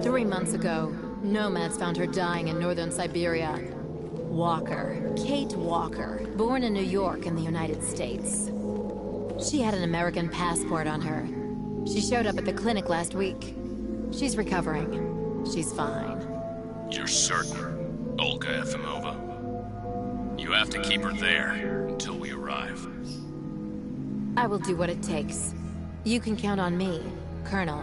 3 months ago, nomads found her dying in northern Siberia. Walker. Kate Walker. Born in New York in the United States. She had an American passport on her. She showed up at the clinic last week. She's recovering. She's fine. You're certain, Olga Efimova? You have to keep her there until we arrive. I will do what it takes. You can count on me, Colonel.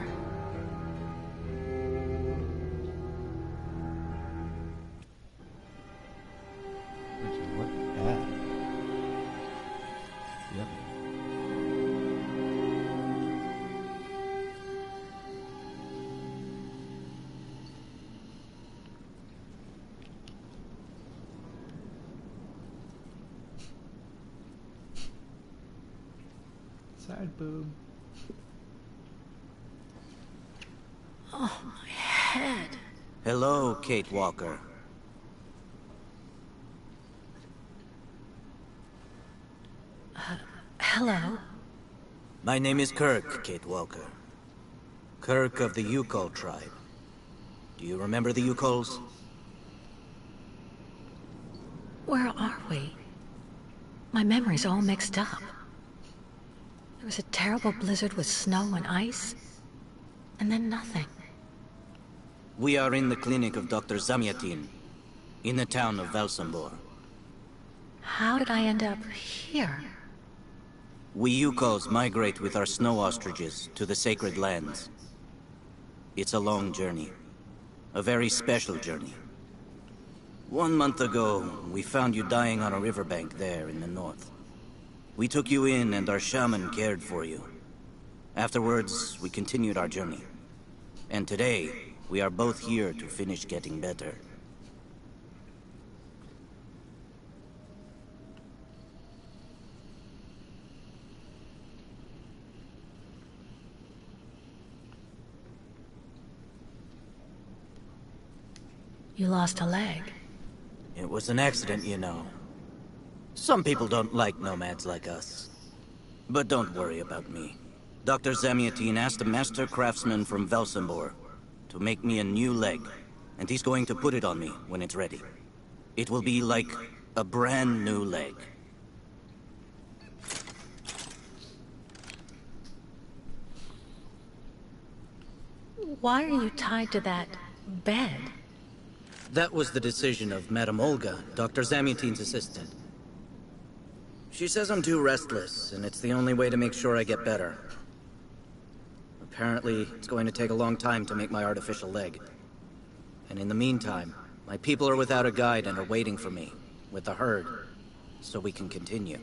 Side boob. Oh, my head. Hello, Kate Walker. Hello? My name is Kirk, Kate Walker. Kirk of the Yukol tribe. Do you remember the Yukols? Where are we? My memory's all mixed up. There was a terrible blizzard with snow and ice, and then nothing. We are in the clinic of Dr. Zamyatin, in the town of Velsenbor. How did I end up here? We Yukols migrate with our snow ostriches to the sacred lands. It's a long journey. A very special journey. 1 month ago, we found you dying on a riverbank there in the north. We took you in and our shaman cared for you. Afterwards, we continued our journey. And today, we are both here to finish getting better. You lost a leg. It was an accident, you know. Some people don't like nomads like us. But don't worry about me. Dr. Zamyatin asked a master craftsman from Velsenbor to make me a new leg, and he's going to put it on me when it's ready. It will be like a brand new leg. Why are you tied to that bed? That was the decision of Madame Olga, Dr. Zamyatin's assistant. She says I'm too restless, and it's the only way to make sure I get better. Apparently, it's going to take a long time to make my artificial leg. And in the meantime, my people are without a guide and are waiting for me, with the herd, so we can continue.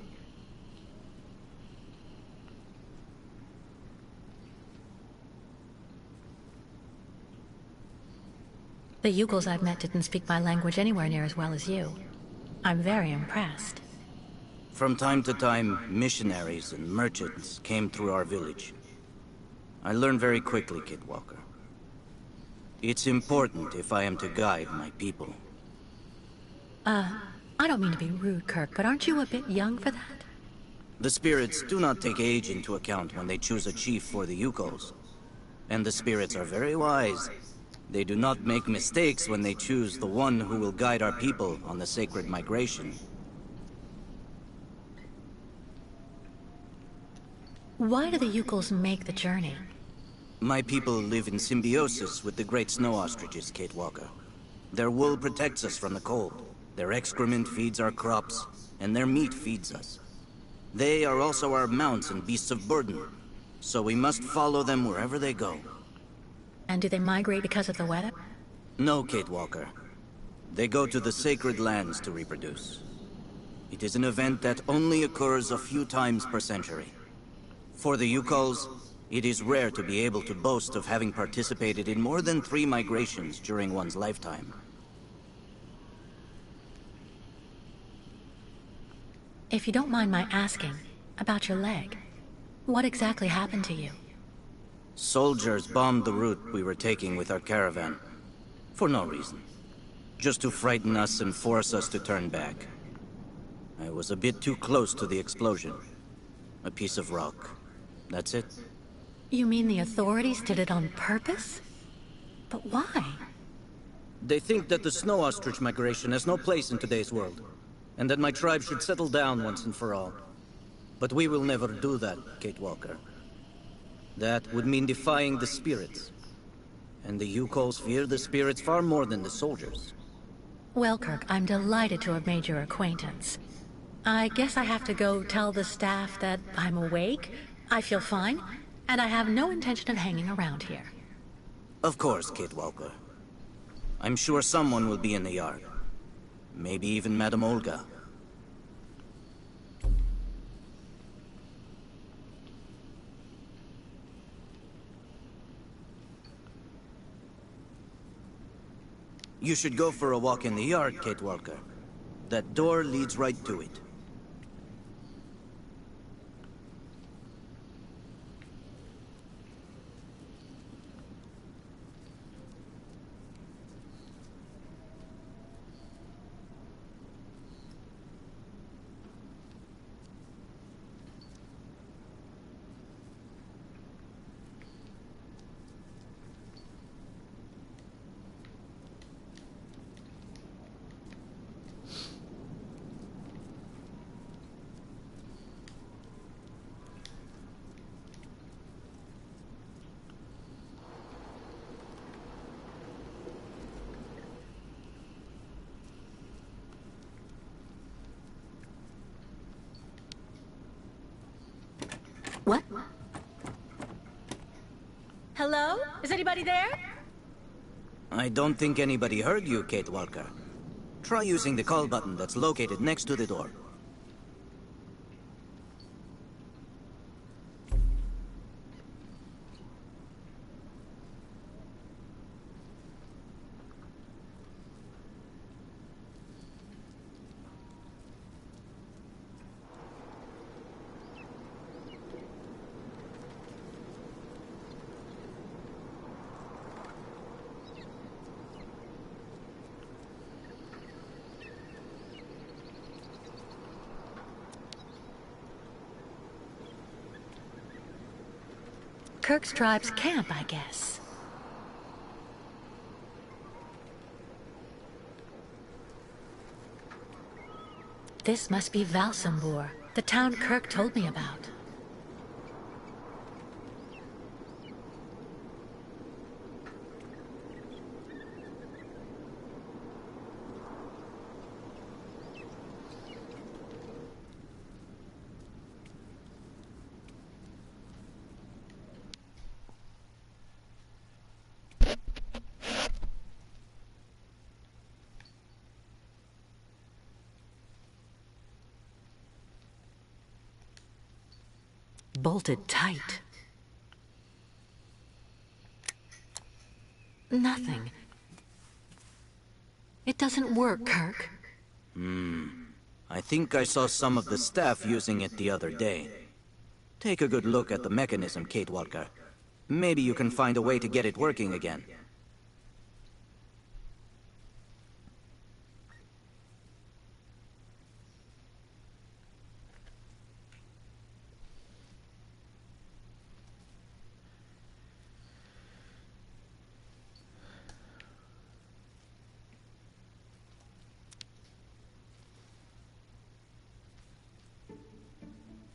The Yugols I've met didn't speak my language anywhere near as well as you. I'm very impressed. From time to time, missionaries and merchants came through our village. I learned very quickly, Kate Walker. It's important if I am to guide my people. I don't mean to be rude, Kirk, but aren't you a bit young for that? The spirits do not take age into account when they choose a chief for the Yukols. And the spirits are very wise. They do not make mistakes when they choose the one who will guide our people on the sacred migration. Why do the Yugols make the journey? My people live in symbiosis with the great snow ostriches, Kate Walker. Their wool protects us from the cold. Their excrement feeds our crops, and their meat feeds us. They are also our mounts and beasts of burden, so we must follow them wherever they go. And do they migrate because of the weather? No, Kate Walker. They go to the sacred lands to reproduce. It is an event that only occurs a few times per century. For the Yukols, it is rare to be able to boast of having participated in more than 3 migrations during one's lifetime. If you don't mind my asking, about your leg, what exactly happened to you? Soldiers bombed the route we were taking with our caravan. For no reason. Just to frighten us and force us to turn back. I was a bit too close to the explosion. A piece of rock. That's it. You mean the authorities did it on purpose? But why? They think that the snow ostrich migration has no place in today's world, and that my tribe should settle down once and for all. But we will never do that, Kate Walker. That would mean defying the spirits. And the Yukos fear the spirits far more than the soldiers. Well, Kirk, I'm delighted to have made your acquaintance. I guess I have to go tell the staff that I'm awake, I feel fine, and I have no intention of hanging around here. Of course, Kate Walker. I'm sure someone will be in the yard. Maybe even Madame Olga. You should go for a walk in the yard, Kate Walker. That door leads right to it. What? Hello? Is anybody there? I don't think anybody heard you, Kate Walker. Try using the call button that's located next to the door. Kirk's tribe's camp, I guess. This must be Valsambor, the town Kirk told me about. Bolted tight. Nothing. It doesn't work, Kirk. I think I saw some of the staff using it the other day. Take a good look at the mechanism, Kate Walker. Maybe you can find a way to get it working again.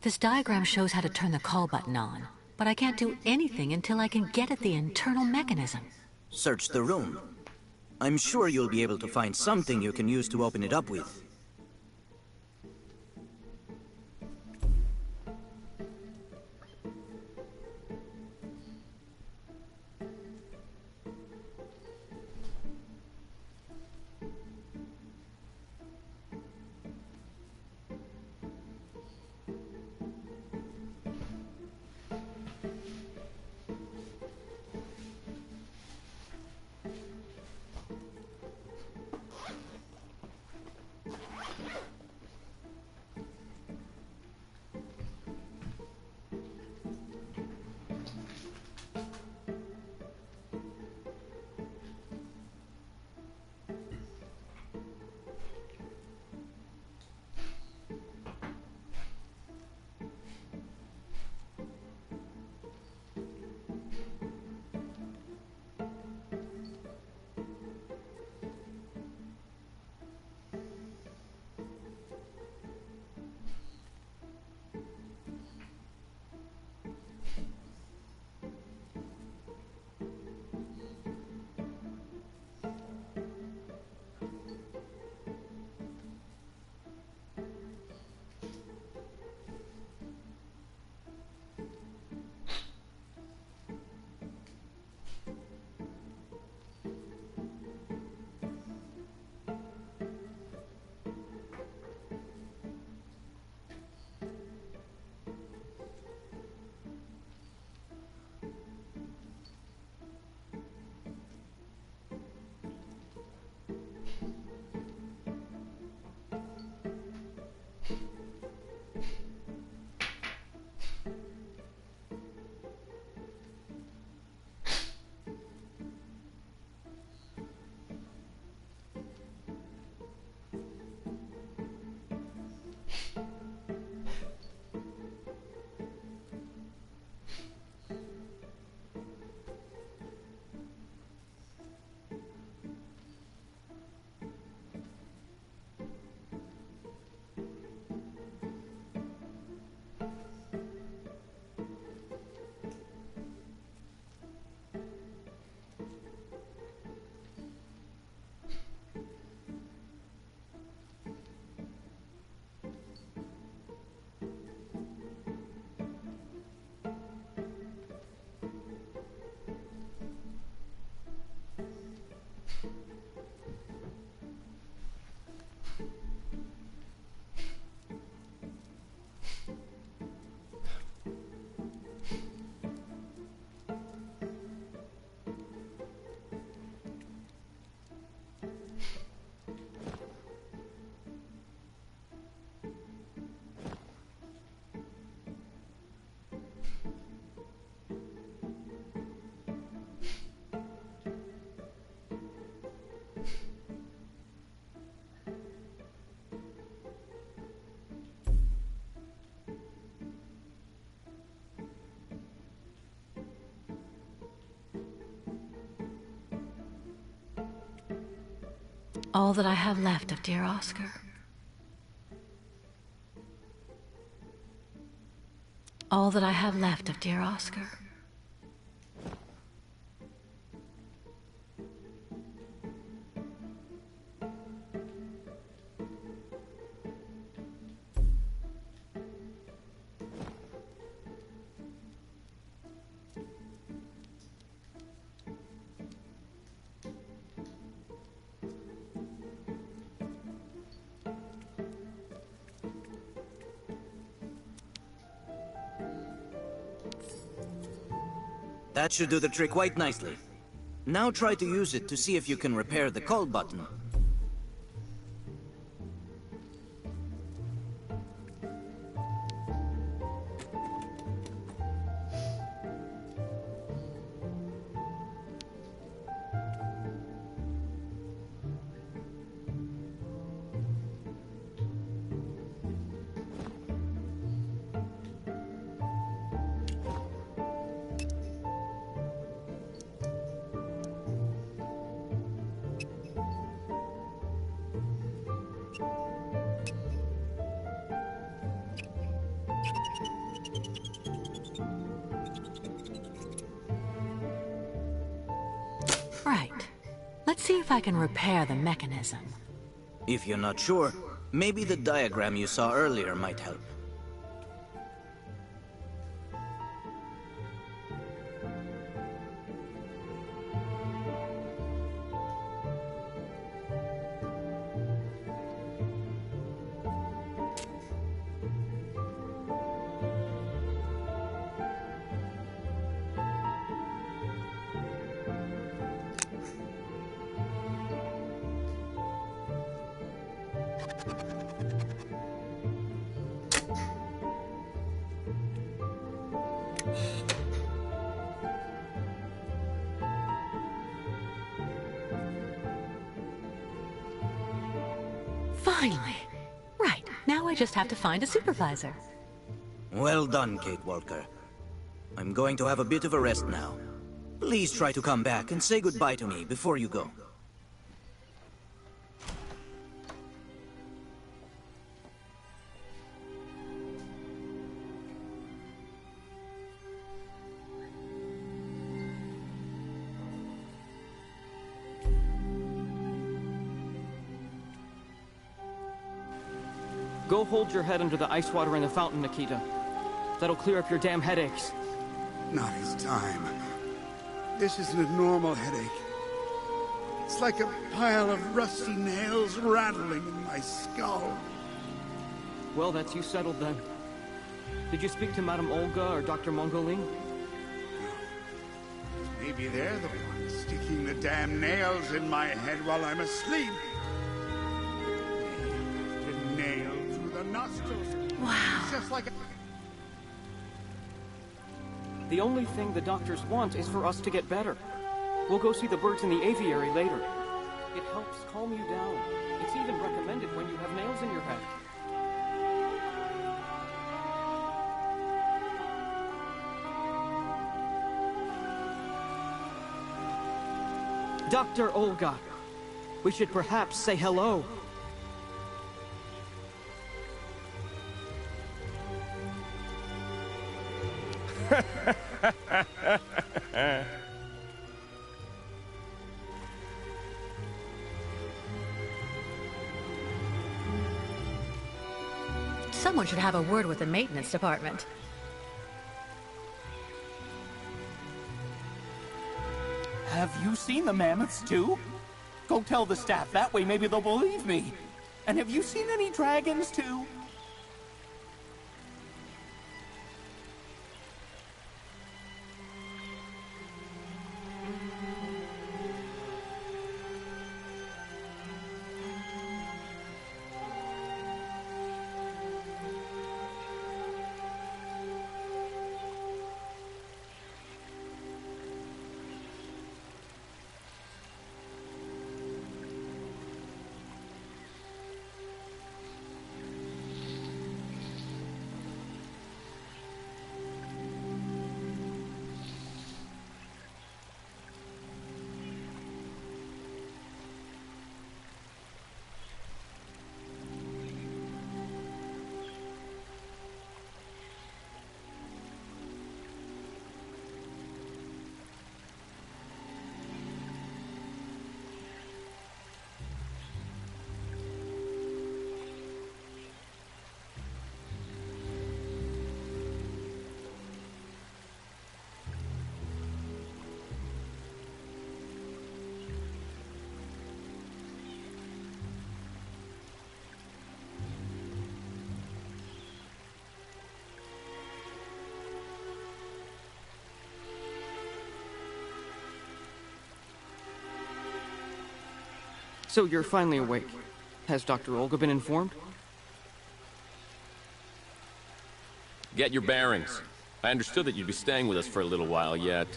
This diagram shows how to turn the call button on, but I can't do anything until I can get at the internal mechanism. Search the room. I'm sure you'll be able to find something you can use to open it up with. All that I have left of dear Oscar. All that I have left of dear Oscar. That should do the trick quite nicely. Now try to use it to see if you can repair the call button. Right. Let's see if I can repair the mechanism. If you're not sure, maybe the diagram you saw earlier might help. Finally! Right, now I just have to find a supervisor. Well done, Kate Walker. I'm going to have a bit of a rest now. Please try to come back and say goodbye to me before you go. Go hold your head under the ice water in the fountain, Nikita. That'll clear up your damn headaches. Not his time. This isn't a normal headache. It's like a pile of rusty nails rattling in my skull. Well, that's you settled then. Did you speak to Madame Olga or Dr. Mongoline? Maybe they're the ones sticking the damn nails in my head while I'm asleep. The nail through the nostrils. Wow. It's just like a... The only thing the doctors want is for us to get better. We'll go see the birds in the aviary later. It helps calm you down. It's even recommended when you have nails in your head. Dr. Olga, we should perhaps say hello. Someone should have a word with the maintenance department. Have you seen the mammoths too? Go tell the staff, that way maybe they'll believe me. And have you seen any dragons too? So you're finally awake. Has Dr. Olga been informed? Get your bearings. I understood that you'd be staying with us for a little while yet.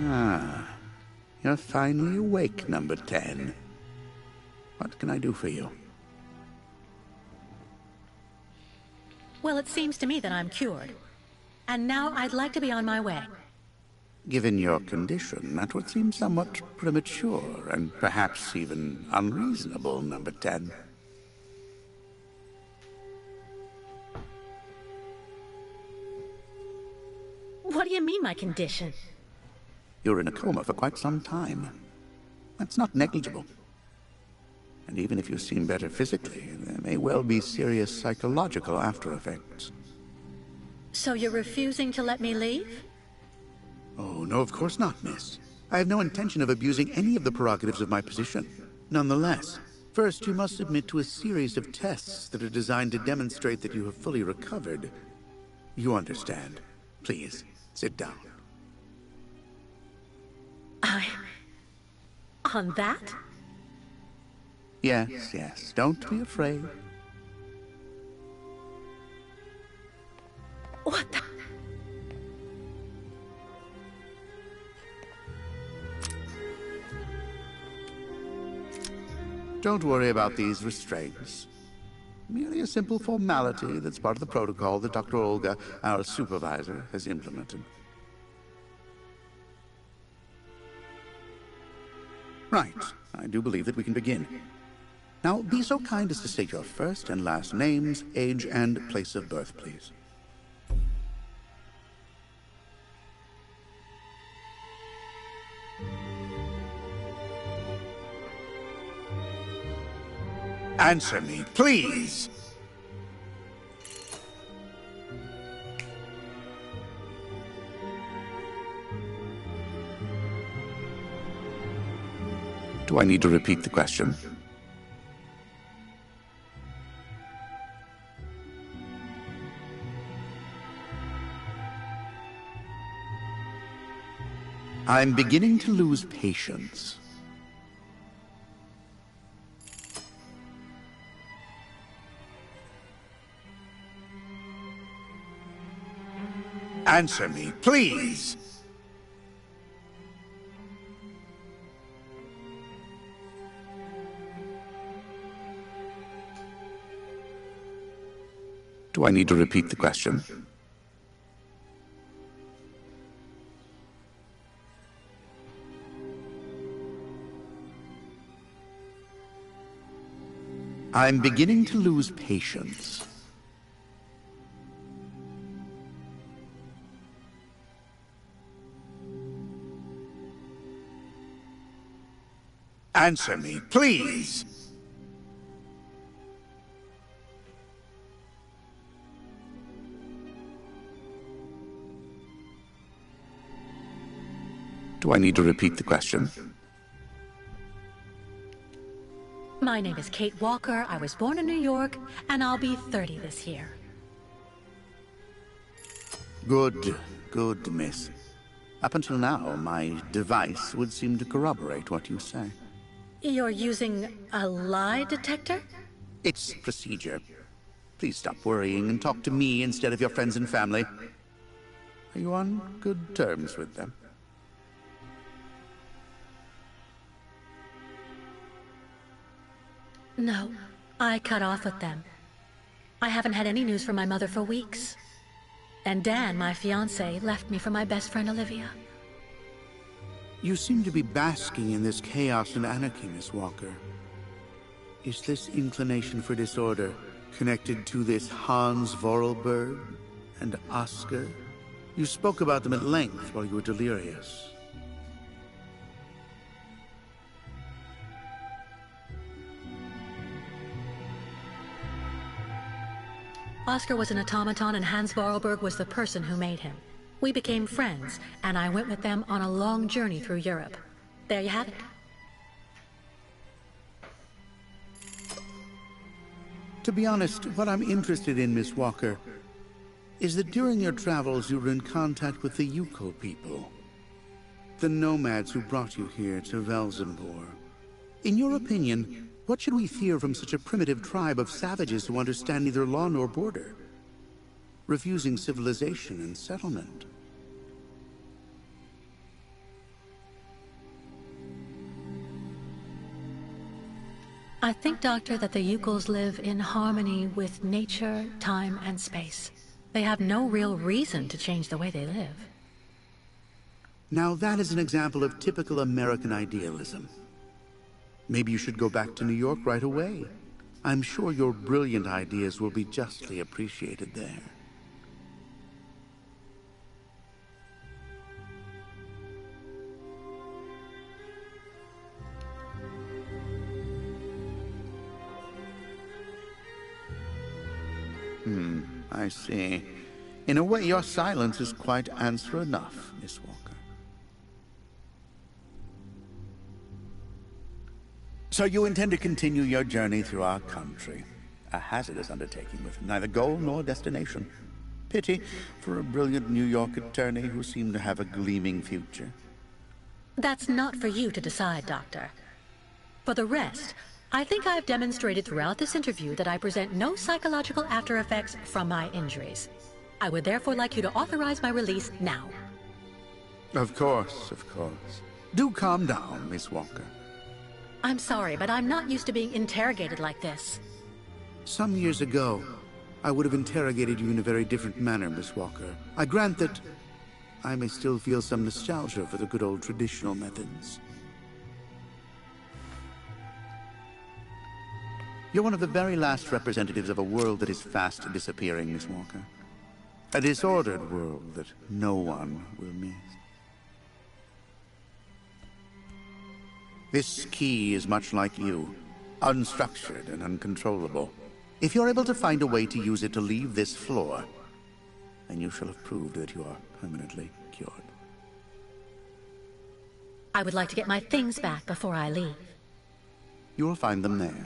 Ah, you're finally awake, number 10. What can I do for you? Well, it seems to me that I'm cured. And now I'd like to be on my way. Given your condition, that would seem somewhat premature and perhaps even unreasonable, number 10. What do you mean, my condition? You're in a coma for quite some time. That's not negligible. And even if you seem better physically, there may well be serious psychological after effects. So you're refusing to let me leave? Oh, no, of course not, miss. I have no intention of abusing any of the prerogatives of my position. Nonetheless, first you must submit to a series of tests that are designed to demonstrate that you have fully recovered. You understand. Please, sit down. On that? Yes, yes. Don't be afraid. What the... Don't worry about these restraints. Merely a simple formality that's part of the protocol that Dr. Olga, our supervisor, has implemented. Right. I do believe that we can begin. Now, be so kind as to state your first and last names, age, and place of birth, please. Answer me, please! Do I need to repeat the question? I'm beginning to lose patience. Answer me, please! Do I need to repeat the question? I'm beginning to lose patience. Answer me, please! Do I need to repeat the question? My name is Kate Walker. I was born in New York, and I'll be 30 this year. Good, good, miss. Up until now, my device would seem to corroborate what you say. You're using a lie detector? It's procedure. Please stop worrying and talk to me instead of your friends and family. Are you on good terms with them? No, I cut off with them. I haven't had any news from my mother for weeks. And Dan, my fiancé, left me for my best friend Olivia. You seem to be basking in this chaos and anarchy, Miss Walker. Is this inclination for disorder connected to this Hans Vorarlberg and Oscar? You spoke about them at length while you were delirious. Oscar was an automaton and Hans Vorarlberg was the person who made him. We became friends, and I went with them on a long journey through Europe. There you have it. To be honest, what I'm interested in, Miss Walker, is that during your travels you were in contact with the Yuko people. The nomads who brought you here to Velzenbor. In your opinion, what should we fear from such a primitive tribe of savages who understand neither law nor border? Refusing civilization and settlement. I think, Doctor, that the Yukos live in harmony with nature, time, and space. They have no real reason to change the way they live. Now that is an example of typical American idealism. Maybe you should go back to New York right away. I'm sure your brilliant ideas will be justly appreciated there. I see. In a way, your silence is quite answer enough, Miss Walker. So you intend to continue your journey through our country. A hazardous undertaking with neither goal nor destination. Pity for a brilliant New York attorney who seemed to have a gleaming future. That's not for you to decide, Doctor. For the rest, I think I've demonstrated throughout this interview that I present no psychological after effects from my injuries. I would therefore like you to authorize my release now. Of course, of course. Do calm down, Miss Walker. I'm sorry, but I'm not used to being interrogated like this. Some years ago, I would have interrogated you in a very different manner, Miss Walker. I grant that I may still feel some nostalgia for the good old traditional methods. You're one of the very last representatives of a world that is fast disappearing, Miss Walker. A disordered world that no one will miss. This key is much like you, unstructured and uncontrollable. If you're able to find a way to use it to leave this floor, then you shall have proved that you are permanently cured. I would like to get my things back before I leave. You will find them there.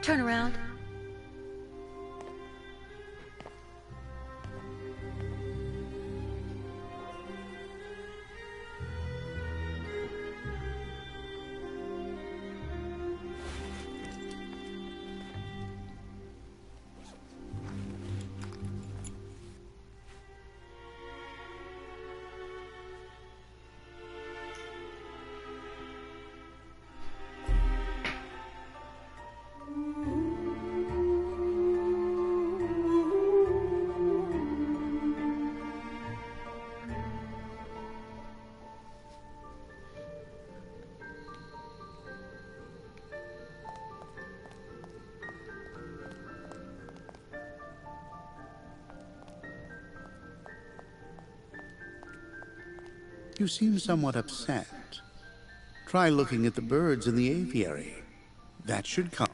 Turn around. You seem somewhat upset. Try looking at the birds in the aviary. That should calm.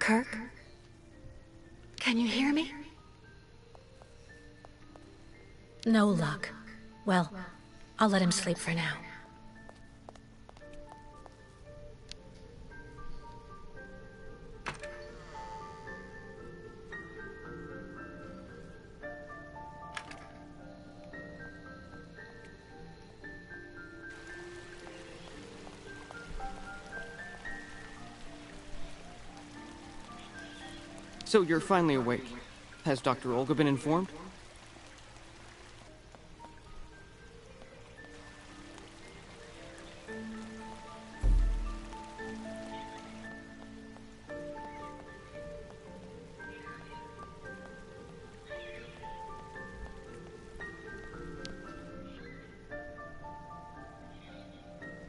Kirk? Can you hear me? No luck. Well, I'll let him sleep for now. So you're finally awake. Has Dr. Olga been informed?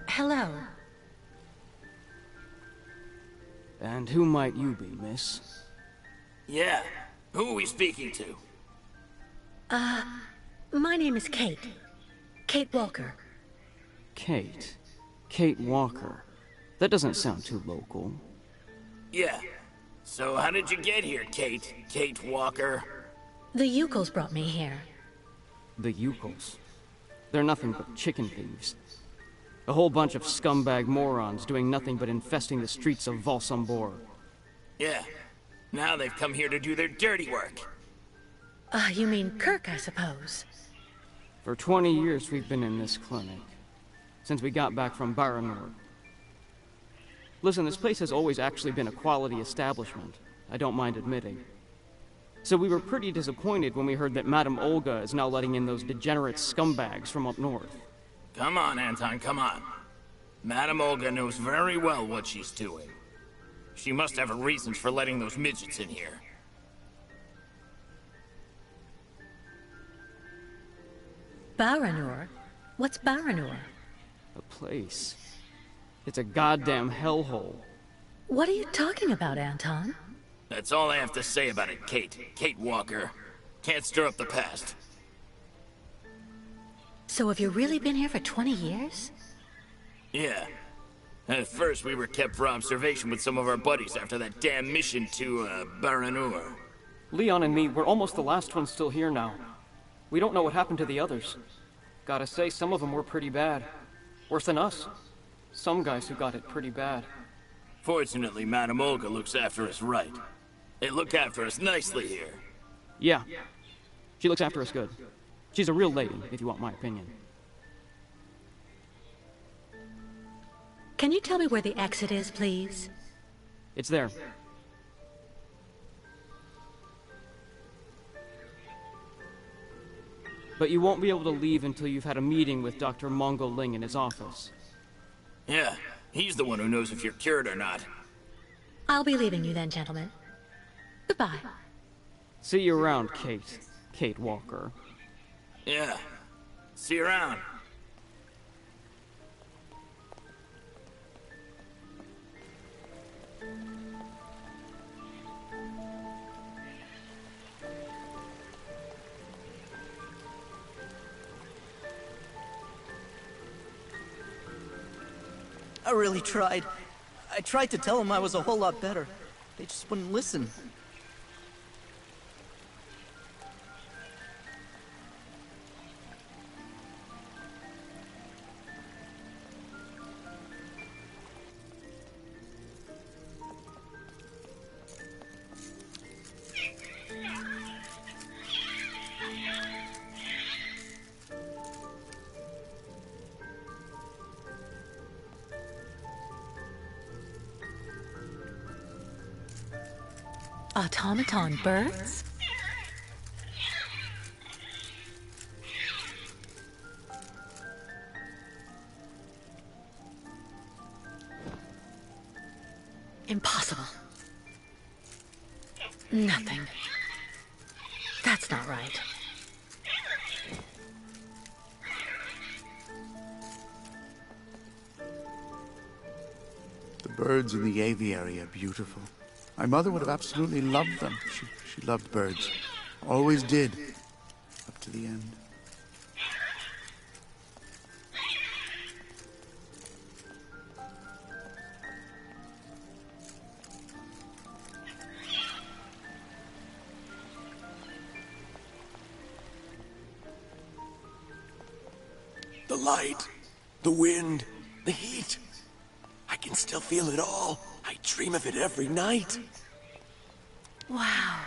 Hello. And who might you be, miss? Yeah. Who are we speaking to? My name is Kate. Kate Walker. Kate. Kate Walker. That doesn't sound too local. Yeah. So how did you get here, Kate? Kate Walker? The Yukos brought me here. The Yukos. They're nothing but chicken thieves. A whole bunch of scumbag morons doing nothing but infesting the streets of Valsambor. Yeah. Now they've come here to do their dirty work. You mean Kirk, I suppose. For 20 years we've been in this clinic. Since we got back from Baranor. Listen, this place has always actually been a quality establishment. I don't mind admitting. So we were pretty disappointed when we heard that Madame Olga is now letting in those degenerate scumbags from up north. Come on, Anton, come on. Madame Olga knows very well what she's doing. She must have her reasons for letting those midgets in here. Baranor? What's Baranor? A place. It's a goddamn hellhole. What are you talking about, Anton? That's all I have to say about it, Kate. Kate Walker. Can't stir up the past. So have you really been here for 20 years? Yeah. At first, we were kept for observation with some of our buddies after that damn mission to, Baranur. Leon and me, we're almost the last ones still here now. We don't know what happened to the others. Gotta say, some of them were pretty bad. Worse than us. Some guys who got it pretty bad. Fortunately, Madame Olga looks after us right. They look after us nicely here. Yeah. She looks after us good. She's a real lady, if you want my opinion. Can you tell me where the exit is, please? It's there. But you won't be able to leave until you've had a meeting with Dr. Mongol Ling in his office. Yeah, he's the one who knows if you're cured or not. I'll be leaving you then, gentlemen. Goodbye. See you around, Kate. Kate Walker. Yeah. See you around. I really tried. I tried to tell them I was a whole lot better. They just wouldn't listen. Automaton birds? Impossible. Nothing. That's not right. The birds in the aviary are beautiful. My mother would have absolutely loved them. She loved birds. Always did. Up to the end. The light, the wind, the heat. I can still feel it all. I dream of it every night. Wow.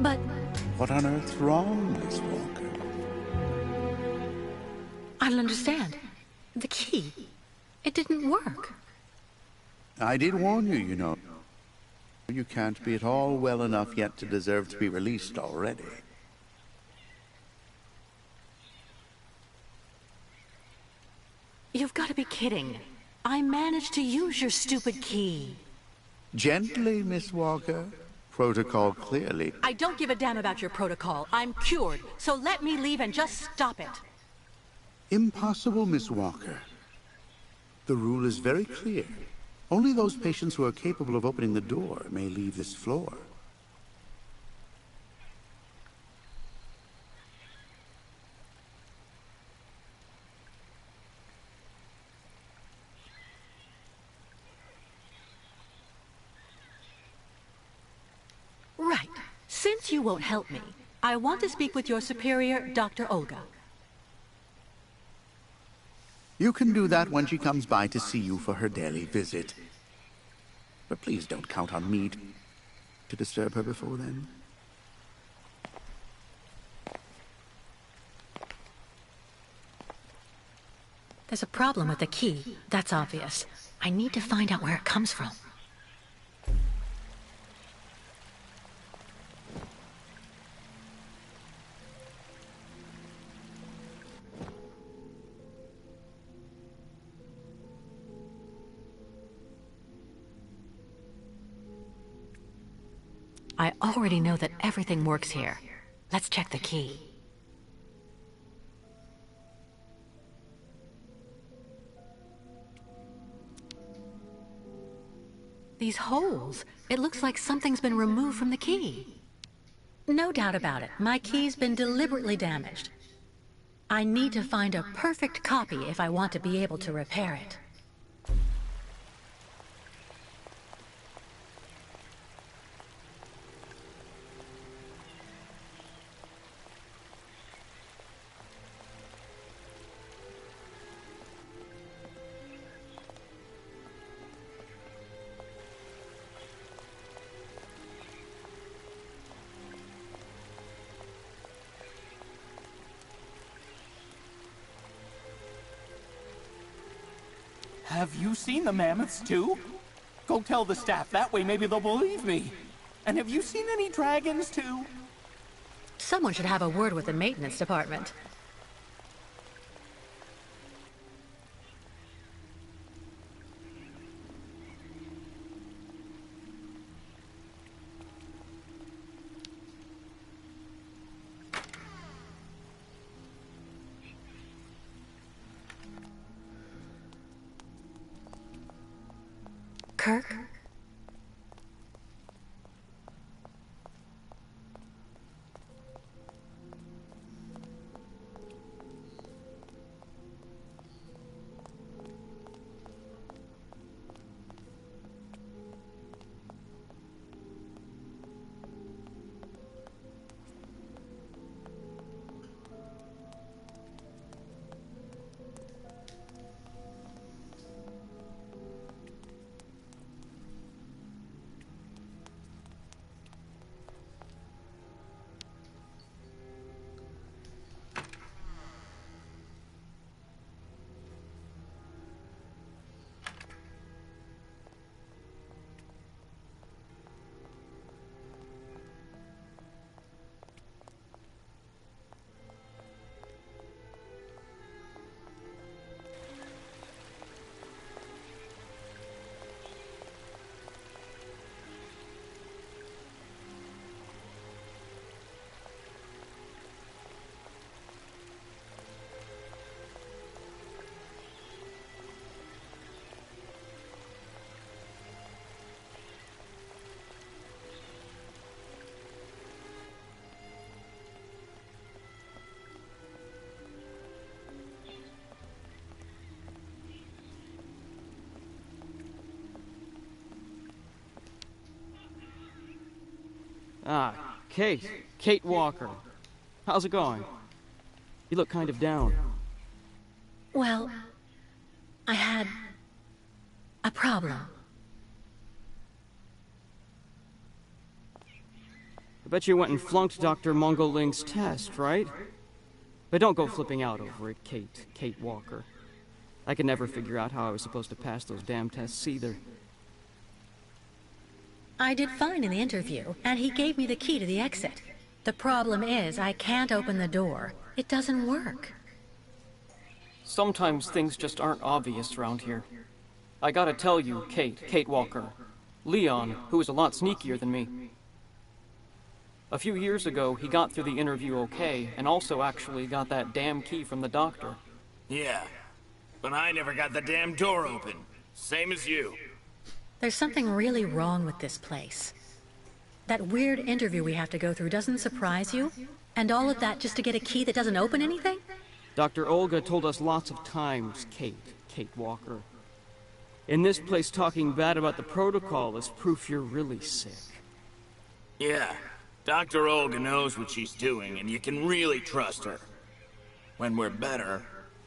But... What on earth's wrong, Miss Walker? I don't understand. The key. It didn't work. I did warn you, you know. You can't be at all well enough yet to deserve to be released already. You've got to be kidding. I managed to use your stupid key. Gently, Miss Walker. Protocol clearly. I don't give a damn about your protocol. I'm cured, so let me leave and just stop it. Impossible, Miss Walker. The rule is very clear. Only those patients who are capable of opening the door may leave this floor. Right. Since you won't help me, I want to speak with your superior, Dr. Olga. You can do that when she comes by to see you for her daily visit. But please don't count on me to disturb her before then. There's a problem with the key. That's obvious. I need to find out where it comes from. I already know that everything works here. Let's check the key. These holes. It looks like something's been removed from the key. No doubt about it. My key's been deliberately damaged. I need to find a perfect copy if I want to be able to repair it. Have you seen the mammoths too? Go tell the staff, that way maybe they'll believe me. And have you seen any dragons too? Someone should have a word with the maintenance department. Kirk? Ah, Kate. Kate Walker. How's it going? You look kind of down. Well, I had a problem. I bet you went and flunked Dr. Mungo Ling's test, right? But don't go flipping out over it, Kate. Kate Walker. I could never figure out how I was supposed to pass those damn tests either. I did fine in the interview, and he gave me the key to the exit. The problem is, I can't open the door. It doesn't work. Sometimes things just aren't obvious around here. I gotta tell you, Kate Walker. Leon, who is a lot sneakier than me. A few years ago, he got through the interview okay, and also actually got that damn key from the doctor. Yeah, but I never got the damn door open. Same as you. There's something really wrong with this place. That weird interview we have to go through doesn't surprise you? And all of that just to get a key that doesn't open anything? Dr. Olga told us lots of times, Kate Walker. In this place, talking bad about the protocol is proof you're really sick. Yeah, Dr. Olga knows what she's doing, and you can really trust her. When we're better,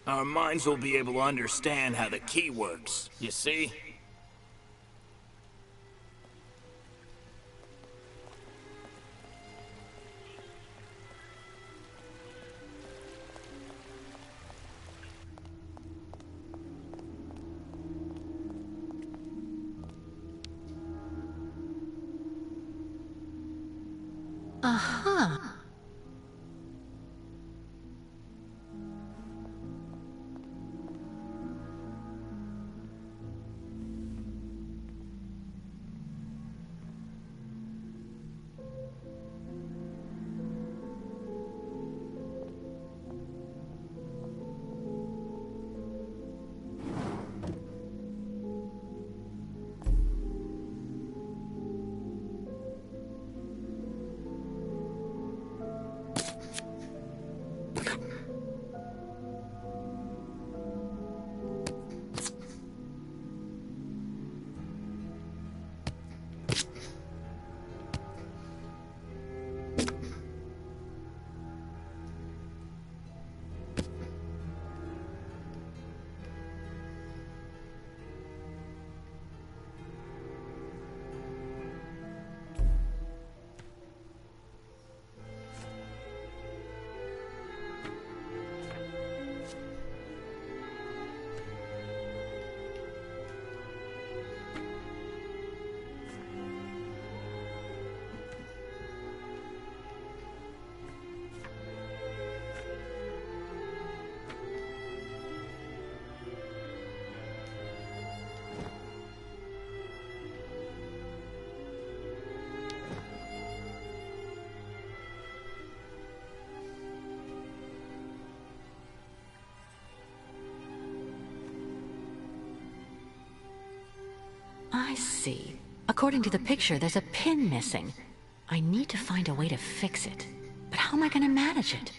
our minds will be able to understand how the key works, you see? Uh-huh. I see. According to the picture, there's a pin missing. I need to find a way to fix it. But how am I going to manage it?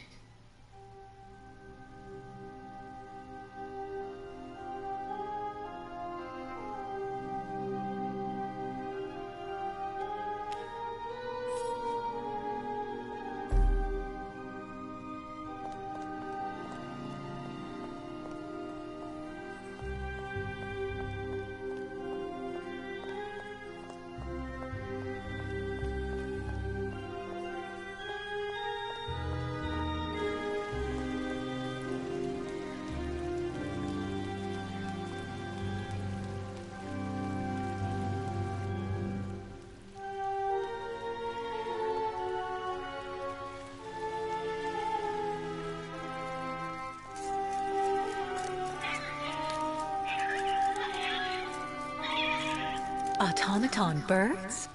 Automaton birds?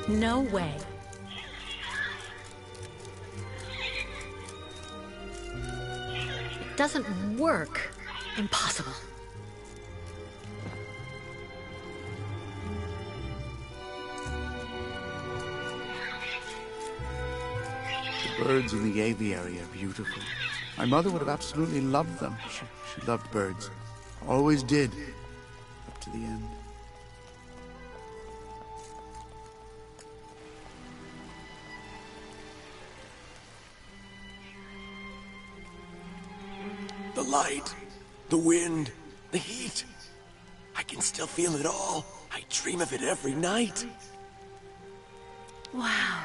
No way. It doesn't work. Impossible. Birds in the aviary are beautiful. My mother would have absolutely loved them. She loved birds. Always did. Up to the end. The light, the wind, the heat. I can still feel it all. I dream of it every night. Wow.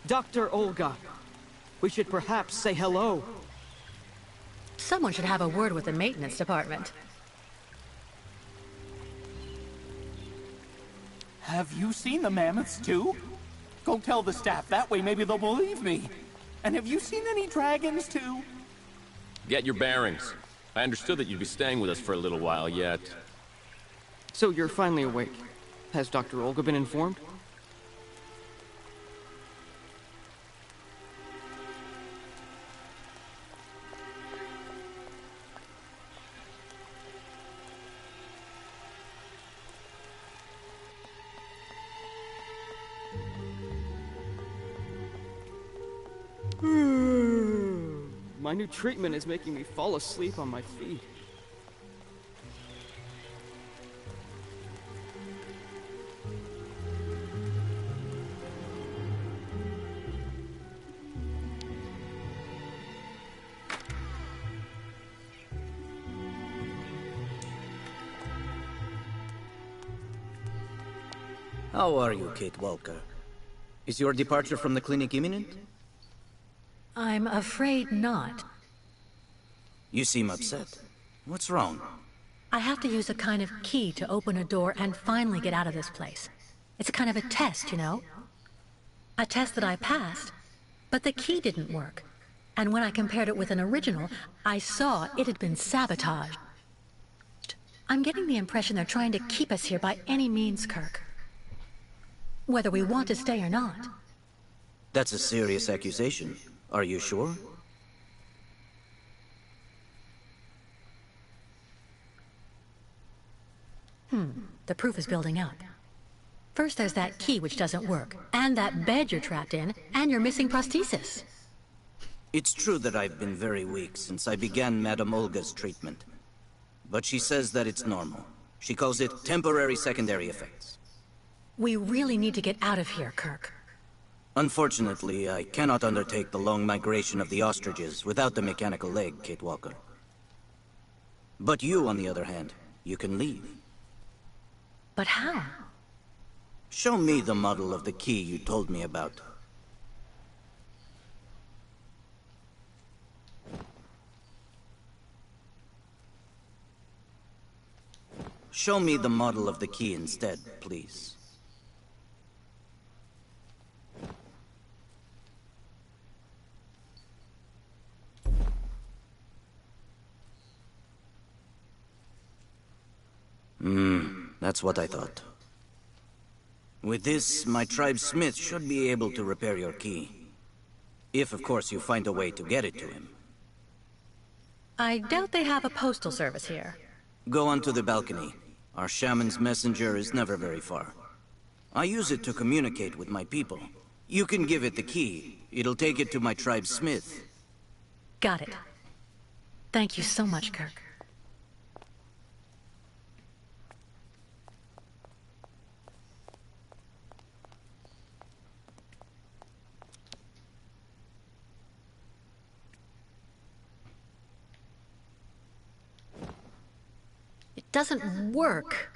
Dr. Olga, we should perhaps say hello. Someone should have a word with the maintenance department. Have you seen the mammoths too? Go tell the staff, that way maybe they'll believe me. And have you seen any dragons too? Get your bearings. I understood that you'd be staying with us for a little while yet. So you're finally awake. Has Dr. Olga been informed? My new treatment is making me fall asleep on my feet. How are you, Kate Walker? Is your departure from the clinic imminent? I'm afraid not. You seem upset. What's wrong? I have to use a kind of key to open a door and finally get out of this place. It's a kind of a test, you know? A test that I passed, but the key didn't work. And when I compared it with an original, I saw it had been sabotaged. I'm getting the impression they're trying to keep us here by any means, Kirk. Whether we want to stay or not. That's a serious accusation. Are you sure? The proof is building up. First there's that key which doesn't work, and that bed you're trapped in, and your missing prosthesis. It's true that I've been very weak since I began Madame Olga's treatment. But she says that it's normal. She calls it temporary secondary effects. We really need to get out of here, Kirk. Unfortunately, I cannot undertake the long migration of the ostriches without the mechanical leg, Kate Walker. But you, on the other hand, you can leave. But how? Show me the model of the key you told me about. Show me the model of the key instead, please. That's what I thought. With this, my tribe's smith should be able to repair your key. If, of course, you find a way to get it to him. I doubt they have a postal service here. Go onto the balcony. Our shaman's messenger is never very far. I use it to communicate with my people. You can give it the key. It'll take it to my tribe's smith. Got it. Thank you so much, Kirk. It doesn't work.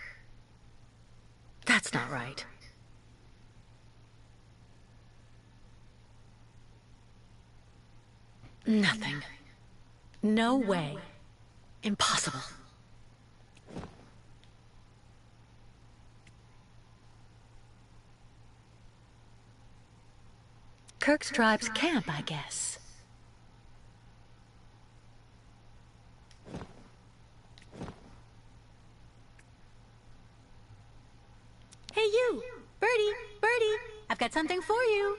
That's not right. Nothing. No way. Impossible. Kirk's tribe's camp, I guess. Hey you! Birdie! Birdie! I've got something for you!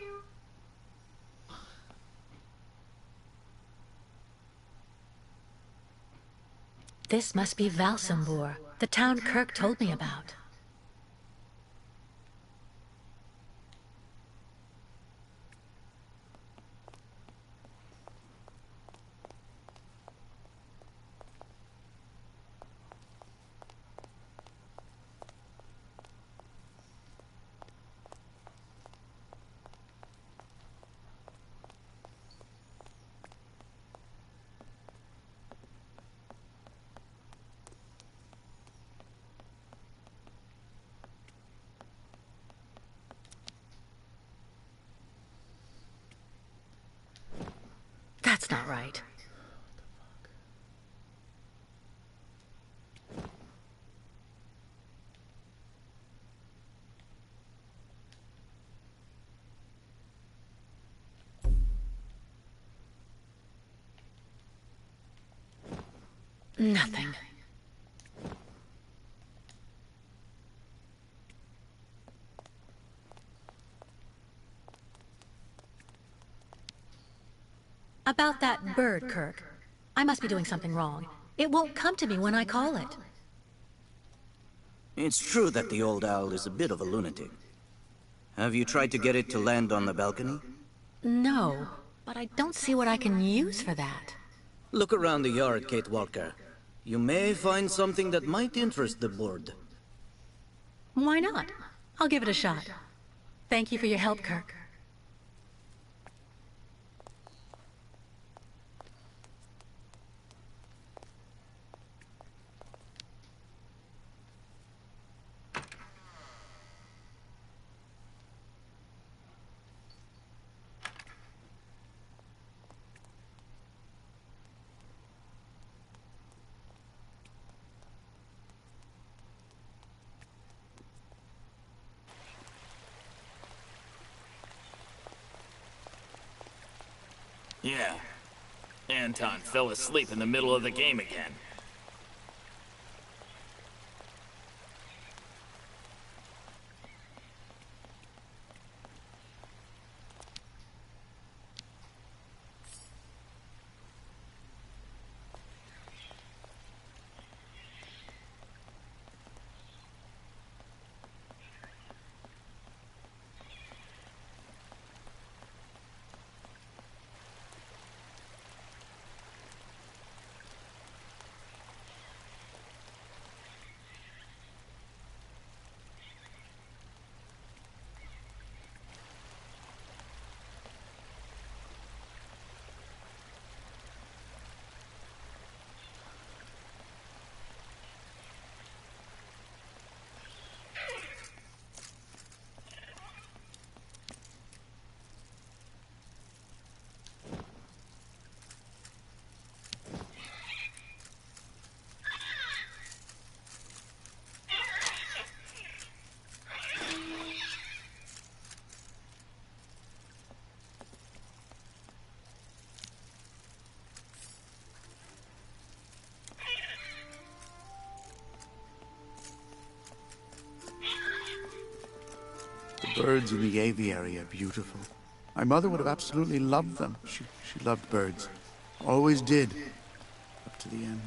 This must be Valsambor, the town Kirk told me about. That's not right. Nothing. About that bird, Kirk. I must be doing something wrong. It won't come to me when I call it. It's true that the old owl is a bit of a lunatic. Have you tried to get it to land on the balcony? No, but I don't see what I can use for that. Look around the yard, Kate Walker. You may find something that might interest the board. Why not? I'll give it a shot. Thank you for your help, Kirk. Yeah. Anton fell asleep in the middle of the game again. The birds in the aviary are beautiful. My mother would have absolutely loved them. She loved birds. Always did. Up to the end.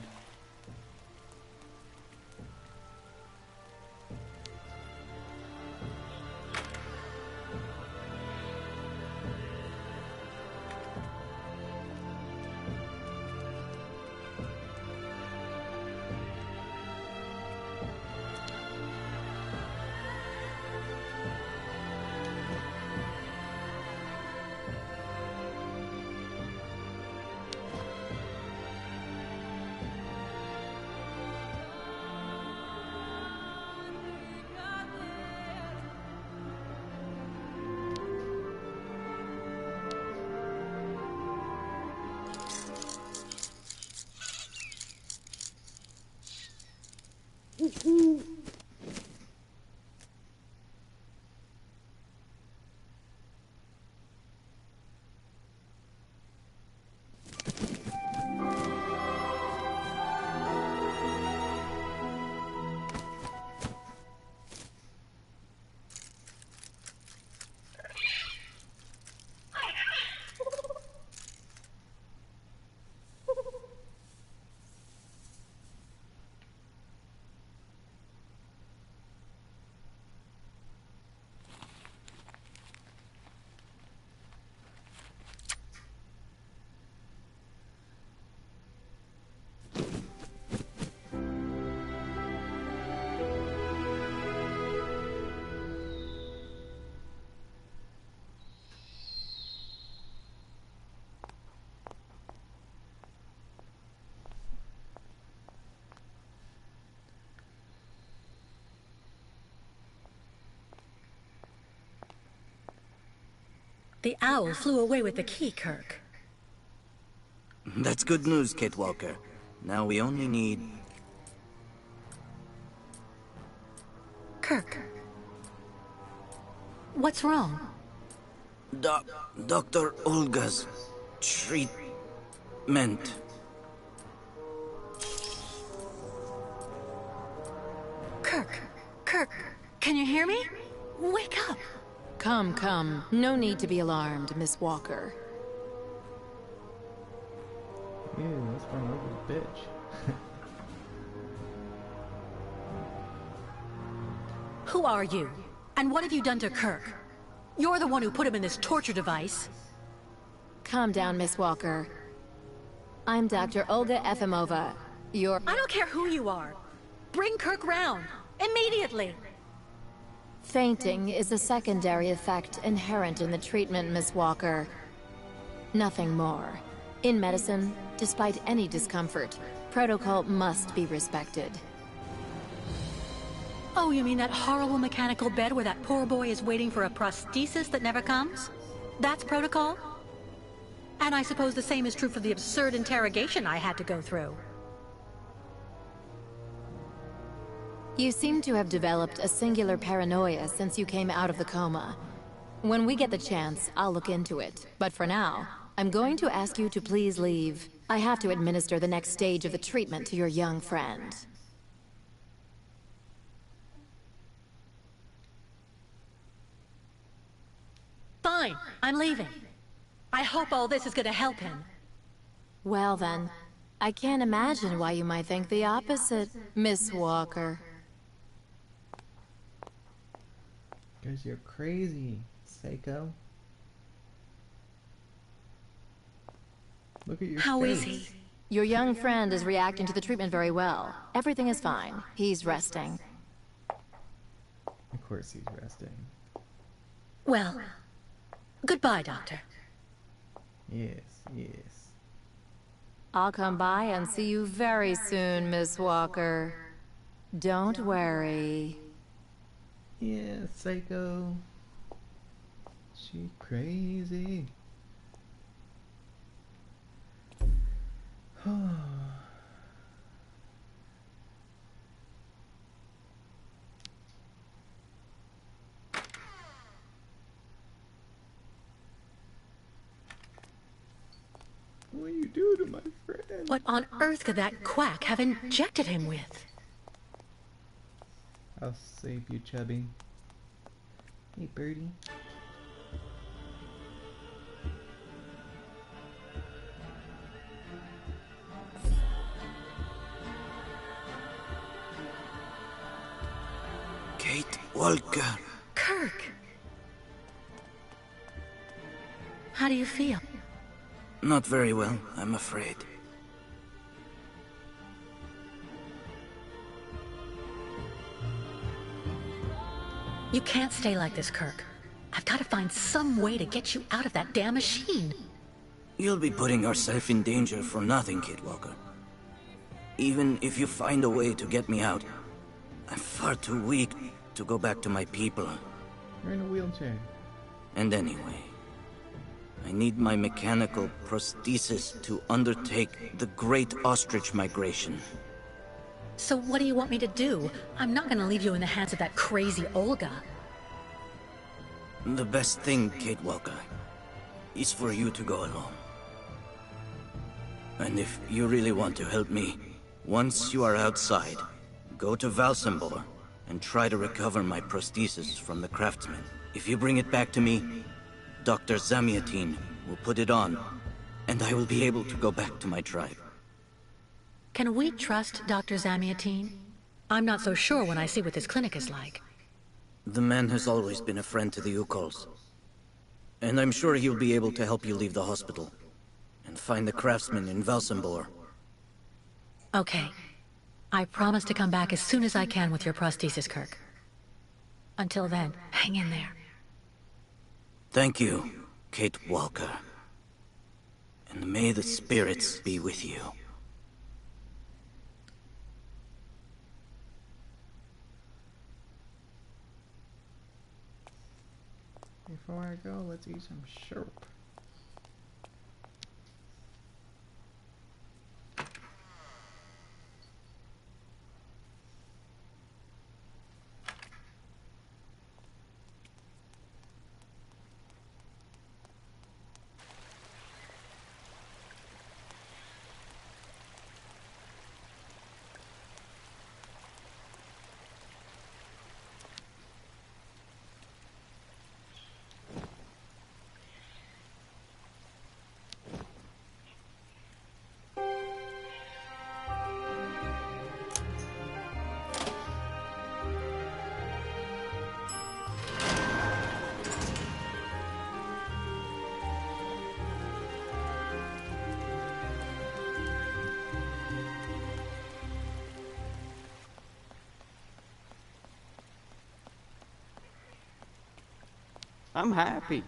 The owl flew away with the key, Kirk. That's good news, Kate Walker. Now we only need... Kirk. What's wrong? Dr. Olga's treatment. Kirk, can you hear me? Wake up! Come. No need to be alarmed, Miss Walker. Ew, let's run over the bitch. Who are you? And what have you done to Kirk? You're the one who put him in this torture device. Calm down, Miss Walker. I'm Dr. Olga Efimova. I don't care who you are. Bring Kirk round. Immediately. Fainting is a secondary effect inherent in the treatment, Miss Walker. Nothing more. In medicine, despite any discomfort, protocol must be respected. Oh, you mean that horrible mechanical bed where that poor boy is waiting for a prosthesis that never comes? That's protocol? And I suppose the same is true for the absurd interrogation I had to go through. You seem to have developed a singular paranoia since you came out of the coma. When we get the chance, I'll look into it. But for now, I'm going to ask you to please leave. I have to administer the next stage of the treatment to your young friend. Fine, I'm leaving. I hope all this is going to help him. Well then, I can't imagine why you might think the opposite, Miss Walker. Because you're crazy, Seiko. Look at your How face. is he? Your young friend is reacting to the treatment very well. Everything is fine. He's resting. Of course he's resting. Well, goodbye, Doctor. Yes. I'll come by and see you very soon, Miss Walker. Don't worry. Yeah, Seiko. She crazy. What do you do to my friend? What on earth could that quack have injected him with? I'll save you, Chubby. Hey, birdie. Kate Walker. Kirk! How do you feel? Not very well, I'm afraid. You can't stay like this, Kirk. I've got to find some way to get you out of that damn machine. You'll be putting yourself in danger for nothing, Kate Walker. Even if you find a way to get me out, I'm far too weak to go back to my people. You're in a wheelchair. And anyway, I need my mechanical prosthesis to undertake the Great Ostrich Migration. So what do you want me to do? I'm not gonna leave you in the hands of that crazy Olga. The best thing, Kate Walker, is for you to go alone. And if you really want to help me, once you are outside, go to Valsambor and try to recover my prosthesis from the craftsman. If you bring it back to me, Dr. Zamiatin will put it on, and I will be able to go back to my tribe. Can we trust Dr. Zamiatin? I'm not so sure when I see what this clinic is like. The man has always been a friend to the Ukols. And I'm sure he'll be able to help you leave the hospital and find the craftsman in Valsambor. Okay. I promise to come back as soon as I can with your prosthesis, Kirk. Until then, hang in there. Thank you, Kate Walker. And may the spirits be with you. Before I go, let's eat some syrup. I'm happy.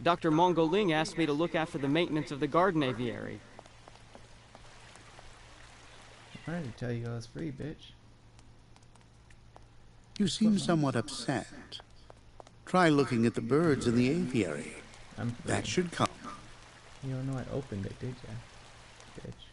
Dr. Mongoling asked me to look after the maintenance of the garden aviary. I wanted to tell you I was free, bitch. You seem somewhat upset. Try looking at the birds in the aviary. I'm free. That should come. You don't know I opened it, did ya? Bitch.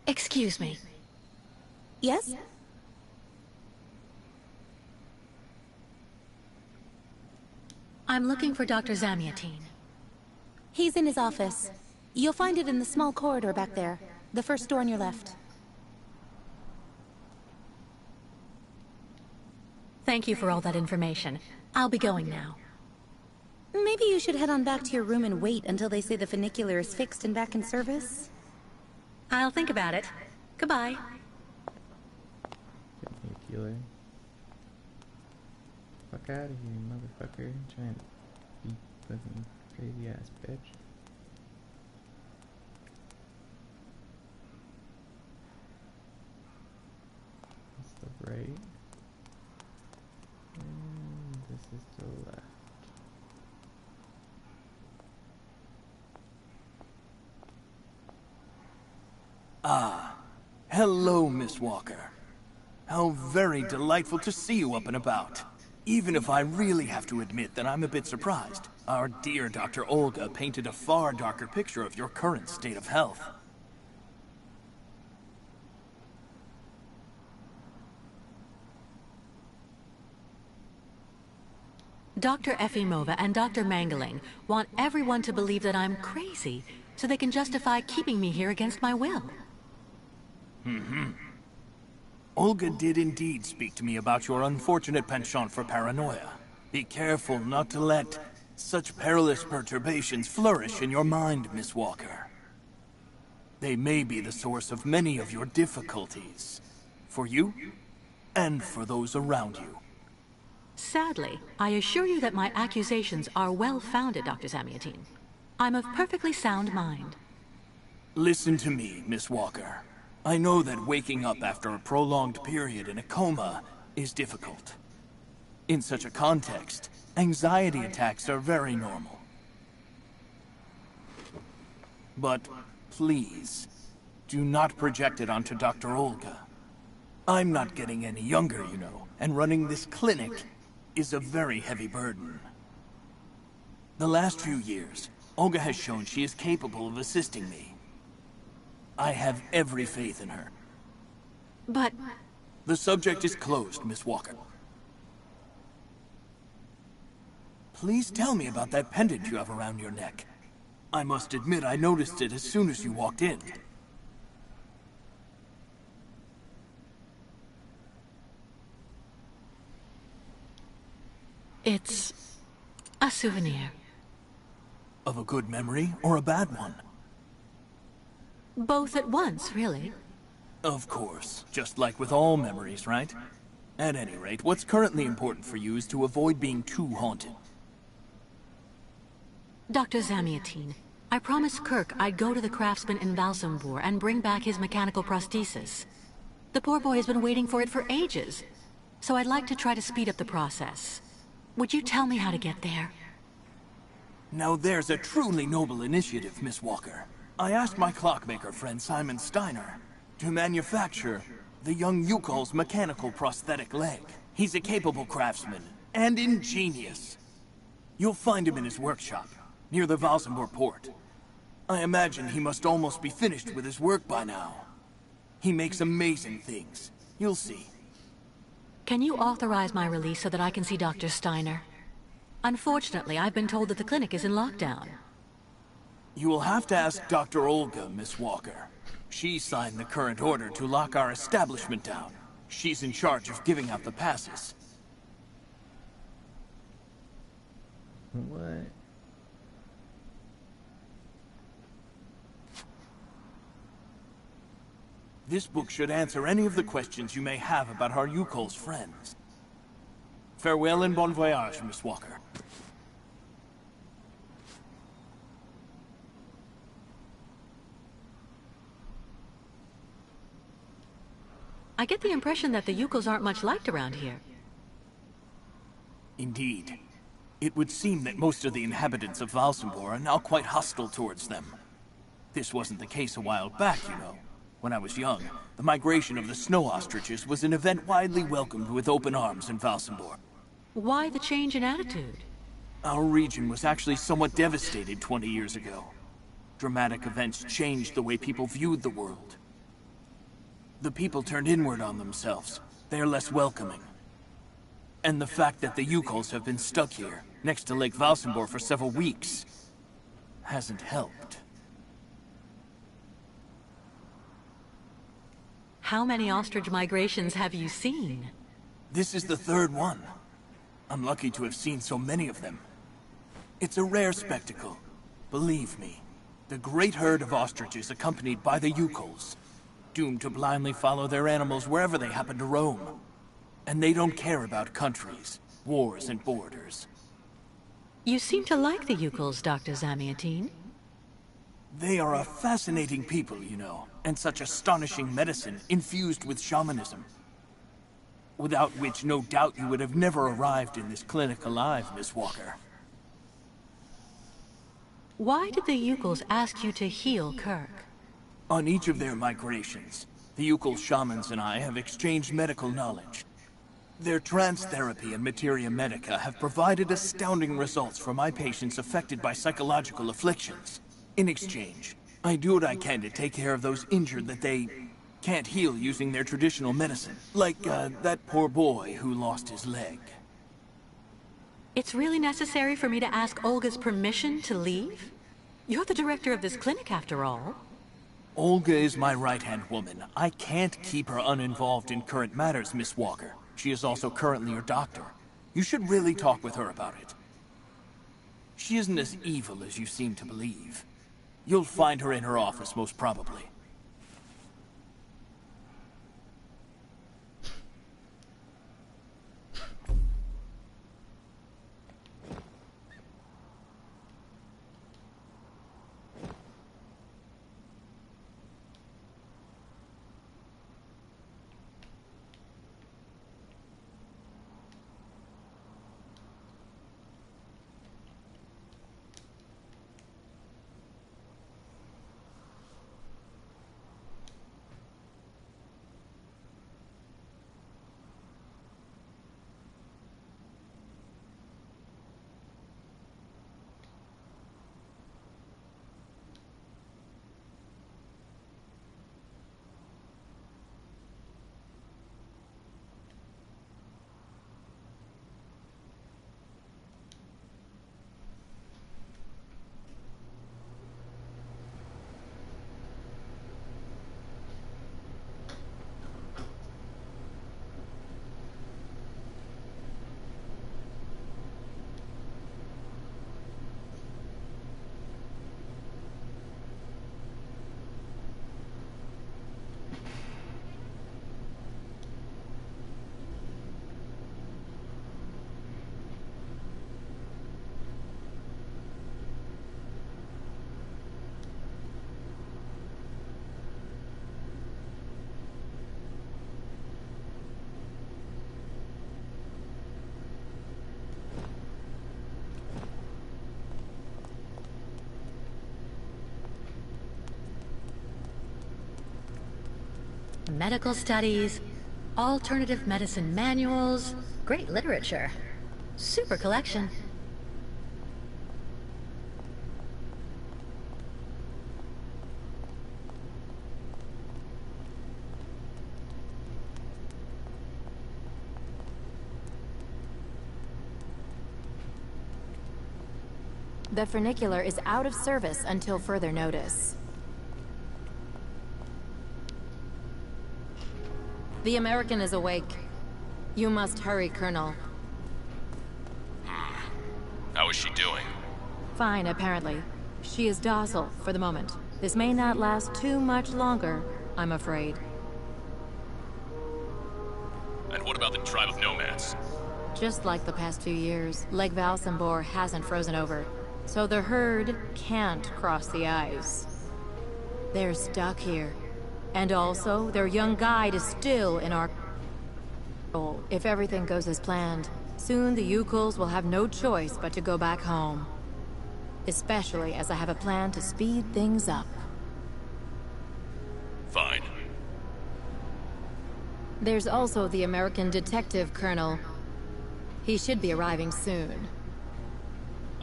Excuse me. Yes? I'm looking for Dr. Zamiatin. He's in his office. You'll find it in the small corridor back there. The first door on your left. Thank you for all that information. I'll be going now. Maybe you should head on back to your room and wait until they say the funicular is fixed and back in service. I'll think about it. Goodbye. Funicular. Fuck out of here, motherfucker. Trying to be fucking crazy ass bitch. That's the right. And this is the left. Ah, hello, Miss Walker. How very delightful to see you up and about. Even if I really have to admit that I'm a bit surprised. Our dear Dr. Olga painted a far darker picture of your current state of health. Dr. Efimova and Dr. Mangeling want everyone to believe that I'm crazy, so they can justify keeping me here against my will. Olga did indeed speak to me about your unfortunate penchant for paranoia. Be careful not to let such perilous perturbations flourish in your mind, Miss Walker. They may be the source of many of your difficulties. For you, and for those around you. Sadly, I assure you that my accusations are well-founded, Dr. Zamiatin. I'm of perfectly sound mind. Listen to me, Miss Walker. I know that waking up after a prolonged period in a coma is difficult. In such a context, anxiety attacks are very normal. But please, do not project it onto Dr. Olga. I'm not getting any younger, you know, and running this clinic is a very heavy burden. The last few years, Olga has shown she is capable of assisting me. I have every faith in her. But... The subject is closed, Miss Walker. Please tell me about that pendant you have around your neck. I must admit I noticed it as soon as you walked in. It's a souvenir. Of a good memory or a bad one? Both at once, really. Of course, just like with all memories, right? At any rate, what's currently important for you is to avoid being too haunted. Dr. Zamiatin, I promised Kirk I'd go to the craftsman in Valsambor and bring back his mechanical prosthesis. The poor boy has been waiting for it for ages, so I'd like to try to speed up the process. Would you tell me how to get there? Now there's a truly noble initiative, Miss Walker. I asked my clockmaker friend Simon Steiner to manufacture the young Yukol's mechanical prosthetic leg. He's a capable craftsman and ingenious. You'll find him in his workshop, near the Valsambor port. I imagine he must almost be finished with his work by now. He makes amazing things. You'll see. Can you authorize my release so that I can see Dr. Steiner? Unfortunately, I've been told that the clinic is in lockdown. You will have to ask Dr. Olga, Miss Walker. She signed the current order to lock our establishment down. She's in charge of giving out the passes. What? This book should answer any of the questions you may have about our Yukol's friends. Farewell and bon voyage, Miss Walker. I get the impression that the Yukols aren't much liked around here. Indeed. It would seem that most of the inhabitants of Valsambor are now quite hostile towards them. This wasn't the case a while back, you know. When I was young, the migration of the snow ostriches was an event widely welcomed with open arms in Valsambor. Why the change in attitude? Our region was actually somewhat devastated 20 years ago. Dramatic events changed the way people viewed the world. The people turned inward on themselves. They are less welcoming. And the fact that the Yukols have been stuck here, next to Lake Valsambor for several weeks, hasn't helped. How many ostrich migrations have you seen? This is the third one. I'm lucky to have seen so many of them. It's a rare spectacle. Believe me, the great herd of ostriches accompanied by the Yukols, doomed to blindly follow their animals wherever they happen to roam. And they don't care about countries, wars, and borders. You seem to like the Yukols, Dr. Zamiatine. They are a fascinating people, you know, and such astonishing medicine infused with shamanism. Without which, no doubt you would have never arrived in this clinic alive, Miss Walker. Why did the Yukols ask you to heal Kirk? On each of their migrations, the Yukol shamans and I have exchanged medical knowledge. Their trance therapy and materia medica have provided astounding results for my patients affected by psychological afflictions. In exchange, I do what I can to take care of those injured that they can't heal using their traditional medicine. Like, that poor boy who lost his leg. It's really necessary for me to ask Olga's permission to leave? You're the director of this clinic, after all. Olga is my right-hand woman. I can't keep her uninvolved in current matters, Miss Walker. She is also currently your doctor. You should really talk with her about it. She isn't as evil as you seem to believe. You'll find her in her office, most probably. Medical studies, alternative medicine manuals, great literature. Super collection. The funicular is out of service until further notice. The American is awake. You must hurry, Colonel. How is she doing? Fine, apparently. She is docile for the moment. This may not last too much longer, I'm afraid. And what about the tribe of nomads? Just like the past few years, Lake Valsambor hasn't frozen over, so the herd can't cross the ice. They're stuck here. And also, their young guide is still in our control. If everything goes as planned, soon the Yukols will have no choice but to go back home. Especially as I have a plan to speed things up. Fine. There's also the American detective, Colonel. He should be arriving soon.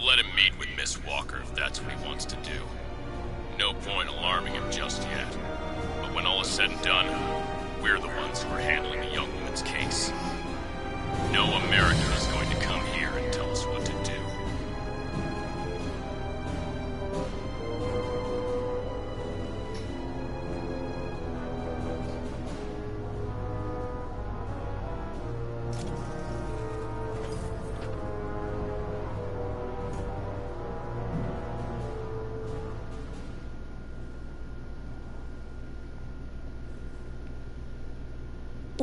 Let him meet with Miss Walker if that's what he wants to do. No point alarming him just yet. But when all is said and done, we're the ones who are handling the young woman's case. No American is going to come here and tell us what to do.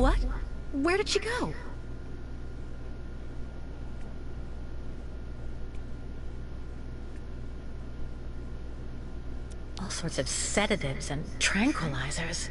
What? Where did she go? All sorts of sedatives and tranquilizers.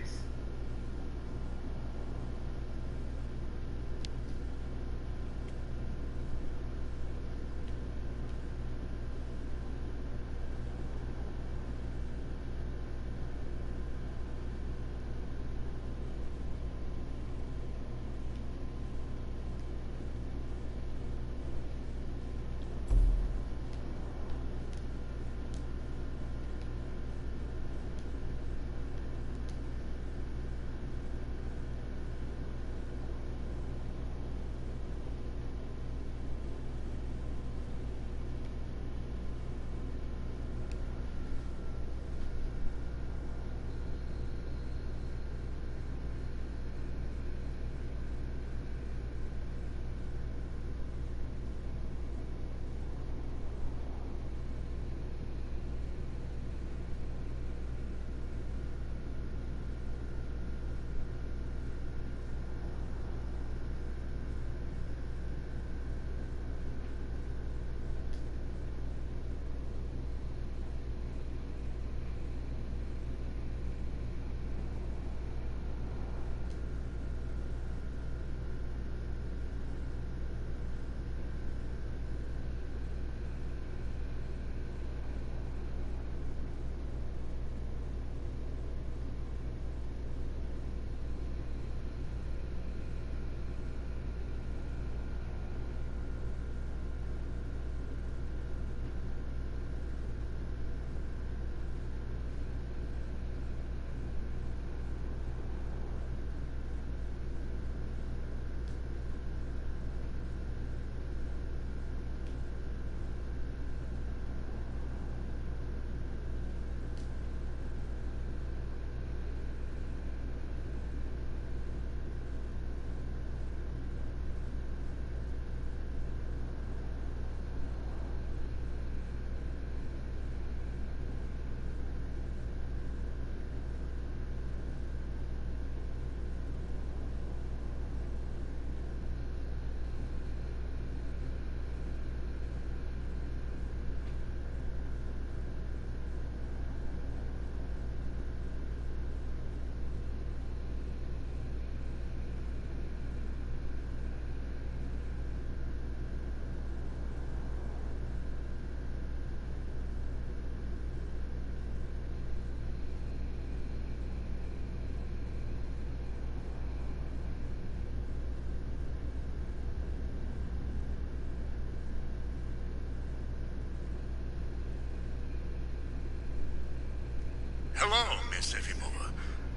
Hello, Miss Efimova.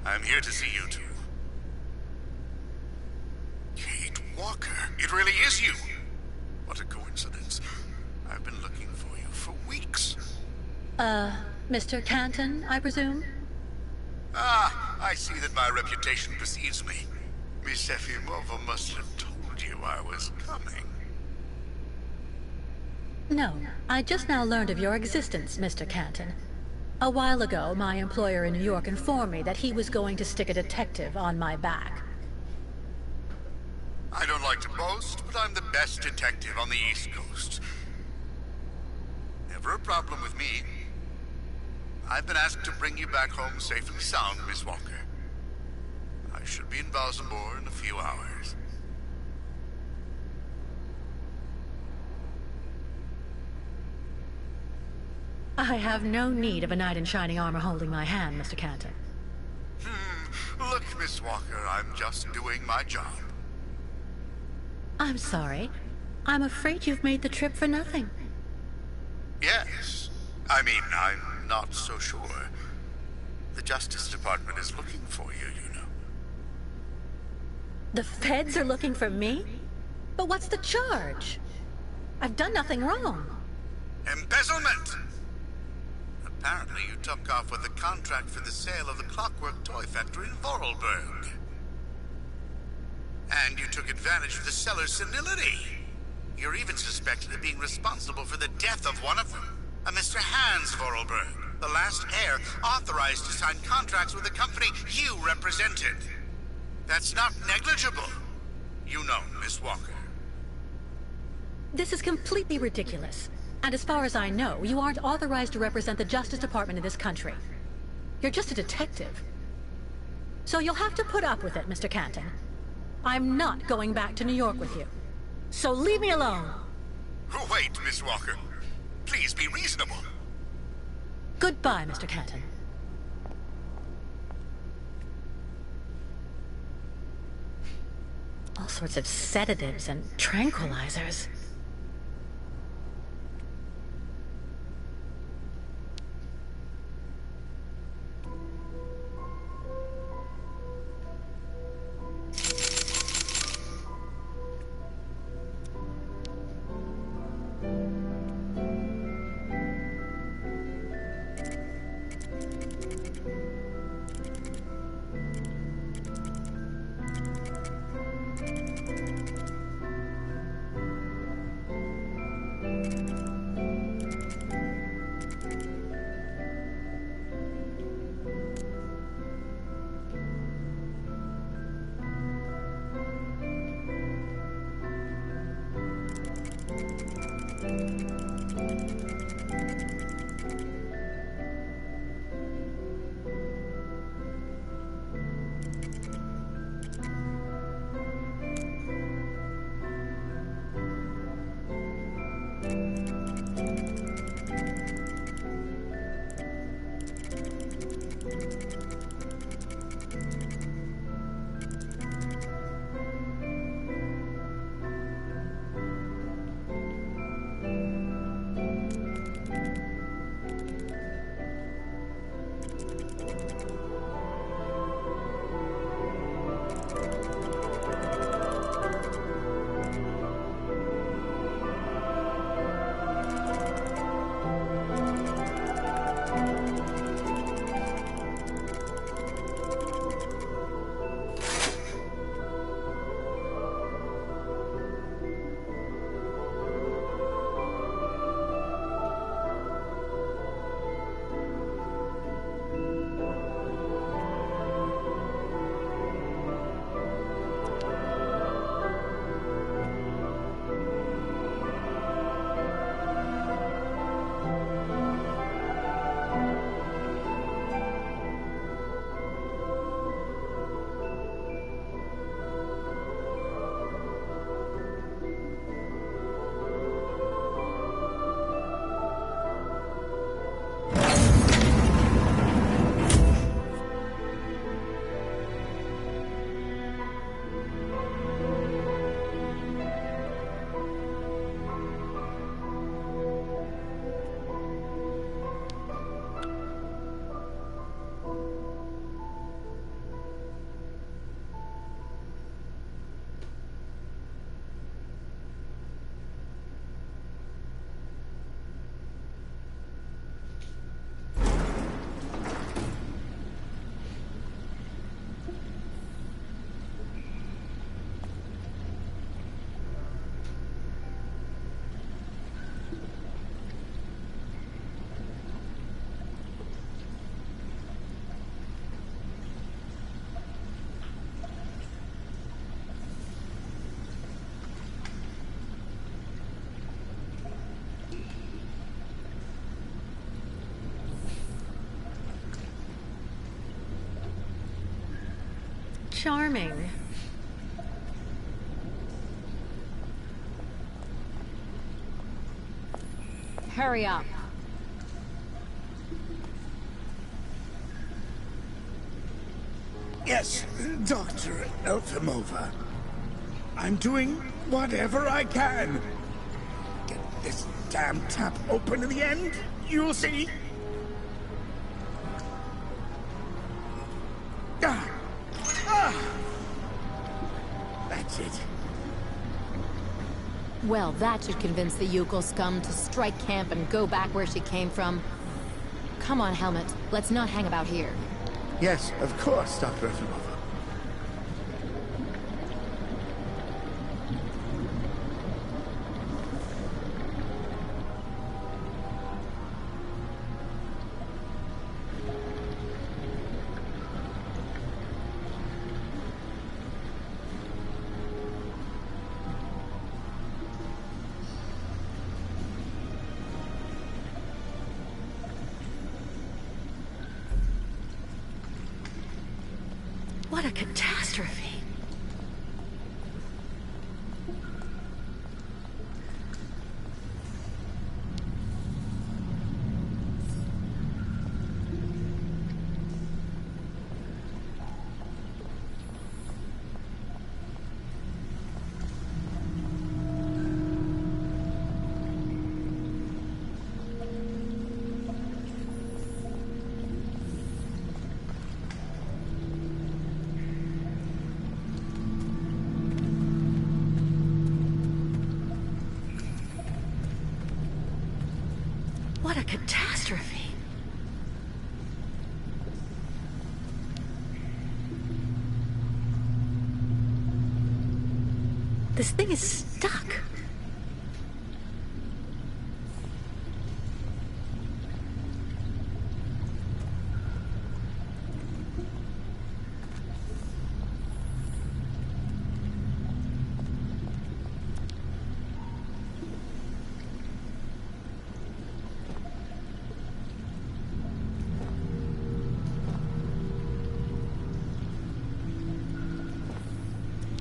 I'm here to see you two. Kate Walker. It really is you. What a coincidence. I've been looking for you for weeks. Mr. Canton, I presume? Ah, I see that my reputation precedes me. Miss Efimova must have told you I was coming. No, I just now learned of your existence, Mr. Canton. A while ago, my employer in New York informed me that he was going to stick a detective on my back. I don't like to boast, but I'm the best detective on the East Coast. Never a problem with me. I've been asked to bring you back home safe and sound, Miss Walker. I should be in Balsamore in a few hours. I have no need of a knight in shining armor holding my hand, Mr. Canton. Look, Miss Walker, I'm just doing my job. I'm sorry. I'm afraid you've made the trip for nothing. Yes. I mean, I'm not so sure. The Justice Department is looking for you, you know. The feds are looking for me? But what's the charge? I've done nothing wrong. Embezzlement! Apparently you took off with a contract for the sale of the Clockwork Toy Factory in Vorarlberg. And you took advantage of the seller's senility. You're even suspected of being responsible for the death of one of them, a Mr. Hans Vorarlberg, the last heir authorized to sign contracts with the company you represented. That's not negligible. You know, Miss Walker. This is completely ridiculous. And as far as I know, you aren't authorized to represent the Justice Department in this country. You're just a detective. So you'll have to put up with it, Mr. Canton. I'm not going back to New York with you. So leave me alone. Wait, Miss Walker. Please be reasonable. Goodbye, Mr. Canton. All sorts of sedatives and tranquilizers. Charming. Hurry up. Yes, Dr. Elfimova. I'm doing whatever I can. Get this damn tap open in the end, you'll see. That's it. Well, that should convince the Yukel scum to strike camp and go back where she came from. Come on, Helmut. Let's not hang about here. Yes, of course, Dr. Efimova. What a catastrophe. What a catastrophe. This thing is stuck.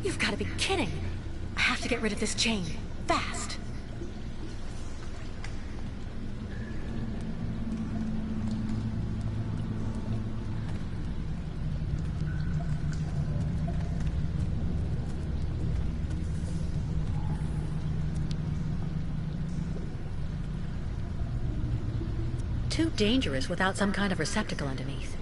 You've got to be kidding. I have to get rid of this chain. Fast. Too dangerous without some kind of receptacle underneath.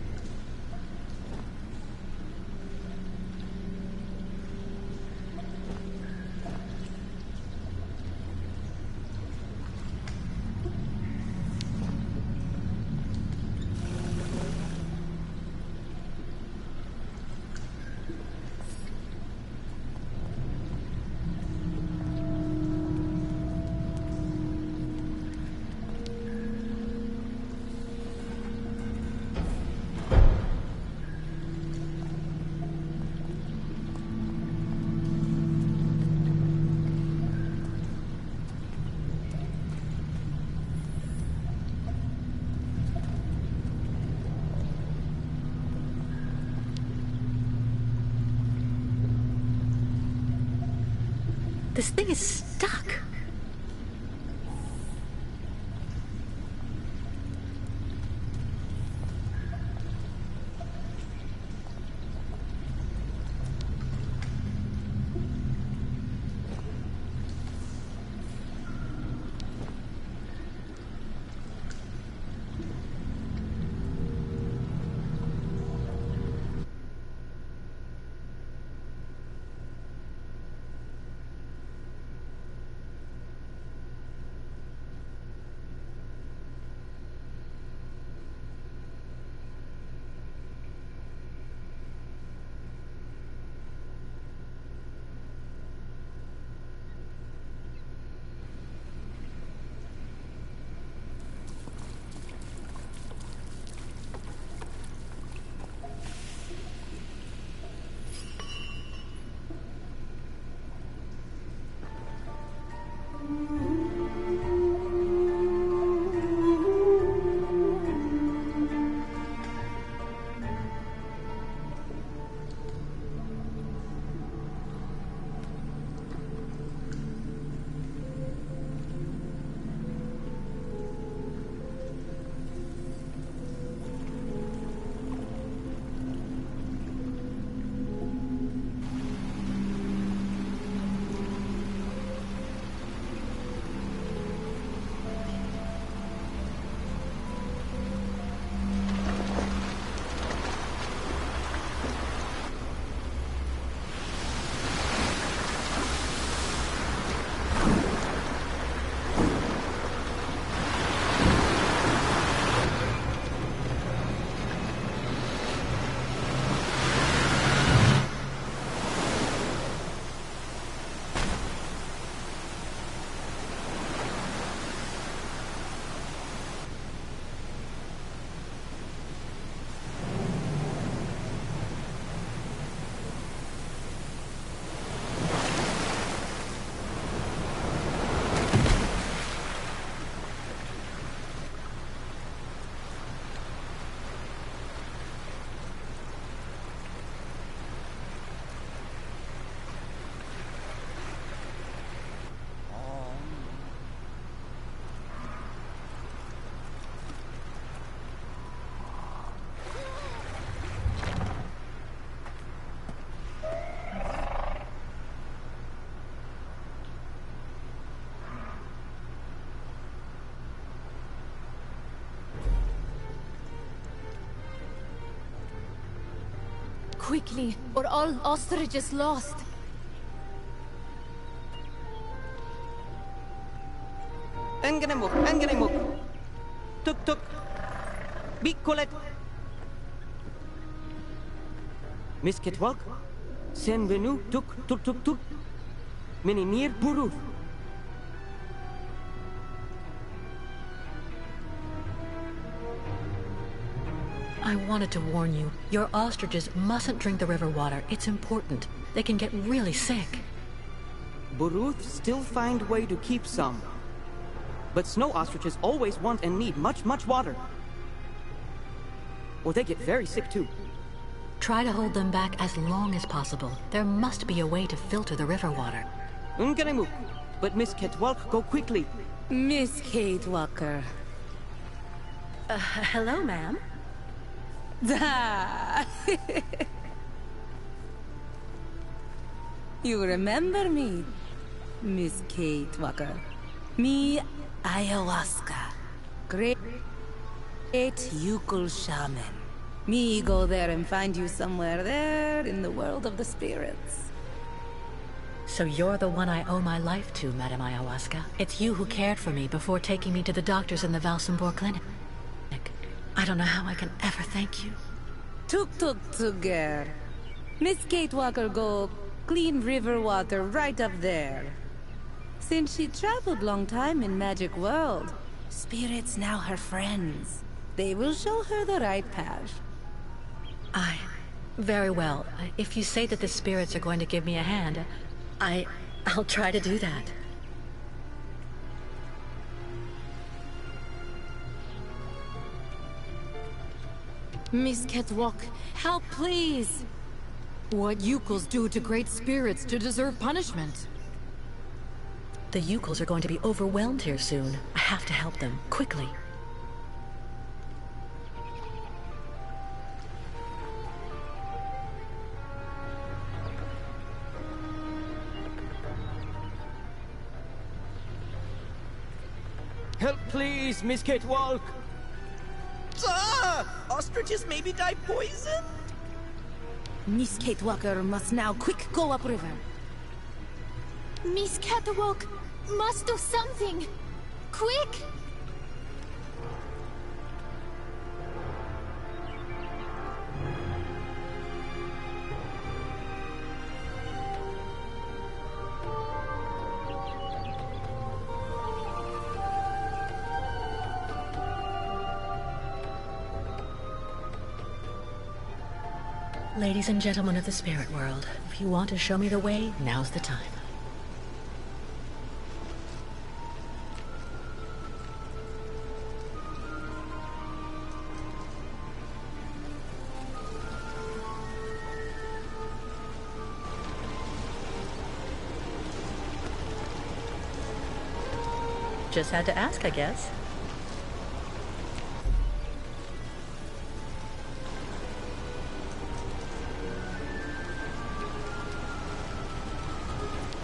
This thing is stuck. quickly, or all ostrich is lost. Engenemuk. Tuk. Bikolet. Miss Ketwalk. Senvenu tuk. Meneer Buruf. I wanted to warn you. Your ostriches mustn't drink the river water. It's important. They can get really sick. Buruth still find way to keep some. But snow ostriches always want and need much water. Or they get very sick too. Try to hold them back as long as possible. There must be a way to filter the river water. Unganemuk. But Miss Ketwalk, go quickly. Miss Kate Walker. Hello, ma'am. You remember me, Miss Kate Walker? Me, ayahuasca. Great Yukul shaman. Me go there and find you somewhere there in the world of the spirits. So you're the one I owe my life to, Madame Ayahuasca. It's you who cared for me before taking me to the doctors in the Valsambor clinic. I don't know how I can ever thank you. Tuk, girl. Miss Kate Walker go clean river water right up there. Since she traveled long time in magic world, spirits now her friends. They will show her the right path. Very well. If you say that the spirits are going to give me a hand, I'll try to do that. Miss Ketwalk, help please! What Yukuls do to great spirits to deserve punishment? The Yukuls are going to be overwhelmed here soon. I have to help them, quickly. Help please, Miss Ketwalk. Ostriches maybe die poisoned? Miss Kate Walker must now quick go upriver. Miss Catwalk must do something! Quick! Ladies and gentlemen of the spirit world, if you want to show me the way, now's the time. Just had to ask, I guess.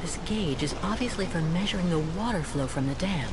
This gauge is obviously for measuring the water flow from the dam.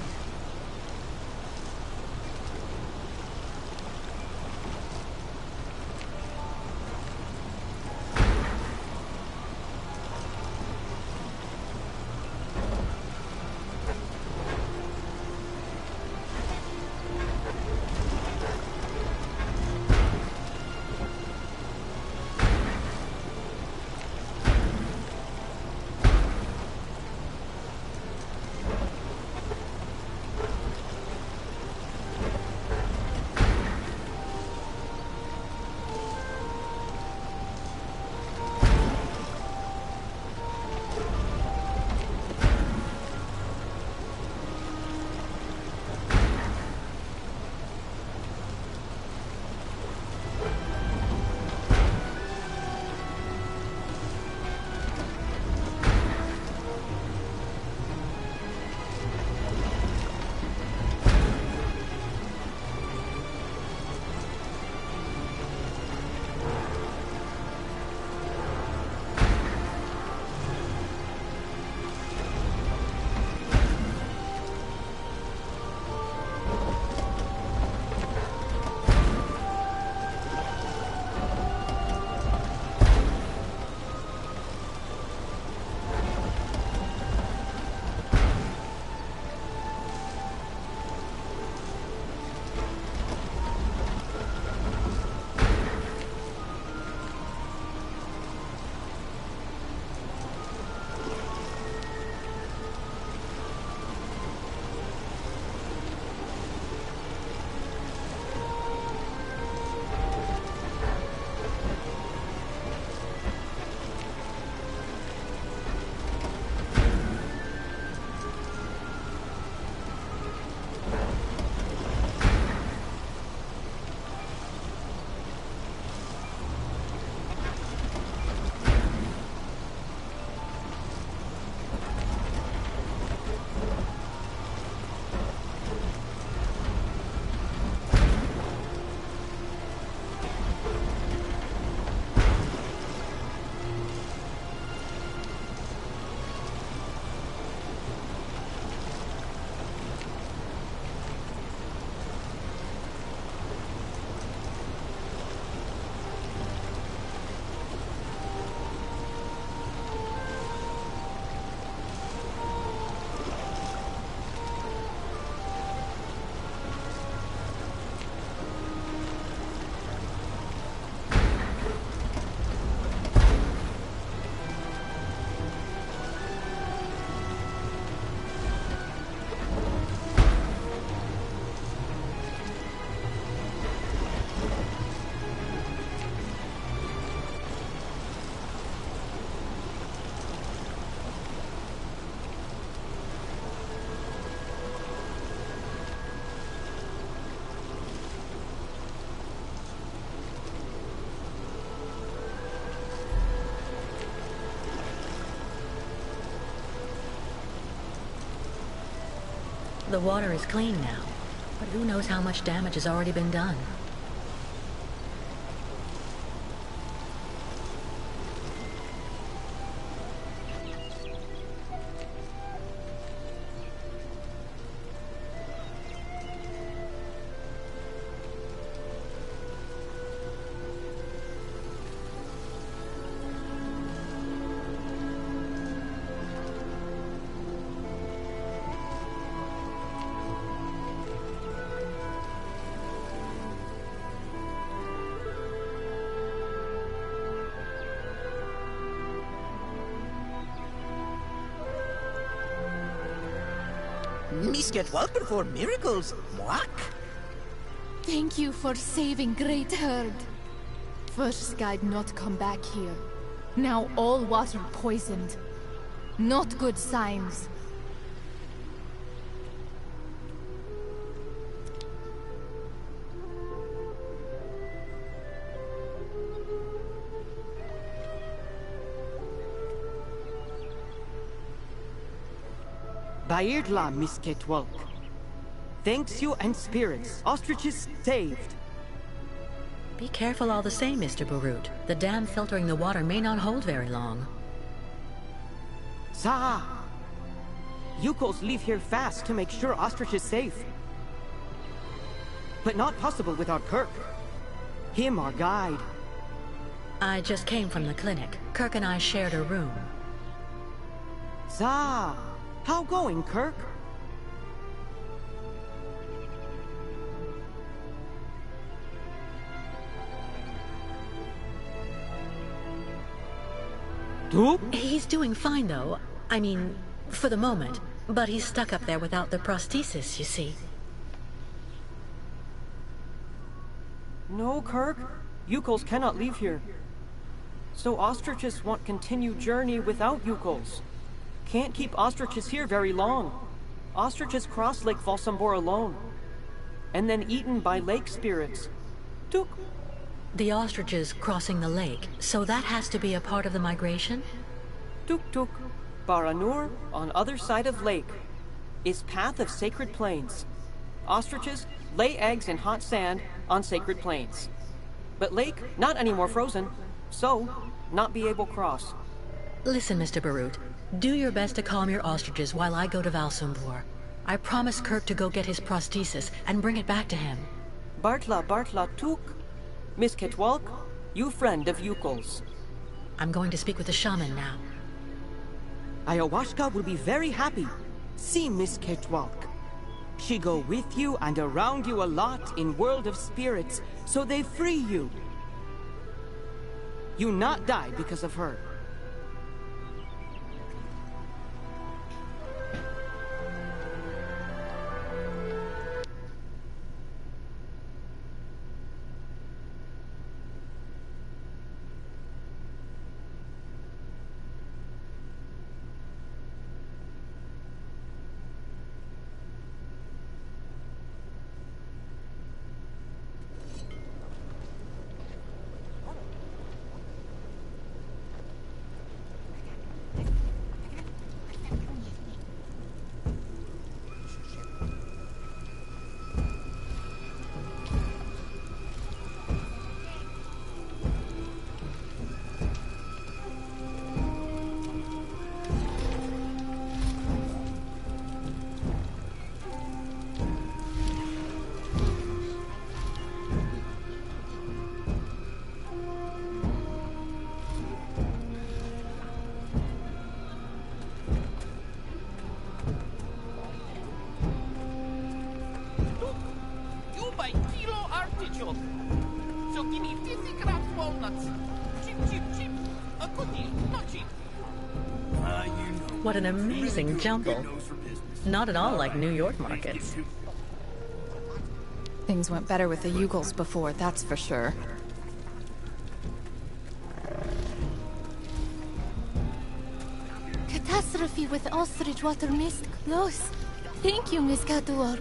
The water is clean now, but who knows how much damage has already been done. Miss Catwalker for miracles. Mwah! Thank you for saving Great Herd. First guide not come back here. Now all water poisoned. Not good signs. Bairla, Miss Catwalk. Thanks you and spirits. Ostriches saved. Be careful all the same, Mr. Barut. The dam filtering the water may not hold very long. Zah! Yukos leave here fast to make sure Ostrich is safe. But not possible without Kirk. Him our guide. I just came from the clinic. Kirk and I shared a room. Zah! How going, Kirk? He's doing fine, though. I mean, for the moment. But he's stuck up there without the prosthesis, you see. No, Kirk. Yukos cannot leave here. So ostriches want continued journey without Yukos. Can't keep ostriches here very long. Ostriches cross Lake Valsambor alone. And then eaten by lake spirits. Tuk. The ostriches crossing the lake, so that has to be a part of the migration? Tuk Tuk. Baranur, on other side of lake, is path of sacred plains. Ostriches lay eggs in hot sand on sacred plains. But lake, not anymore frozen, so not be able cross. Listen, Mr. Barut. Do your best to calm your ostriches while I go to Valsambor. I promise Kirk to go get his prosthesis and bring it back to him. Bartla Tuk. Miss Catwalk, you friend of Yukos. I'm going to speak with the shaman now. Ayahuasca will be very happy. See Miss Catwalk. She go with you and around you a lot in world of spirits, so they free you. You not die because of her. So give me 50 grams walnuts. Cheap, cheap, cheap. A good deal, not cheap. What an amazing jumble. Not at all like New York markets. Things went better with the Yugels before, that's for sure. Catastrophe with ostrich water mist close. Thank you, Miss Catwalk.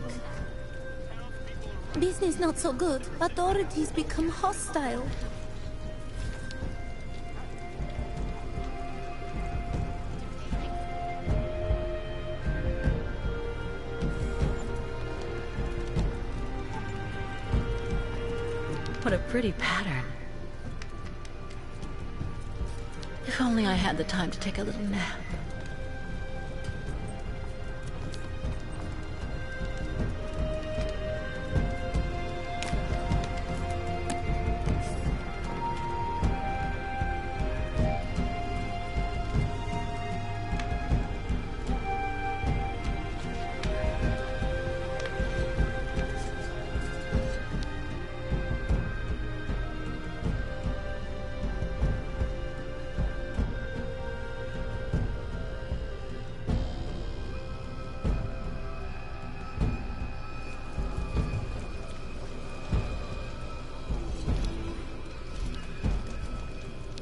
Business not so good. Authorities become hostile. What a pretty pattern. If only I had the time to take a little nap.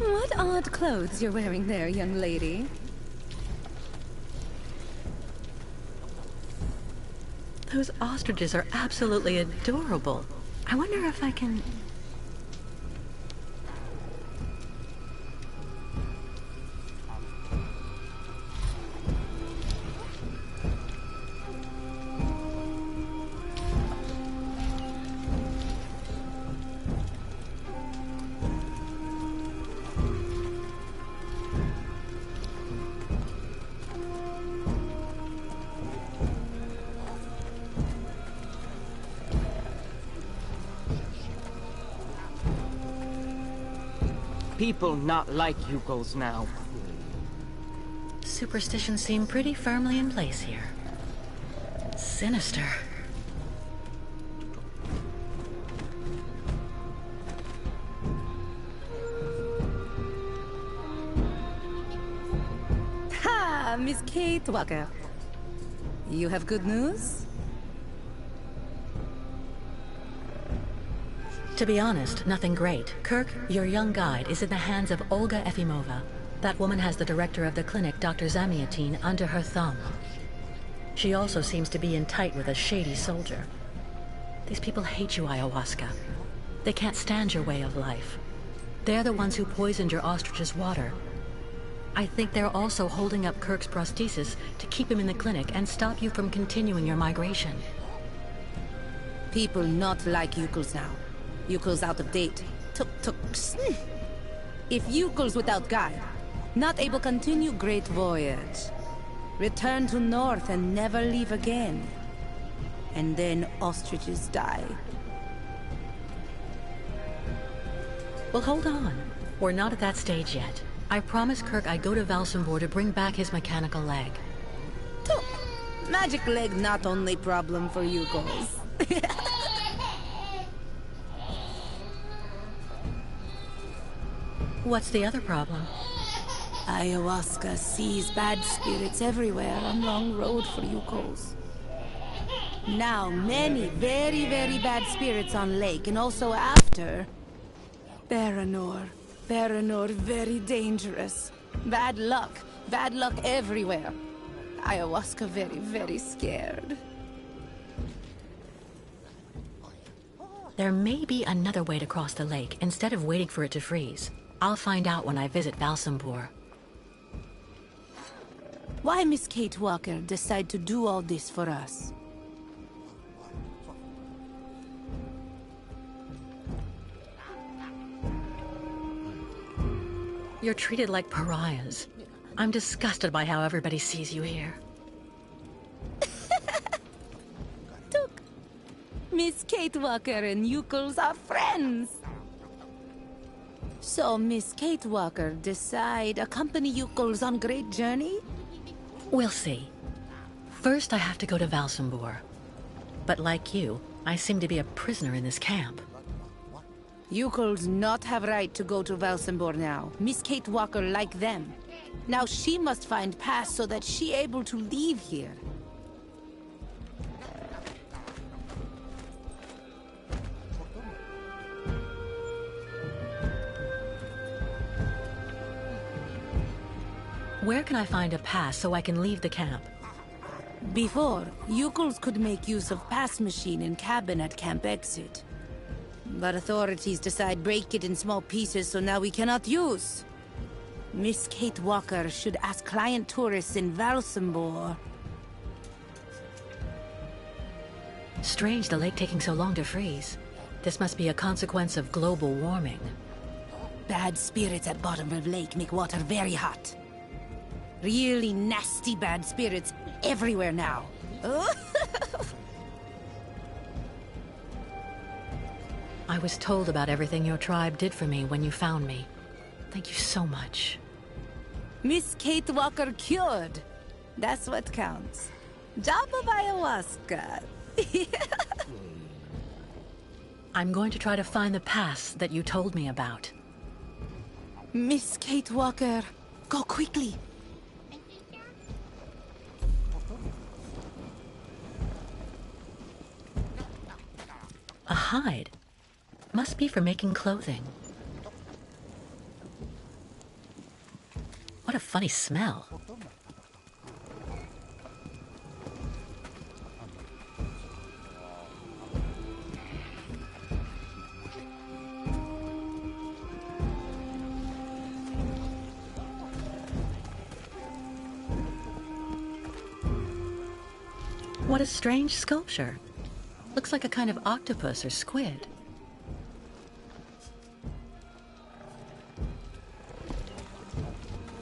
What odd clothes you're wearing there, young lady. Those ostriches are absolutely adorable. I wonder if I can... People not like Yukos now. Superstitions seem pretty firmly in place here. Sinister. Ha! Miss Kate Walker. You have good news? To be honest, nothing great. Kirk, your young guide, is in the hands of Olga Efimova. That woman has the director of the clinic, Dr. Zamiatin, under her thumb. She also seems to be in tight with a shady soldier. These people hate you, Ayahuasca. They can't stand your way of life. They're the ones who poisoned your ostrich's water. I think they're also holding up Kirk's prosthesis to keep him in the clinic and stop you from continuing your migration. People not like Yukos now. Yukos out of date. Tuk-tuks. If Yukos without guide, not able continue great voyage. Return to north and never leave again. And then ostriches die. Well, hold on. We're not at that stage yet. I promised Kirk I'd go to Valsambor to bring back his mechanical leg. Tuk! Magic leg not only problem for Yukos. What's the other problem? Ayahuasca sees bad spirits everywhere on Long Road for Yukos. Now, many very, very bad spirits on lake, and also after. Baranor. Baranor, very dangerous. Bad luck everywhere. Ayahuasca very, very scared. There may be another way to cross the lake, instead of waiting for it to freeze. I'll find out when I visit Valsambor. Why Miss Kate Walker decide to do all this for us? You're treated like pariahs. I'm disgusted by how everybody sees you here. Tuk! Miss Kate Walker and Yukos are friends! So, Miss Kate Walker decide accompany Yukos on great journey? We'll see. First, I have to go to Valsambor. But like you, I seem to be a prisoner in this camp. Yukos not have right to go to Valsambor now. Miss Kate Walker like them. Now she must find pass so that she able to leave here. Where can I find a pass so I can leave the camp? Before, Yukos could make use of pass machine in cabin at camp exit. But authorities decide break it in small pieces, so now we cannot use. Miss Kate Walker should ask client tourists in Valsambor. Strange the lake taking so long to freeze. This must be a consequence of global warming. Bad spirits at bottom of lake make water very hot. Really nasty bad spirits everywhere now. I was told about everything your tribe did for me when you found me. Thank you so much. Miss Kate Walker cured. That's what counts. Job of ayahuasca. I'm going to try to find the pass that you told me about. Miss Kate Walker, go quickly. A hide. Must be for making clothing. What a funny smell. What a strange sculpture. Looks like a kind of octopus or squid.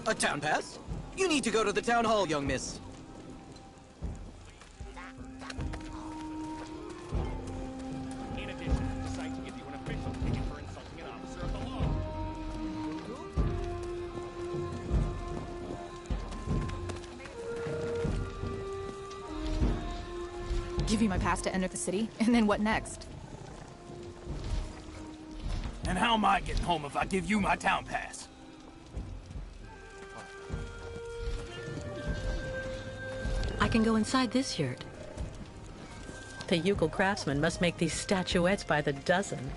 A town pass? You need to go to the town hall, young miss. In addition, I decide to give you an official ticket for insulting an officer of the law. Give you my pass to enter the city, and then what next? And how am I getting home if I give you my town pass? I can go inside this yurt. The Ucal craftsmen must make these statuettes by the dozen.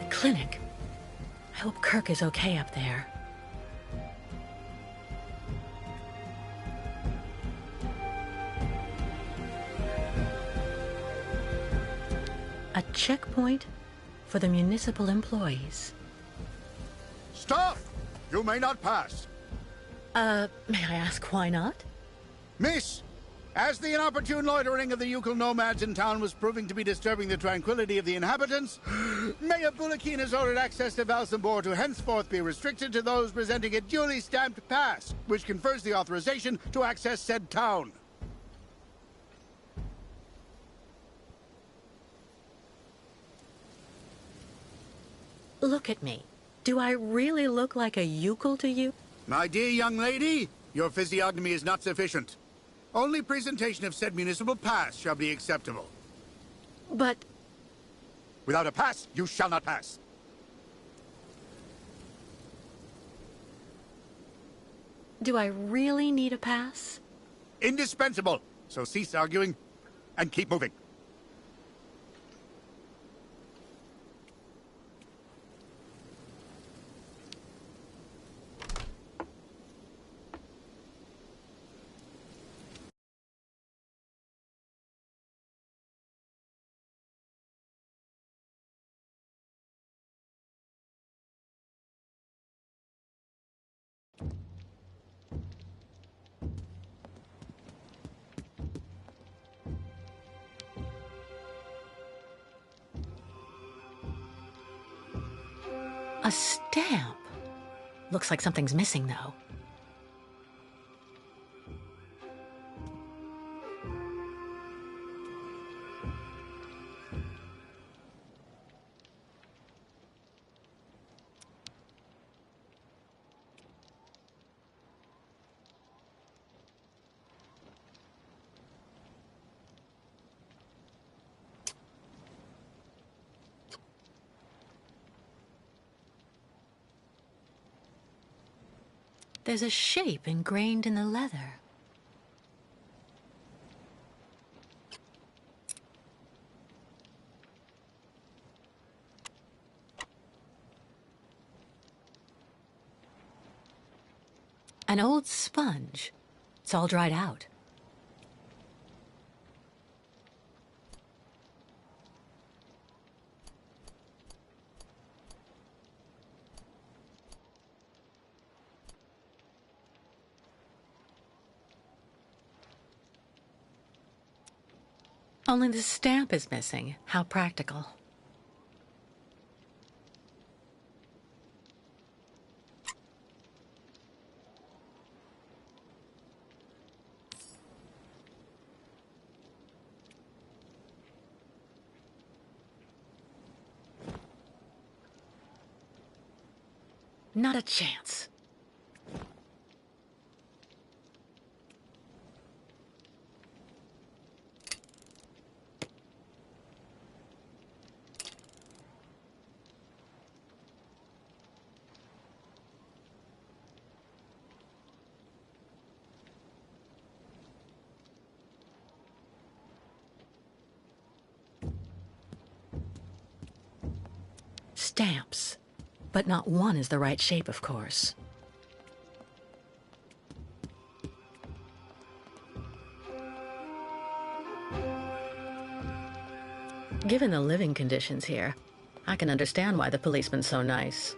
Clinic. I hope Kirk is okay up there. A checkpoint for the municipal employees. Stop! You may not pass. May I ask why not? Miss, as the inopportune loitering of the Ucal nomads in town was proving to be disturbing the tranquility of the inhabitants, Mayor Bulakin has ordered access to Valsambor to henceforth be restricted to those presenting a duly stamped pass, which confers the authorization to access said town. Look at me. Do I really look like a Ucal to you? My dear young lady, your physiognomy is not sufficient. Only presentation of said municipal pass shall be acceptable. But... Without a pass, you shall not pass. Do I really need a pass? Indispensable. So cease arguing and keep moving. A stamp. Looks like something's missing, though. There's a shape ingrained in the leather. An old sponge. It's all dried out. Only the stamp is missing. How practical. Not a chance. Stamps. But not one is the right shape, of course. Given the living conditions here, I can understand why the policeman's so nice.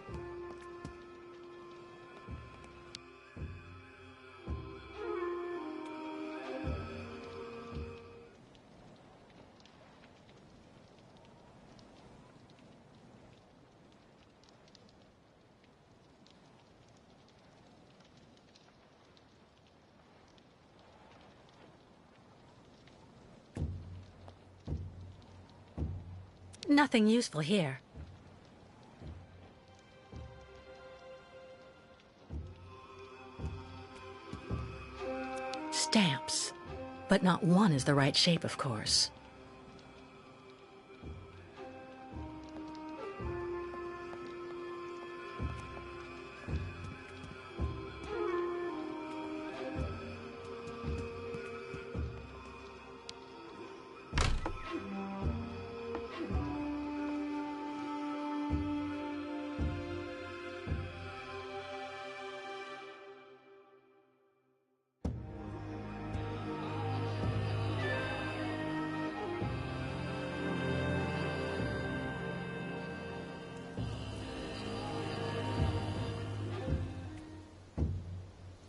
Nothing useful here. Stamps. But not one is the right shape, of course.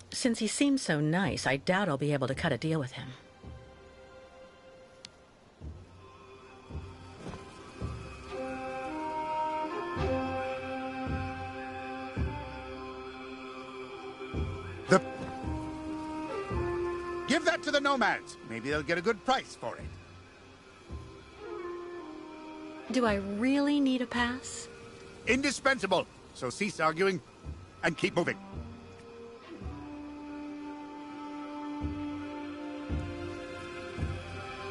Since he seems so nice, I doubt I'll be able to cut a deal with him. Give that to the nomads. Maybe they'll get a good price for it. Do I really need a pass? Indispensable. So cease arguing and keep moving.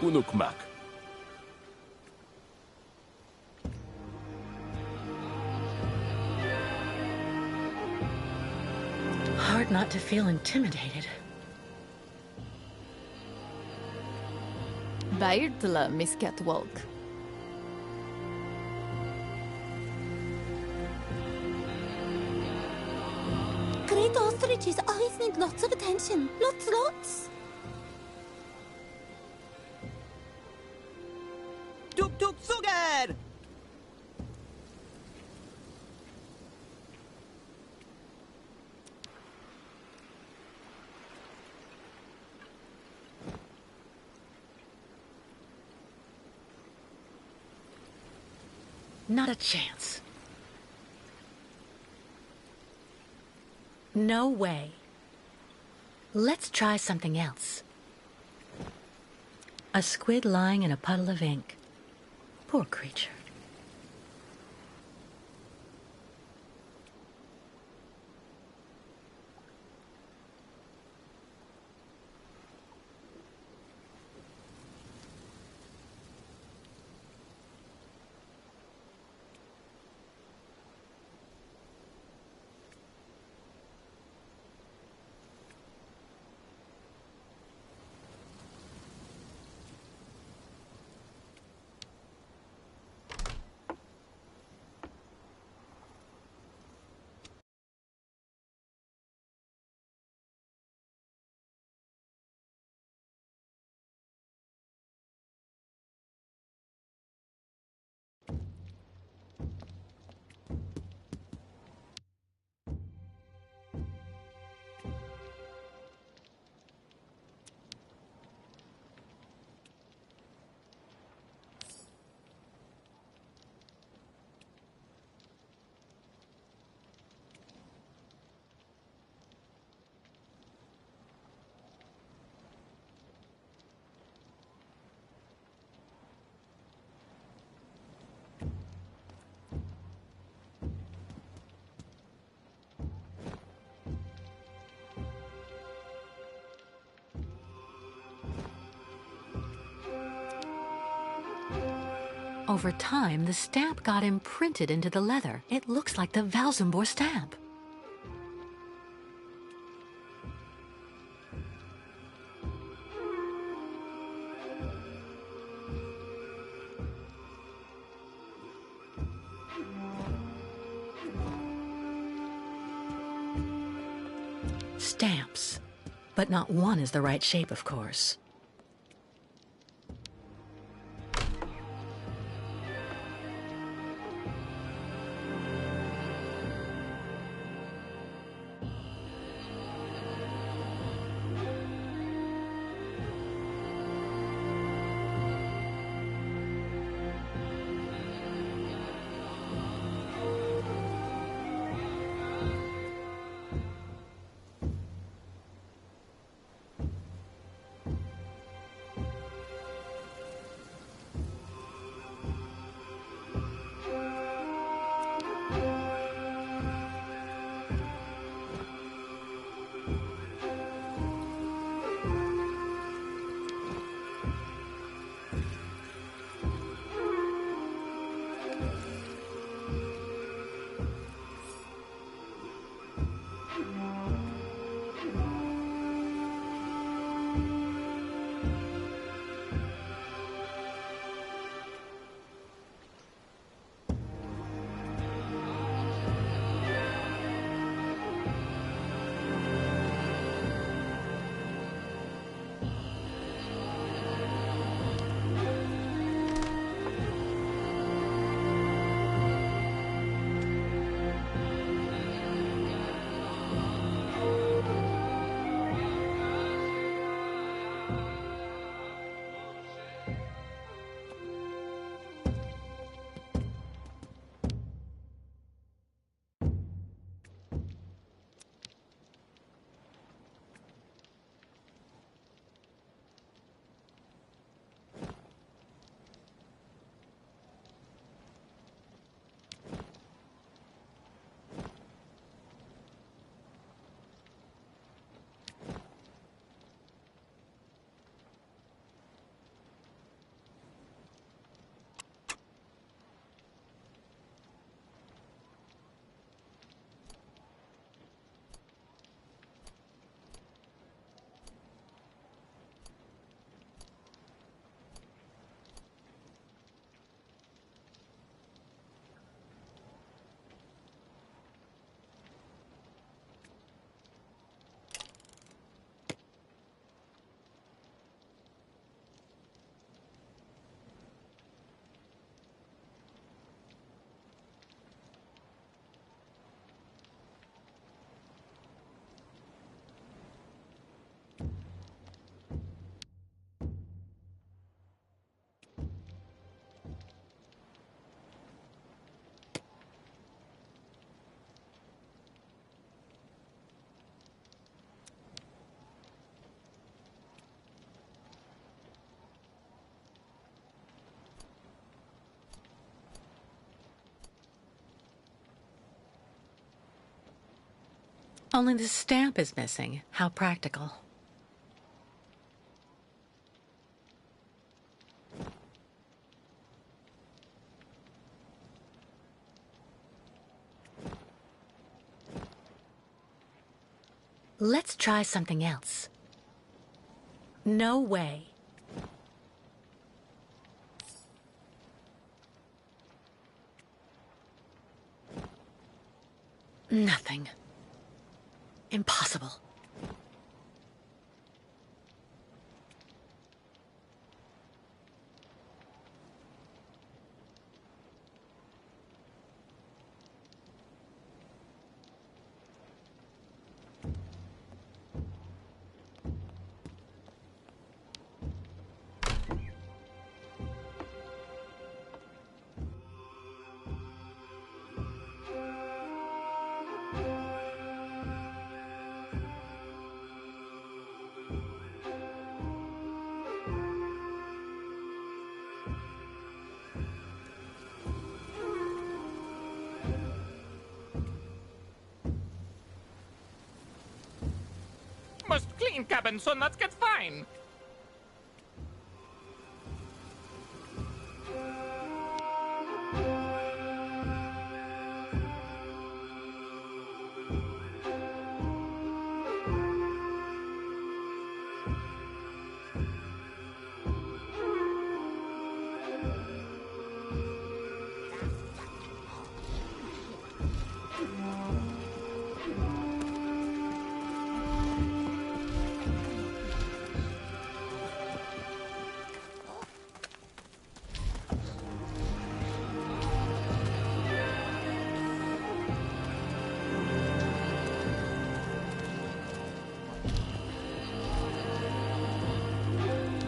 Unukmak. Hard not to feel intimidated. Bairtla, Miss Catwalk. Great ostriches always need lots of attention. Lots. Tuk tuk sugar! Not a chance. No way. Let's try something else. A squid lying in a puddle of ink. Poor creature. Over time, the stamp got imprinted into the leather. It looks like the Valzambor stamp. Stamps. But not one is the right shape, of course. Only the stamp is missing. How practical. Let's try something else. No way. Nothing. Impossible. Must clean cabin so nuts get fine.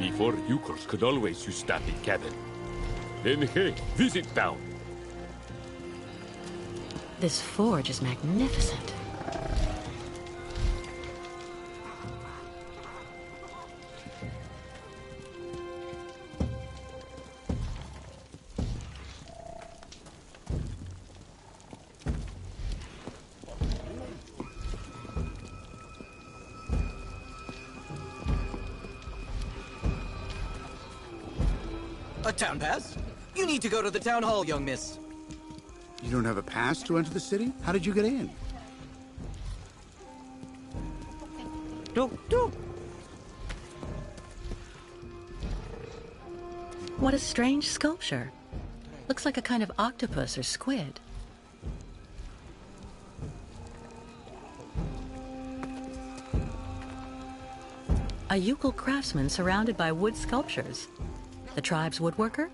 Before Yukos could always use Stampy Cabin. Then hey, visit town. This forge is magnificent. A town pass? You need to go to the town hall, young miss. You don't have a pass to enter the city? How did you get in? What a strange sculpture. Looks like a kind of octopus or squid. A Yukol craftsman surrounded by wood sculptures. The tribe's woodworker?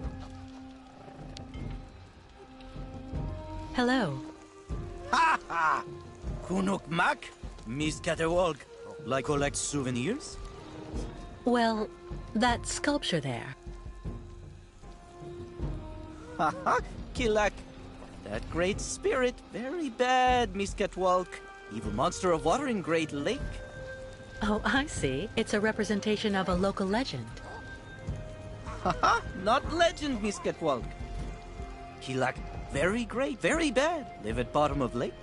Hello. Ha ha! Kunuk Mak? Miss Catawalk. Like collect souvenirs? Well, that sculpture there. Ha ha! Kilak. That great spirit, very bad, Miss Catwalk. Evil monster of water in Great Lake. Oh, I see. It's a representation of a local legend. Haha, not legend, Miss Catwalk. Kilak, very great, very bad. Live at bottom of lake.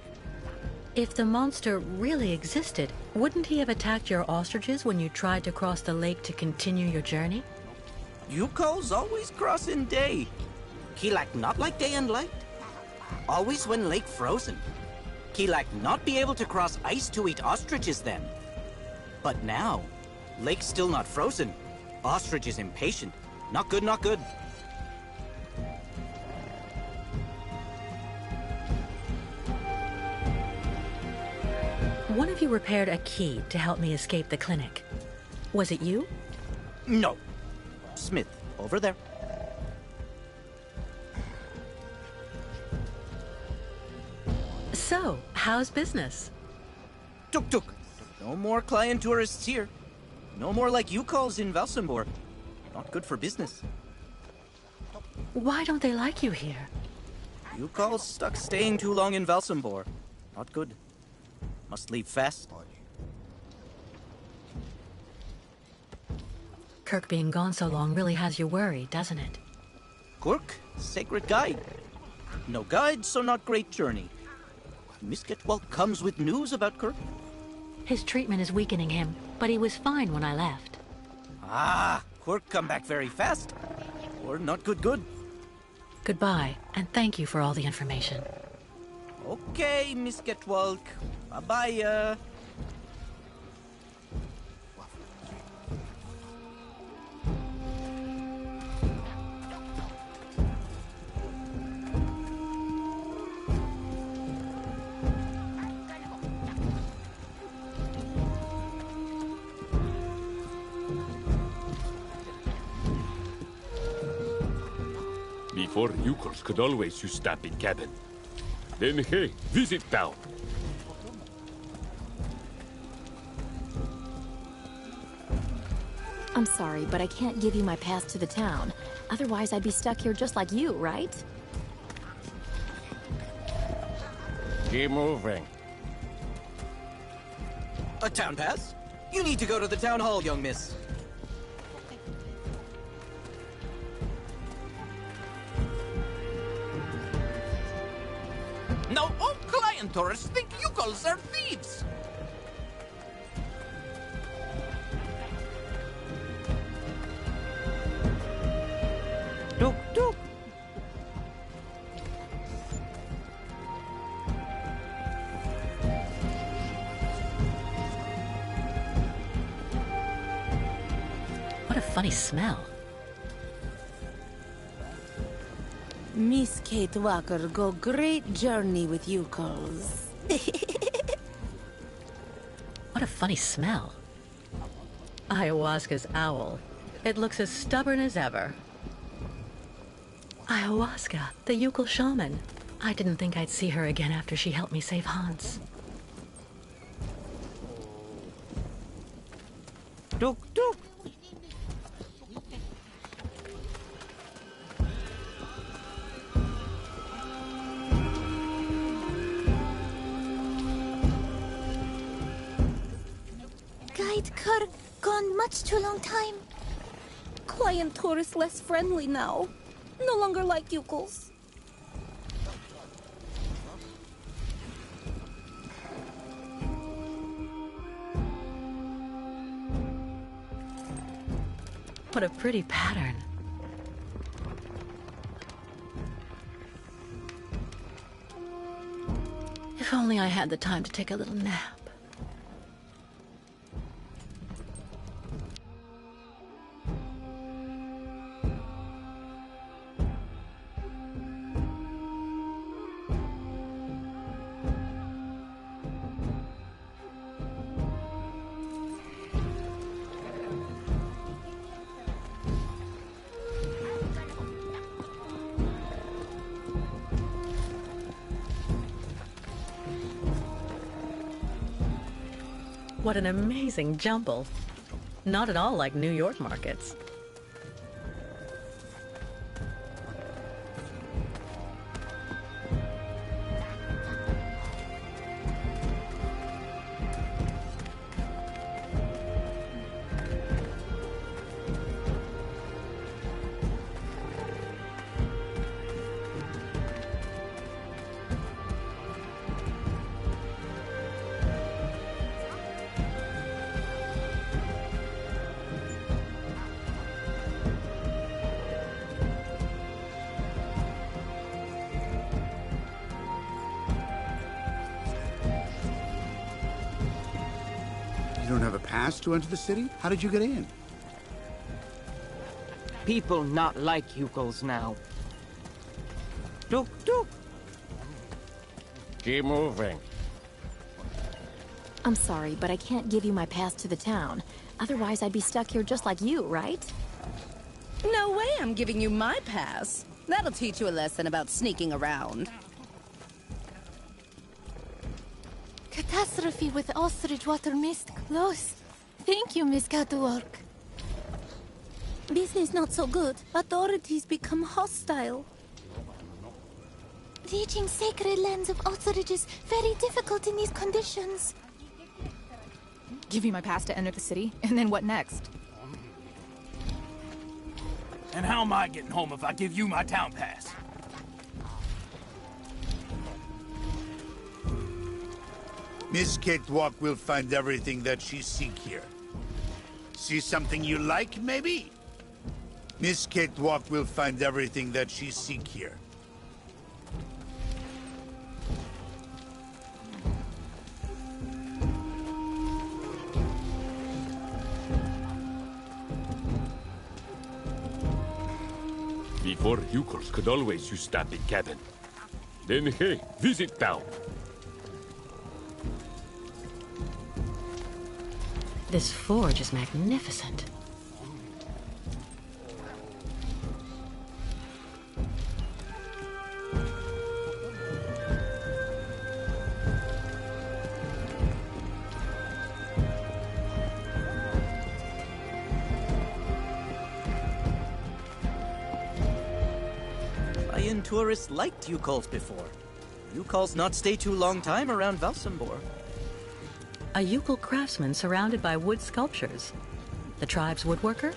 If the monster really existed, wouldn't he have attacked your ostriches when you tried to cross the lake to continue your journey? Yuko's always cross in day. Kilak not like day and light. Always when lake frozen. Kilak not be able to cross ice to eat ostriches then. But now, lake still not frozen. Ostrich is impatient. Not good, not good. One of you repaired a key to help me escape the clinic. Was it you? No. Smith, over there. So, how's business? Tuk-tuk. No more client tourists here. No more like Yukols in Valsambor. Not good for business. Why don't they like you here? Yukols stuck staying too long in Valsambor. Not good. Must leave fast. Kirk being gone so long really has you worried, doesn't it? Kirk, sacred guide. No guide, so not great journey. Miss Catwalk comes with news about Kirk. His treatment is weakening him, but he was fine when I left. Ah, Kirk come back very fast. Or not good. Goodbye, and thank you for all the information. Okay, Miss Catwalk. Bye-bye. Before Yukos could always use Stampy Cabin. Then hey, visit town. I'm sorry, but I can't give you my pass to the town. Otherwise, I'd be stuck here just like you, right? Keep moving. A town pass? You need to go to the town hall, young miss. Now all client tourists think Yukols are thieves. Tuk. What a funny smell. Miss Kate Walker go great journey with Yukols. What a funny smell. Ayahuasca's owl. It looks as stubborn as ever. Ayahuasca, the Yukol shaman. I didn't think I'd see her again after she helped me save Hans. Tuk. Kerr gone much too long time. Client tourists less friendly now. No longer like Yukos. What a pretty pattern. If only I had the time to take a little nap. What an amazing jumble. Not at all like New York markets. You don't have a pass to enter the city? How did you get in? People not like Yukos now. Tuk tuk! Keep moving. I'm sorry, but I can't give you my pass to the town. Otherwise, I'd be stuck here just like you, right? No way I'm giving you my pass. That'll teach you a lesson about sneaking around. Catastrophe with Ostrich Water Mist close. Thank you, Miss Catwalk. Business not so good. Authorities become hostile. Reaching sacred lands of Ostrich is very difficult in these conditions. Give you my pass to enter the city, and then what next? And how am I getting home if I give you my town pass? Miss Catwalk will find everything that she seek here. See something you like, maybe? Miss Catwalk will find everything that she seek here. Before Yukos could always use stabbing cabin. Then hey, visit town. This forge is magnificent. Lion tourists liked Yukols before. Yukols not stay too long time around Valsambor. A Yukol craftsman surrounded by wood sculptures. The tribe's woodworker?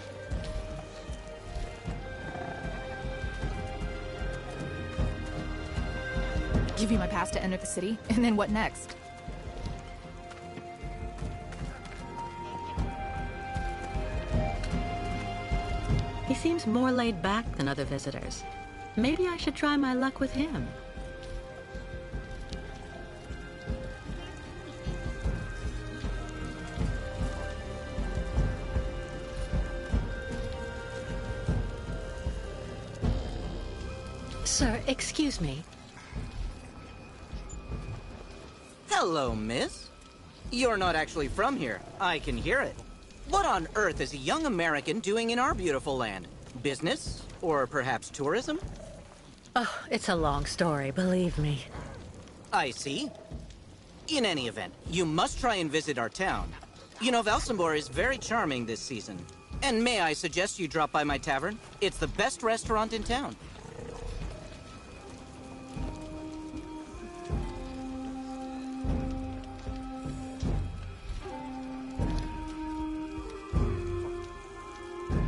Give you my pass to enter the city, and then what next? He seems more laid back than other visitors. Maybe I should try my luck with him. Sir, excuse me. Hello, miss. You're not actually from here. I can hear it. What on earth is a young American doing in our beautiful land? Business? Or perhaps tourism? Oh, it's a long story, believe me. I see. In any event, you must try and visit our town. You know, Valsambor is very charming this season. And may I suggest you drop by my tavern? It's the best restaurant in town.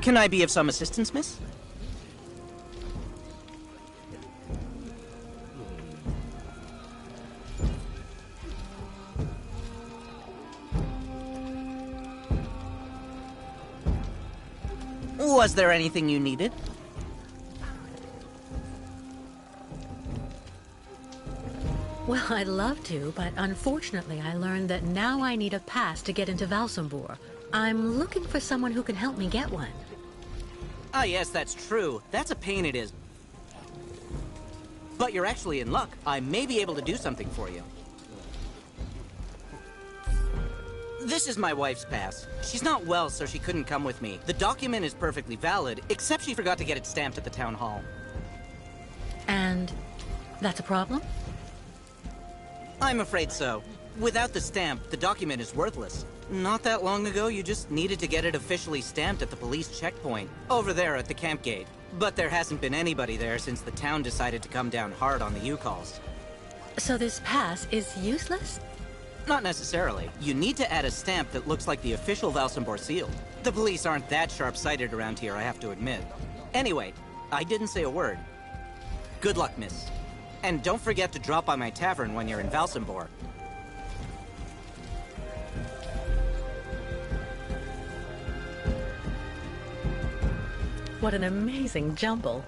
Can I be of some assistance, miss? Was there anything you needed? Well, I'd love to, but unfortunately I learned that now I need a pass to get into Valsambor. I'm looking for someone who can help me get one. Ah, yes, that's true. That's a pain it is. But you're actually in luck. I may be able to do something for you. This is my wife's pass. She's not well, so she couldn't come with me. The document is perfectly valid, except she forgot to get it stamped at the town hall. And that's a problem? I'm afraid so. Without the stamp, the document is worthless. Not that long ago, you just needed to get it officially stamped at the police checkpoint, over there at the camp gate. But there hasn't been anybody there since the town decided to come down hard on the U-Calls. So this pass is useless? Not necessarily. You need to add a stamp that looks like the official Valsambor seal. The police aren't that sharp-sighted around here, I have to admit. Anyway, I didn't say a word. Good luck, miss. And don't forget to drop by my tavern when you're in Valsambor. What an amazing jumble.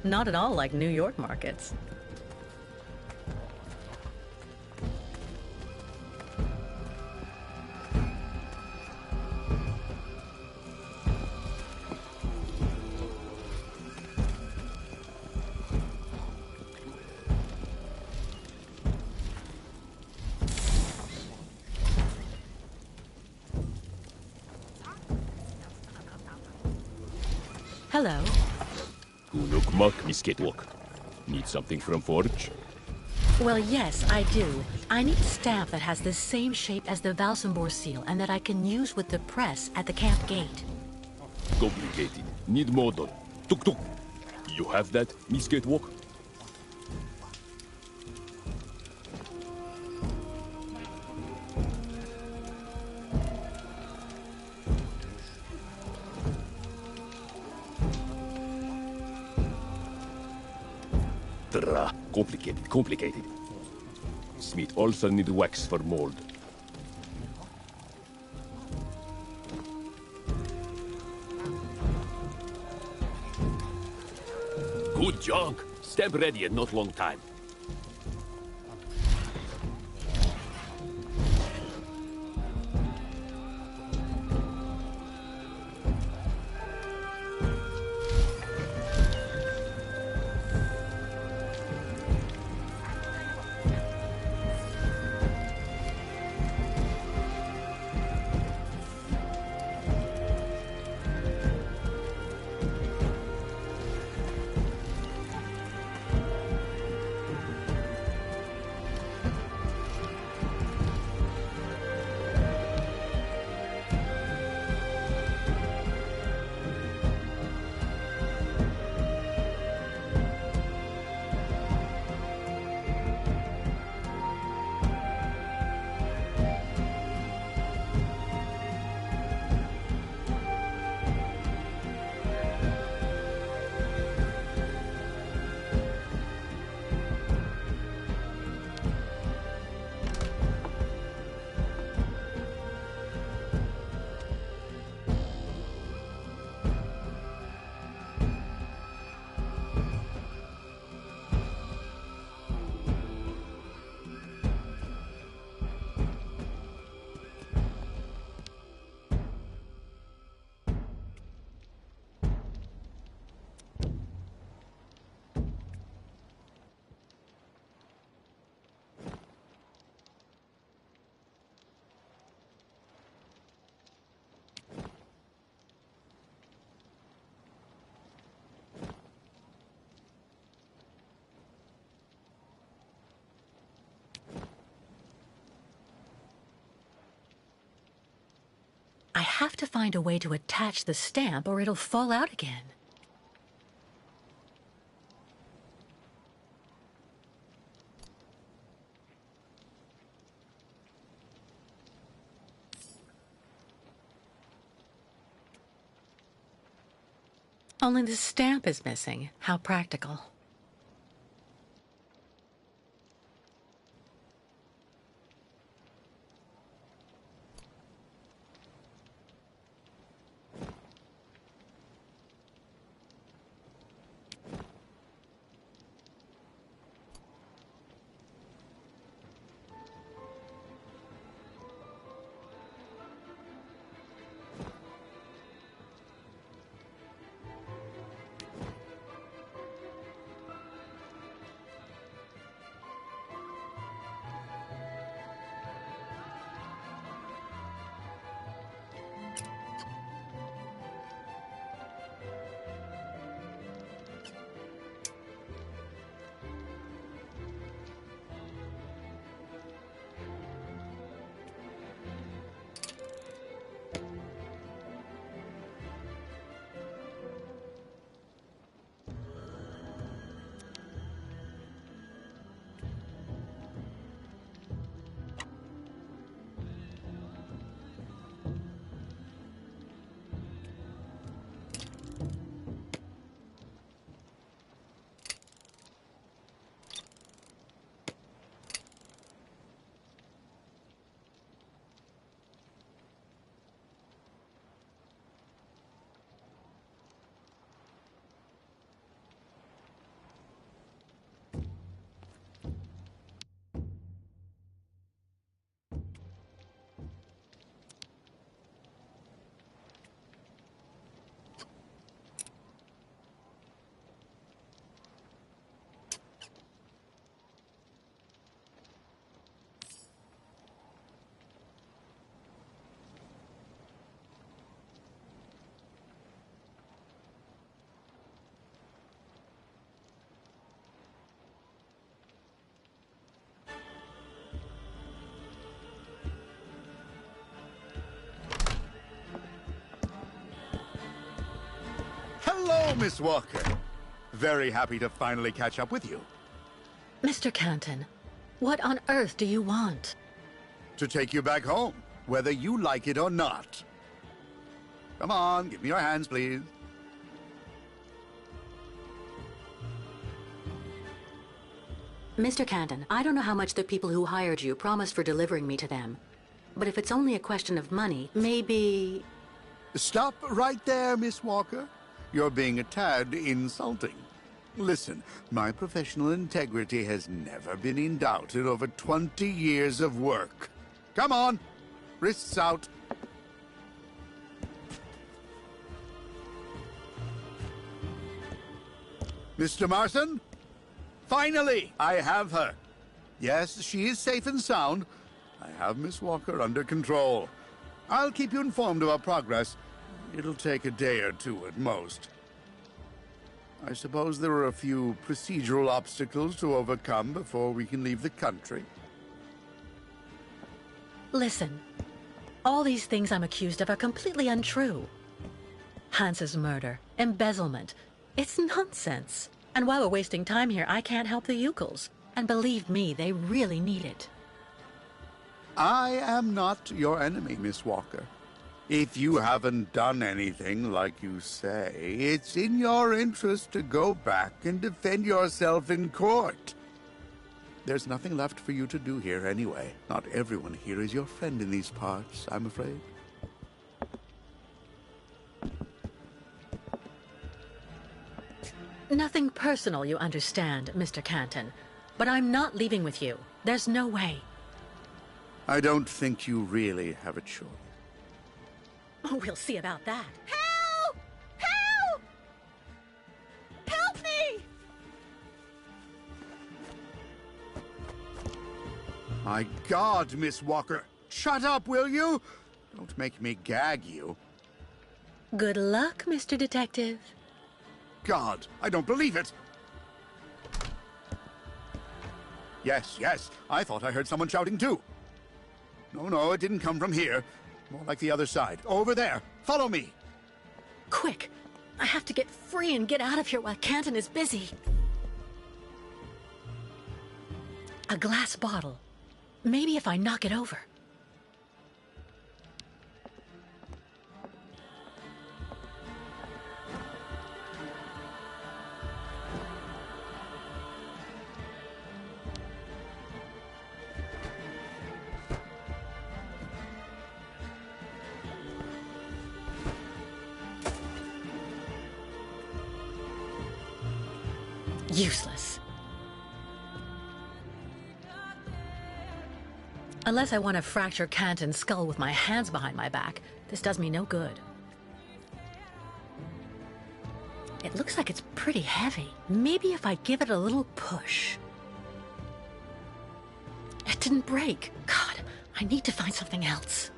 Not at all like New York markets. Hello. Kunuk Mak, Miss Gatewalk. Need something from Forge? Well, yes, I do. I need a stamp that has the same shape as the Valsambor seal and that I can use with the press at the camp gate. Complicated. Need model. Tuk tuk. You have that, Miss Gatewalk? Complicated. Smith also need wax for mold. Good junk. Stamp ready in not long time. I have to find a way to attach the stamp or it'll fall out again. Only the stamp is missing. How practical. Hello, Miss Walker. Very happy to finally catch up with you. Mr. Canton, what on earth do you want? To take you back home, whether you like it or not. Come on, give me your hands, please. Mr. Canton, I don't know how much the people who hired you promised for delivering me to them. But if it's only a question of money, maybe... Stop right there, Miss Walker. You're being a tad insulting. Listen, my professional integrity has never been in doubt in over 20 years of work. Come on, wrists out. Mr. Marston? Finally, I have her. Yes, she is safe and sound. I have Miss Walker under control. I'll keep you informed of our progress. It'll take a day or two at most. I suppose there are a few procedural obstacles to overcome before we can leave the country. Listen, all these things I'm accused of are completely untrue. Hans's murder, embezzlement, it's nonsense. And while we're wasting time here, I can't help the Yukels. And believe me, they really need it. I am not your enemy, Miss Walker. If you haven't done anything like you say, it's in your interest to go back and defend yourself in court. There's nothing left for you to do here anyway. Not everyone here is your friend in these parts, I'm afraid. Nothing personal, you understand, Mr. Canton. But I'm not leaving with you. There's no way. I don't think you really have a choice. Oh, we'll see about that. Help! Help! Help me! My God, Miss Walker. Shut up, will you? Don't make me gag you. Good luck, Mr. Detective. God, I don't believe it. Yes, yes, I thought I heard someone shouting too. No, it didn't come from here. More like the other side. Over there. Follow me. Quick! I have to get free and get out of here while Canton is busy. A glass bottle. Maybe if I knock it over. Useless. Unless I want to fracture Canton's skull with my hands behind my back, this does me no good. It looks like it's pretty heavy. Maybe if I give it a little push. It didn't break. God, I need to find something else.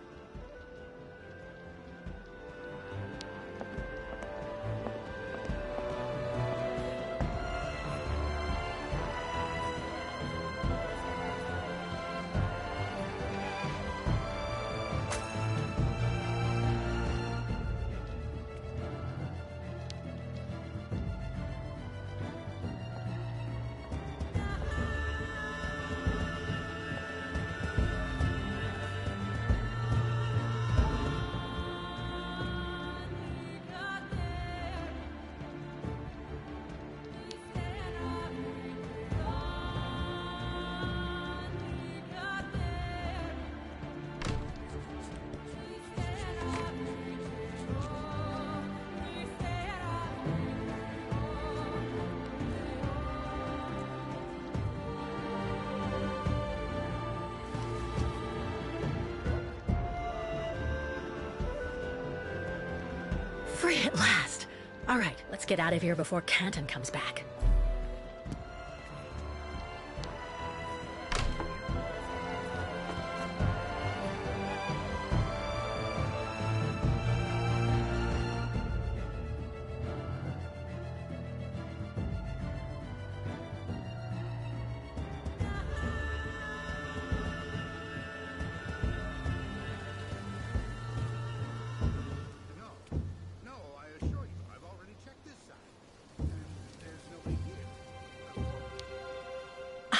Free at last. All right, let's get out of here before Canton comes back.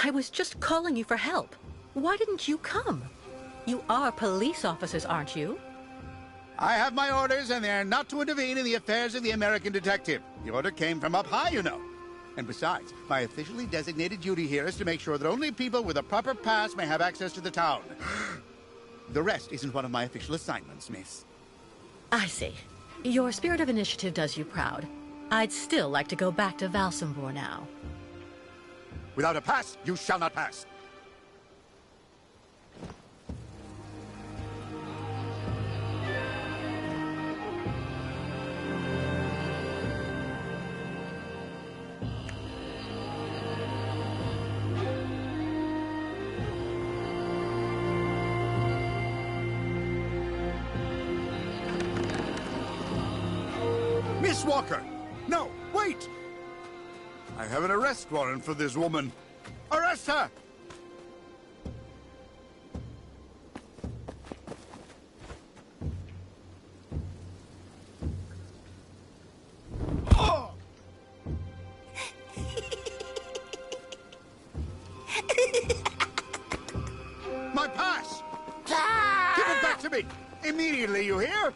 I was just calling you for help. Why didn't you come? You are police officers, aren't you? I have my orders, and they're not to intervene in the affairs of the American detective. The order came from up high, you know. And besides, my officially designated duty here is to make sure that only people with a proper pass may have access to the town. The rest isn't one of my official assignments, miss. I see. Your spirit of initiative does you proud. I'd still like to go back to Valsamvor now. Without a pass, you shall not pass. Miss Walker! No, wait! I have an arrest warrant for this woman. Arrest her! Oh! My pass! Give it back to me! Immediately, you hear?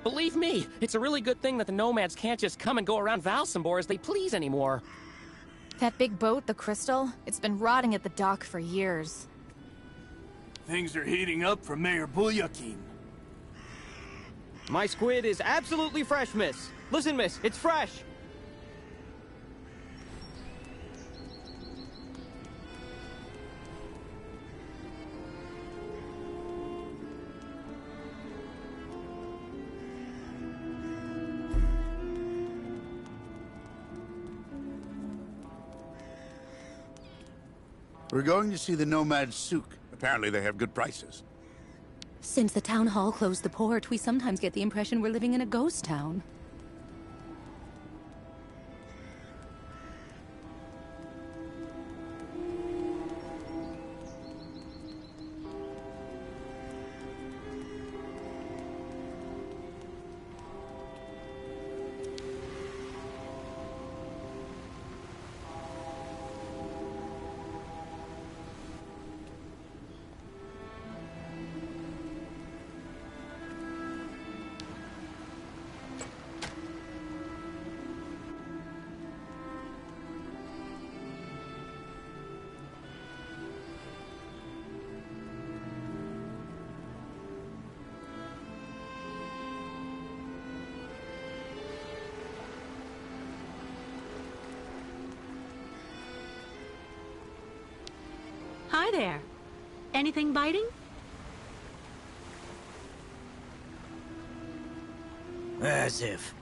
Believe me, it's a really good thing that the nomads can't just come and go around Valsambor as they please anymore. That big boat, the Crystal, it's been rotting at the dock for years. Things are heating up for Mayor Bulyakin. My squid is absolutely fresh, miss. Listen, miss, it's fresh. We're going to see the Nomad Souk. Apparently they have good prices. Since the town hall closed the port, we sometimes get the impression we're living in a ghost town. Hi there. Anything biting? As if.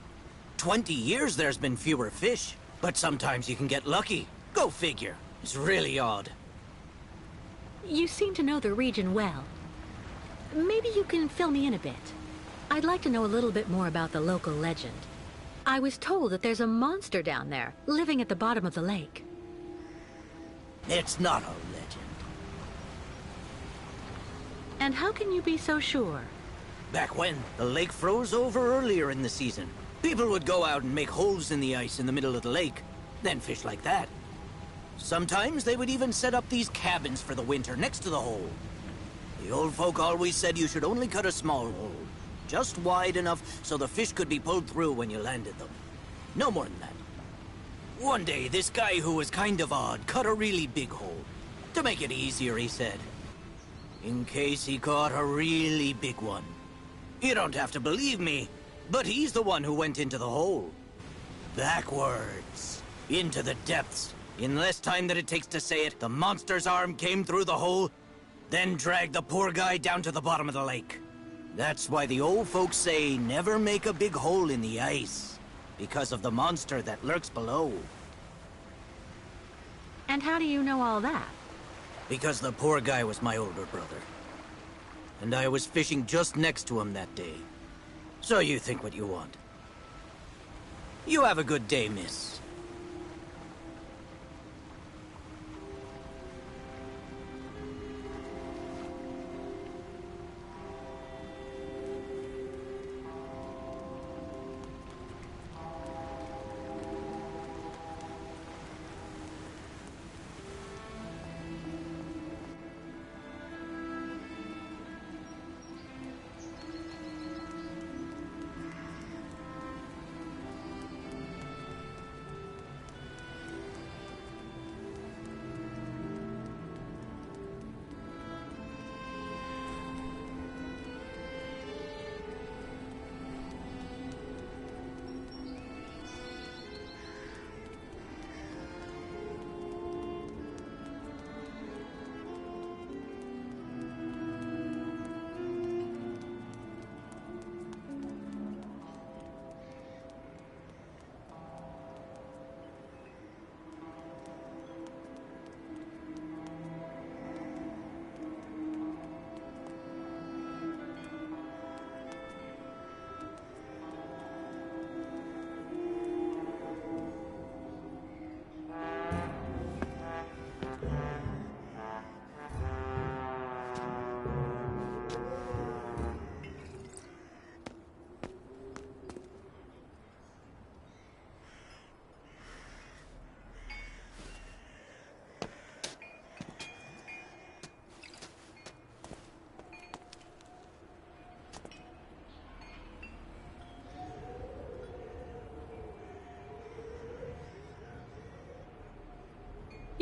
20 years there's been fewer fish, but sometimes you can get lucky. Go figure. It's really odd. You seem to know the region well. Maybe you can fill me in a bit. I'd like to know a little bit more about the local legend. I was told that there's a monster down there, living at the bottom of the lake. It's not a legend. And how can you be so sure? Back when, the lake froze over earlier in the season. People would go out and make holes in the ice in the middle of the lake, then fish like that. Sometimes they would even set up these cabins for the winter next to the hole. The old folk always said you should only cut a small hole, just wide enough so the fish could be pulled through when you landed them. No more than that. One day, this guy who was kind of odd cut a really big hole. To make it easier, he said. In case he caught a really big one. You don't have to believe me, but he's the one who went into the hole. Backwards. Into the depths. In less time than it takes to say it, the monster's arm came through the hole, then dragged the poor guy down to the bottom of the lake. That's why the old folks say never make a big hole in the ice, because of the monster that lurks below. And how do you know all that? Because the poor guy was my older brother. And I was fishing just next to him that day. So you think what you want. You have a good day, miss.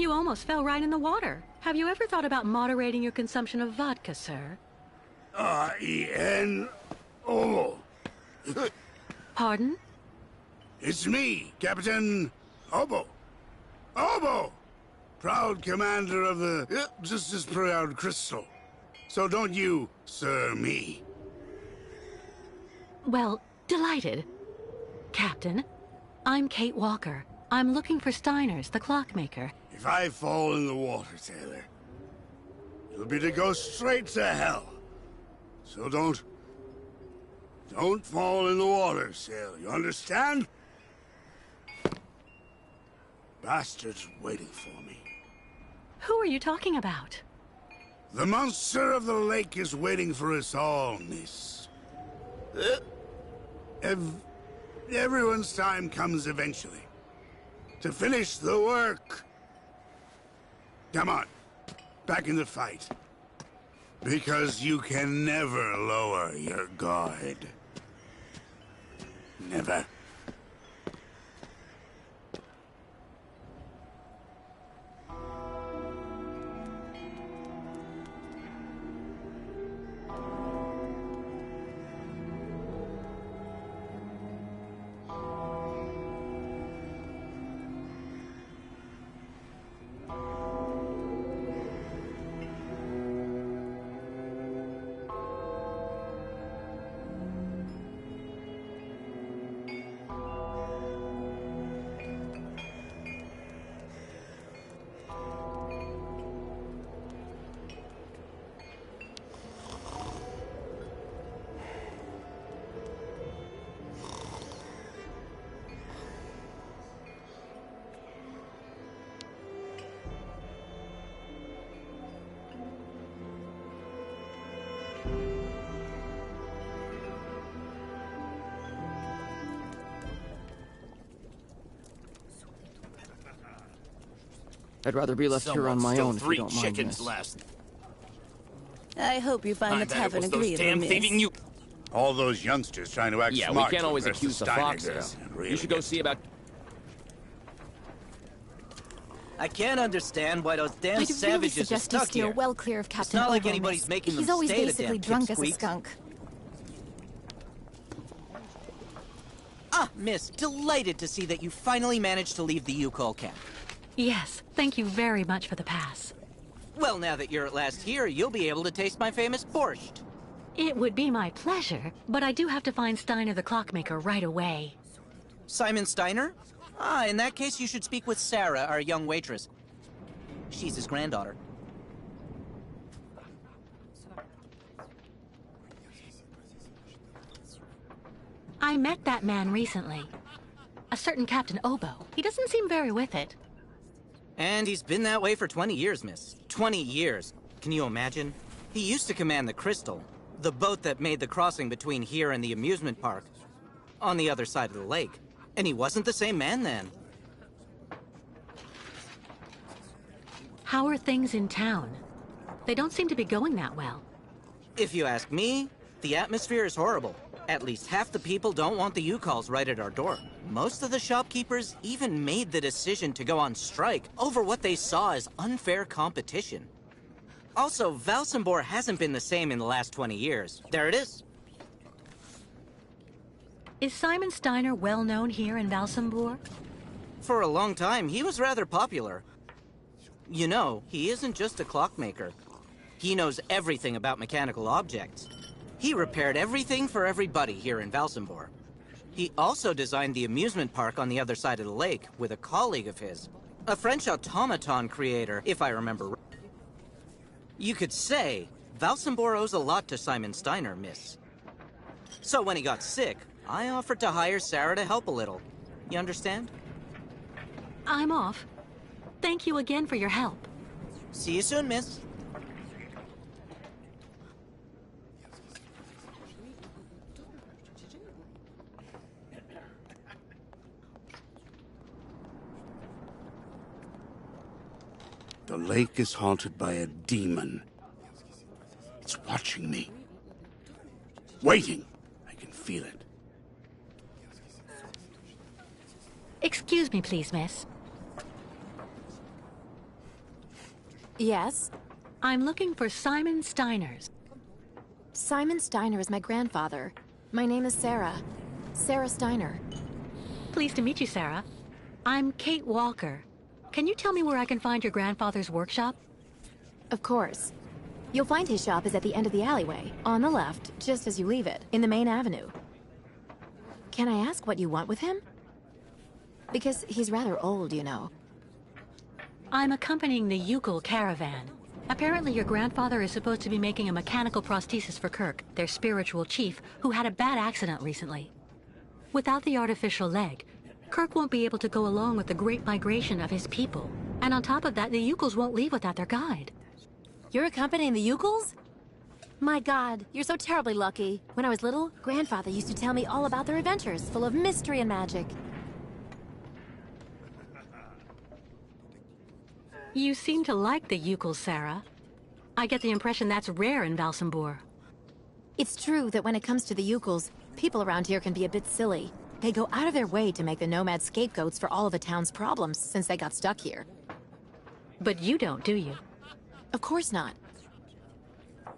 You almost fell right in the water. Have you ever thought about moderating your consumption of vodka, sir? R-E-N-O. Pardon? It's me, Captain Obo. Obo! Proud commander of the just as proud Crystal. So don't you, sir, me. Well, delighted. Captain, I'm Kate Walker. I'm looking for Steiners, the clockmaker. If I fall in the water, Taylor, it'll be to go straight to hell. So don't fall in the water, Sailor. You understand? Bastards waiting for me. Who are you talking about? The monster of the lake is waiting for us all, miss. Everyone's time comes eventually. To finish the work. Come on, back in the fight. Because you can never lower your guard. Never. I'd rather be left here on my own if you don't mind, chickens miss. last. I hope you find the tavern agreeable, miss. All those youngsters trying to act Yeah, smart. we can't always to impress accuse the fox, Steiners though. and really You should go get see about... I can't understand why those damn I'd really savages are suggest you stuck steer here. well clear of Captain It's not like Obo, anybody's miss. making them He's always stay, the basically damn drunk as a pipsqueaks. skunk. Ah, miss, delighted to see that you finally managed to leave the Yukol camp. Yes, thank you very much for the pass. Well, now that you're at last here, you'll be able to taste my famous borscht. It would be my pleasure, but I do have to find Steiner the clockmaker right away. Simon Steiner? Ah, in that case, you should speak with Sarah, our young waitress. She's his granddaughter. I met that man recently. A certain Captain Obo. He doesn't seem very with it. And he's been that way for 20 years, miss. 20 years. Can you imagine? He used to command the Crystal, the boat that made the crossing between here and the amusement park, on the other side of the lake. And he wasn't the same man then. How are things in town? They don't seem to be going that well. If you ask me, the atmosphere is horrible. At least half the people don't want the U-Calls right at our door. Most of the shopkeepers even made the decision to go on strike over what they saw as unfair competition. Also, Valsambor hasn't been the same in the last 20 years. There it is. Is Simon Steiner well known here in Valsambor? For a long time, he was rather popular. You know, he isn't just a clockmaker. He knows everything about mechanical objects. He repaired everything for everybody here in Valsambor. He also designed the amusement park on the other side of the lake with a colleague of his. A French automaton creator, if I remember right. You could say Valsambor owes a lot to Simon Steiner, miss. So when he got sick, I offered to hire Sarah to help a little. You understand? I'm off. Thank you again for your help. See you soon, miss. The lake is haunted by a demon. It's watching me. Waiting. I can feel it. Excuse me, please, miss. Yes? I'm looking for Simon Steiners. Simon Steiner is my grandfather. My name is Sarah. Sarah Steiner. Pleased to meet you, Sarah. I'm Kate Walker. Can you tell me where I can find your grandfather's workshop? Of course. You'll find his shop is at the end of the alleyway, on the left, just as you leave it, in the main avenue. Can I ask what you want with him? Because he's rather old, you know. I'm accompanying the Yukul caravan. Apparently your grandfather is supposed to be making a mechanical prosthesis for Kirk, their spiritual chief, who had a bad accident recently. Without the artificial leg, Kirk won't be able to go along with the great migration of his people. And on top of that, the Yukuls won't leave without their guide. You're accompanying the Yukuls? My God, you're so terribly lucky. When I was little, Grandfather used to tell me all about their adventures, full of mystery and magic. You seem to like the Yukuls, Sarah. I get the impression that's rare in Valsambor. It's true that when it comes to the Yukuls, people around here can be a bit silly. They go out of their way to make the Nomads scapegoats for all of the town's problems since they got stuck here. But you don't, do you? Of course not.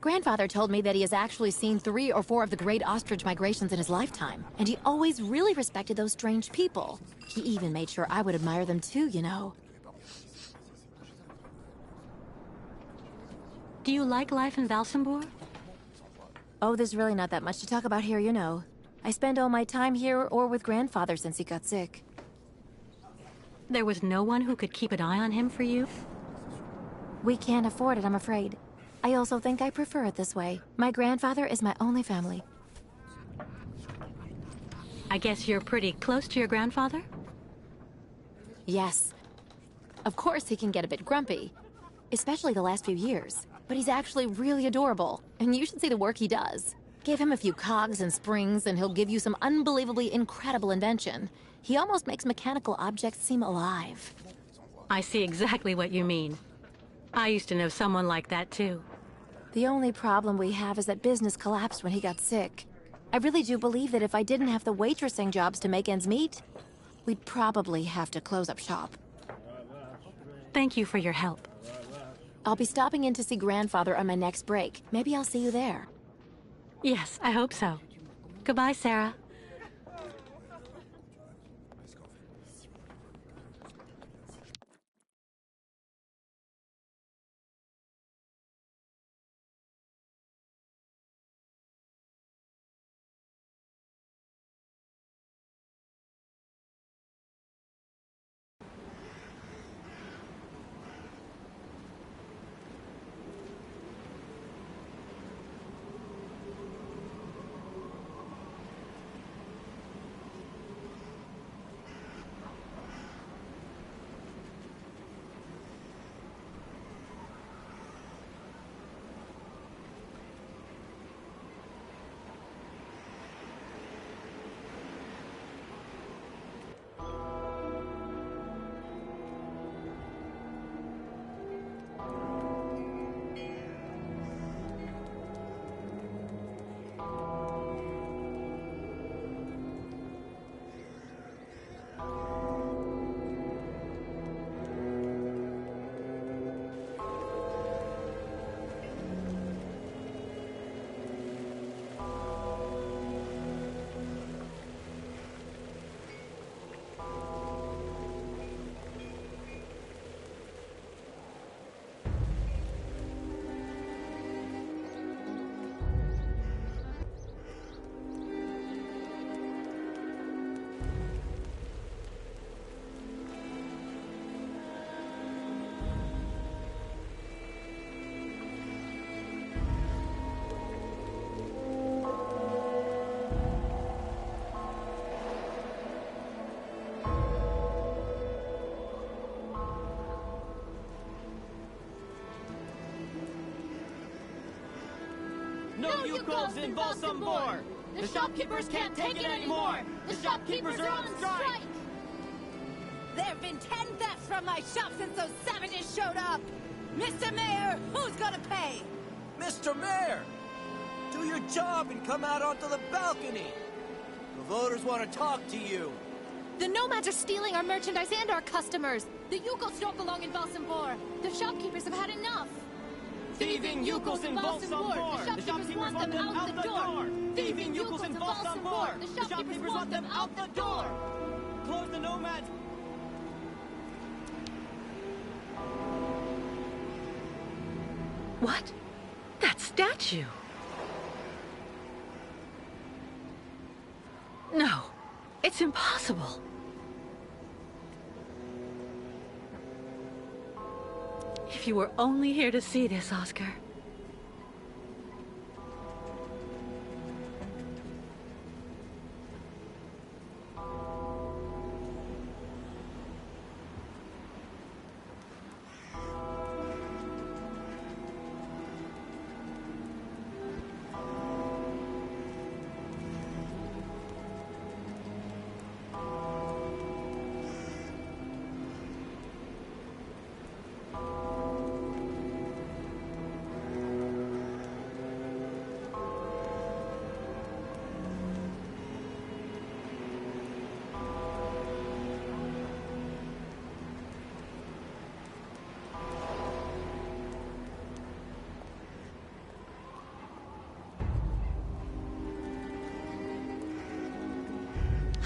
Grandfather told me that he has actually seen 3 or 4 of the great ostrich migrations in his lifetime, and he always really respected those strange people. He even made sure I would admire them too, you know. Do you like life in Valsambor? Oh, there's really not that much to talk about here, you know. I spend all my time here or with Grandfather since he got sick. There was no one who could keep an eye on him for you? We can't afford it, I'm afraid. I also think I prefer it this way. My grandfather is my only family. I guess you're pretty close to your grandfather? Yes. Of course he can get a bit grumpy, especially the last few years. But he's actually really adorable, and you should see the work he does. Give him a few cogs and springs, and he'll give you some unbelievably incredible invention. He almost makes mechanical objects seem alive. I see exactly what you mean. I used to know someone like that, too. The only problem we have is that business collapsed when he got sick. I really do believe that if I didn't have the waitressing jobs to make ends meet, we'd probably have to close up shop. Thank you for your help. I'll be stopping in to see Grandfather on my next break. Maybe I'll see you there. Yes, I hope so. Goodbye, Sarah. No Yukuls in Valsambor! The shopkeepers can't take it anymore! The shopkeepers are on strike! There have been 10 thefts from my shop since those savages showed up! Mr. Mayor, who's gonna pay? Mr. Mayor! Do your job and come out onto the balcony! The voters want to talk to you. The Nomads are stealing our merchandise and our customers! The Yukos don't belong in Valsambor! The shopkeepers have had enough! Thieving Yukos in Valsambor! The shopkeepers want them out the door! Thieving Yukos in Valsambor! The shopkeepers want them out the door! Close the Nomads! What? That statue! No, it's impossible. If you were only here to see this, Oscar.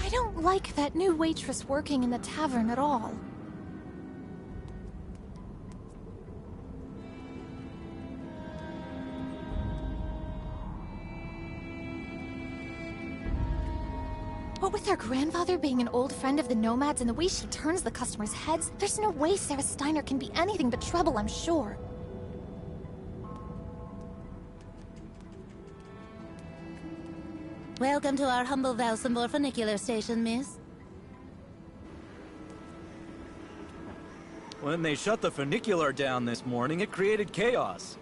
I don't like that new waitress working in the tavern at all. What with her grandfather being an old friend of the Nomads and the way she turns the customers' heads, there's no way Sarah Steiner can be anything but trouble, I'm sure. Welcome to our humble Valsambor funicular station, miss. When they shut the funicular down this morning, it created chaos.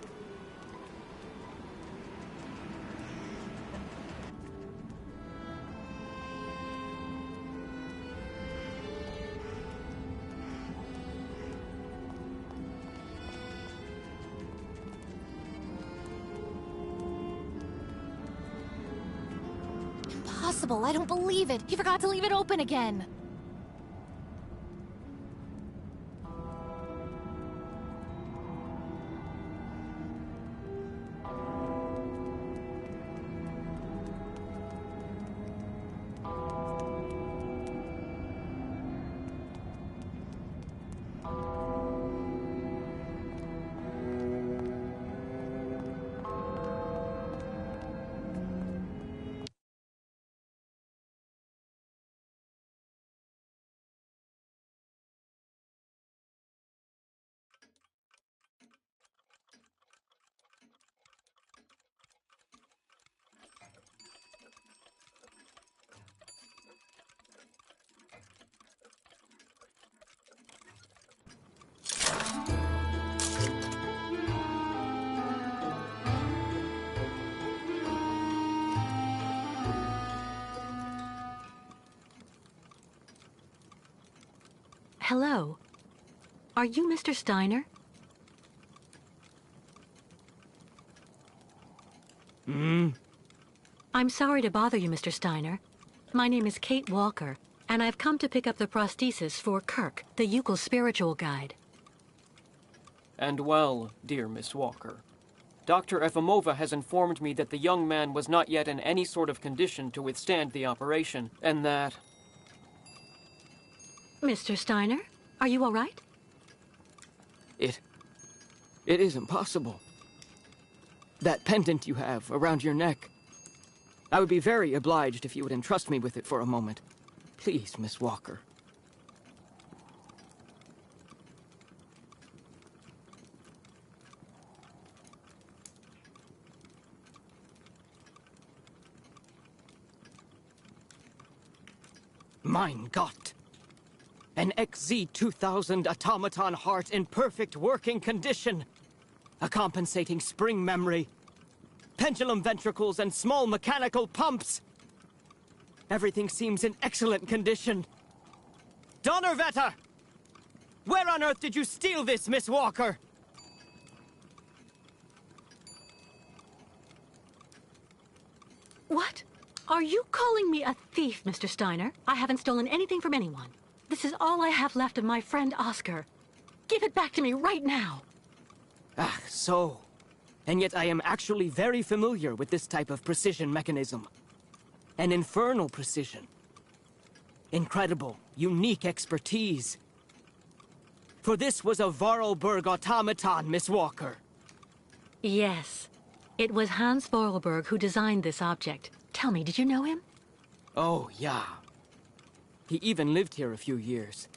Impossible, I don't believe it. He forgot to leave it open again. Hello. Are you Mr. Steiner? I'm sorry to bother you, Mr. Steiner. My name is Kate Walker, and I've come to pick up the prosthesis for Kirk, the Yukos spiritual guide. And well, dear Miss Walker, Dr. Efimova has informed me that the young man was not yet in any sort of condition to withstand the operation, and that... Mr. Steiner, are you all right? It is impossible. That pendant you have around your neck. I would be very obliged if you would entrust me with it for a moment. Please, Miss Walker. Mein Gott! An XZ-2000 automaton heart in perfect working condition. A compensating spring memory. Pendulum ventricles and small mechanical pumps. Everything seems in excellent condition. Donnerwetter! Where on earth did you steal this, Miss Walker? What? Are you calling me a thief, Mr. Steiner? I haven't stolen anything from anyone. This is all I have left of my friend Oscar. Give it back to me right now. Ah, so. And yet I am actually very familiar with this type of precision mechanism. An infernal precision. Incredible, unique expertise. For this was a Vorarlberg automaton, Miss Walker. Yes. It was Hans Vorarlberg who designed this object. Tell me, did you know him? Oh, yeah. He even lived here a few years.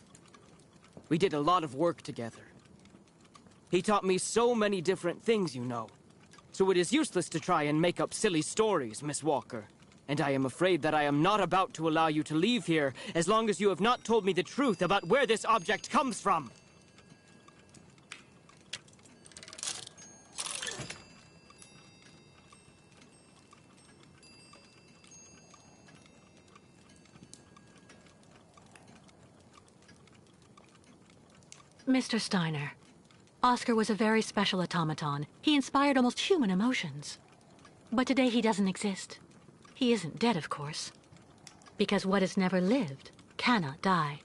We did a lot of work together. He taught me so many different things, you know. So it is useless to try and make up silly stories, Miss Walker. And I am afraid that I am not about to allow you to leave here as long as you have not told me the truth about where this object comes from. Mr. Steiner, Oscar was a very special automaton. He inspired almost human emotions. But today he doesn't exist. He isn't dead, of course. Because what has never lived cannot die.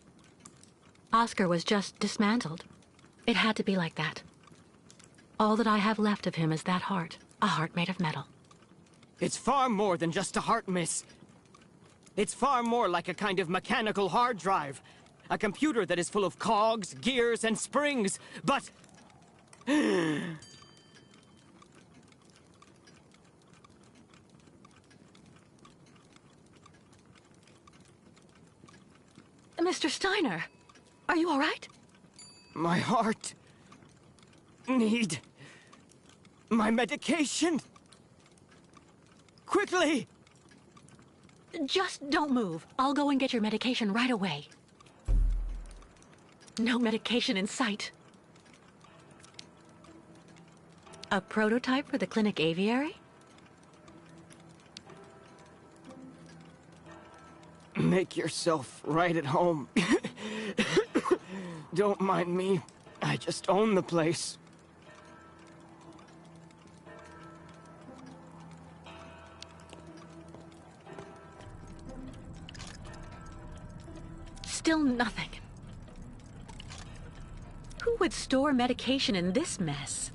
Oscar was just dismantled. It had to be like that. All that I have left of him is that heart. A heart made of metal. It's far more than just a heart, miss. It's far more like a kind of mechanical hard drive. A computer that is full of cogs, gears, and springs, but... Mr. Steiner, are you all right? My heart... need... my medication. Quickly! Just don't move. I'll go and get your medication right away. No medication in sight. A prototype for the clinic aviary? Make yourself right at home. Don't mind me. I just own the place. Still nothing. Who would store medication in this mess?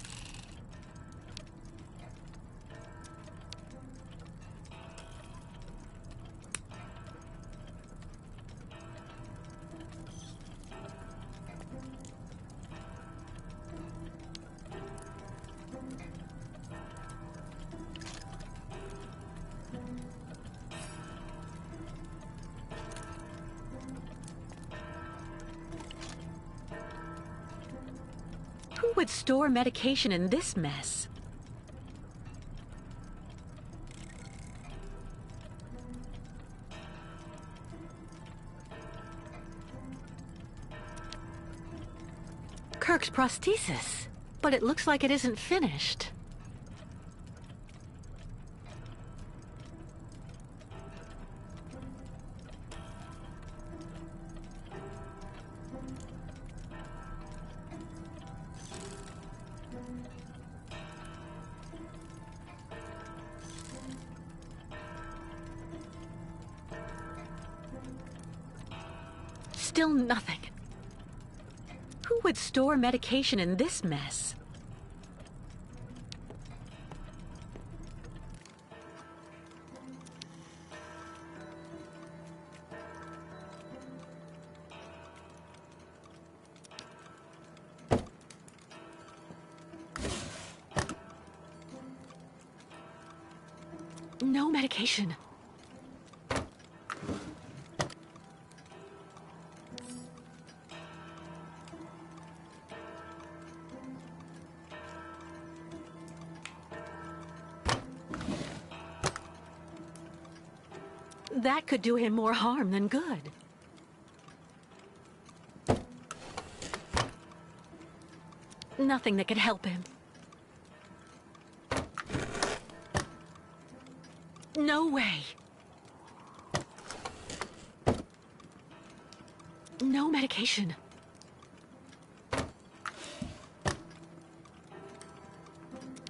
Who would store medication in this mess? Kirk's prosthesis, but it looks like it isn't finished. Still nothing. Who would store medication in this mess? No medication. That could do him more harm than good. Nothing that could help him. No way. No medication.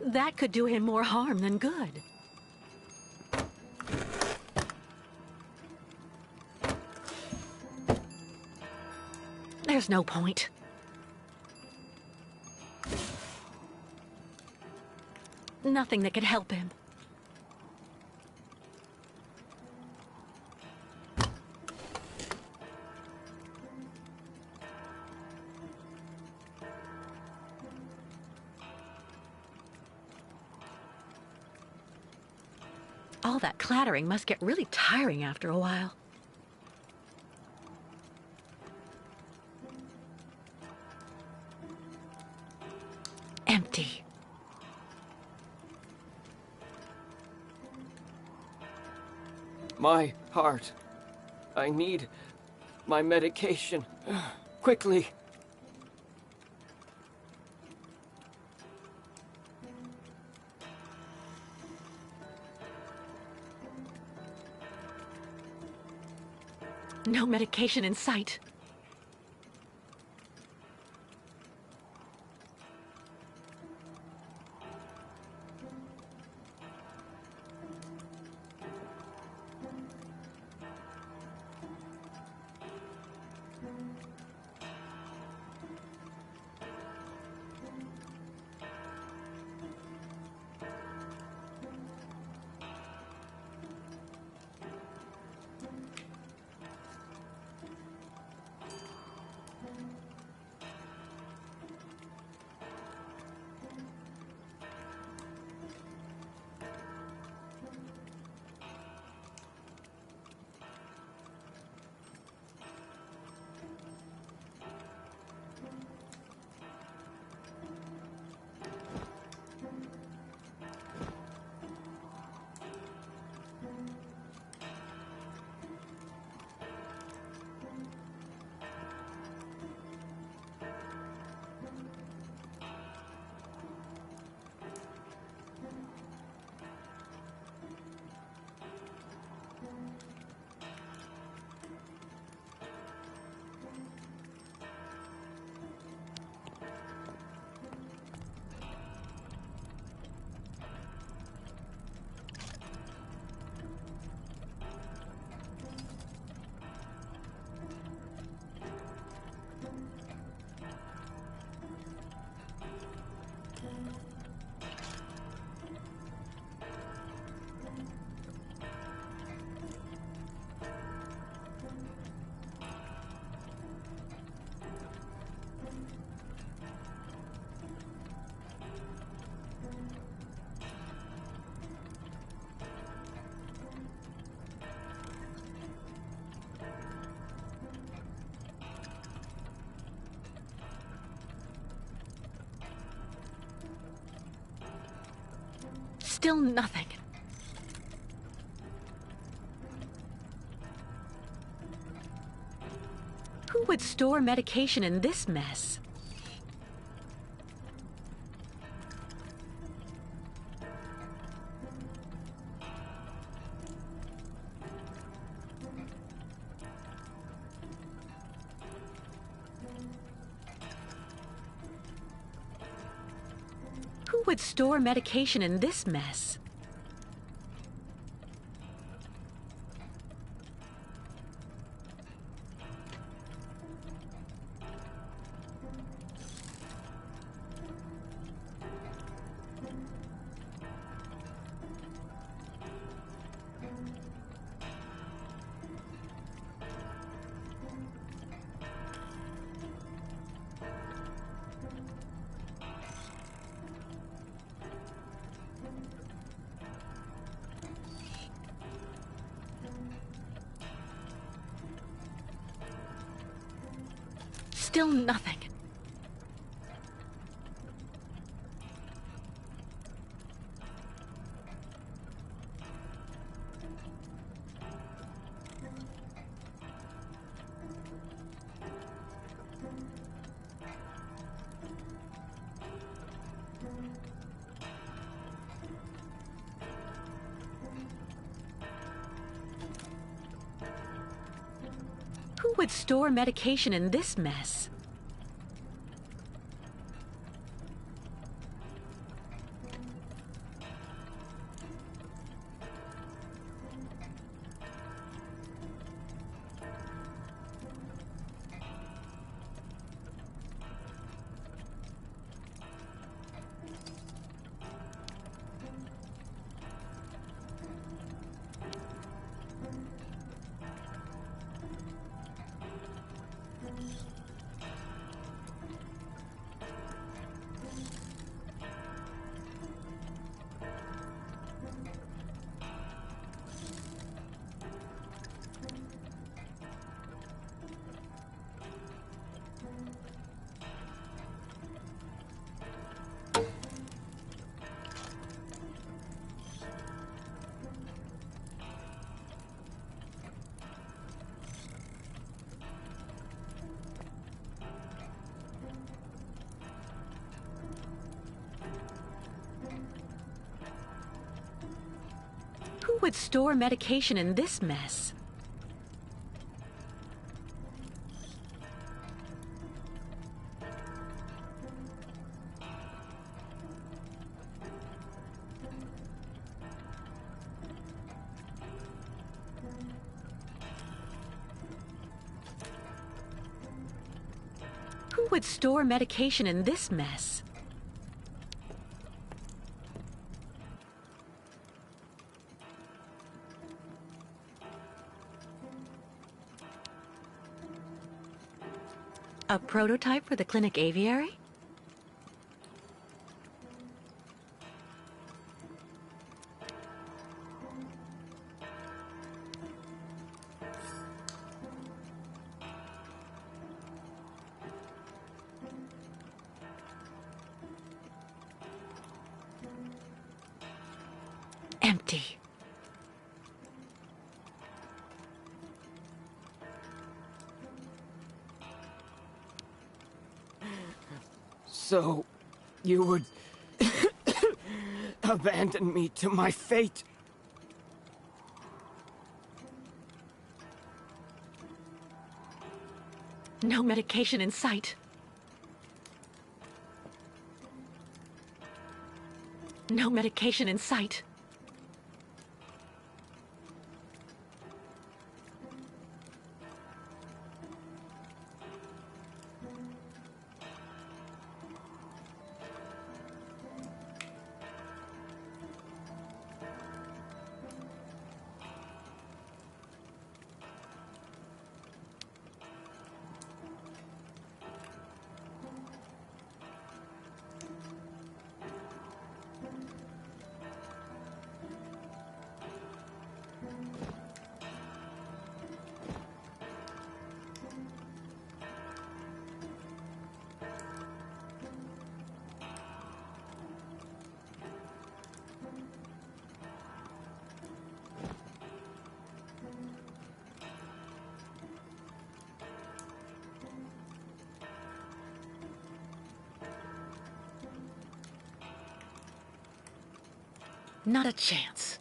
That could do him more harm than good. There's no point. Nothing that could help him. All that clattering must get really tiring after a while. Empty. My heart. I need my medication. Quickly. No medication in sight. Still nothing. Who would store medication in this mess? Who would store medication in this mess? Still nothing. Who would store medication in this mess? would store medication in this mess? Who would store medication in this mess? A prototype for the clinic aviary? Empty. So, you would abandon me to my fate? No medication in sight. No medication in sight. Not a chance.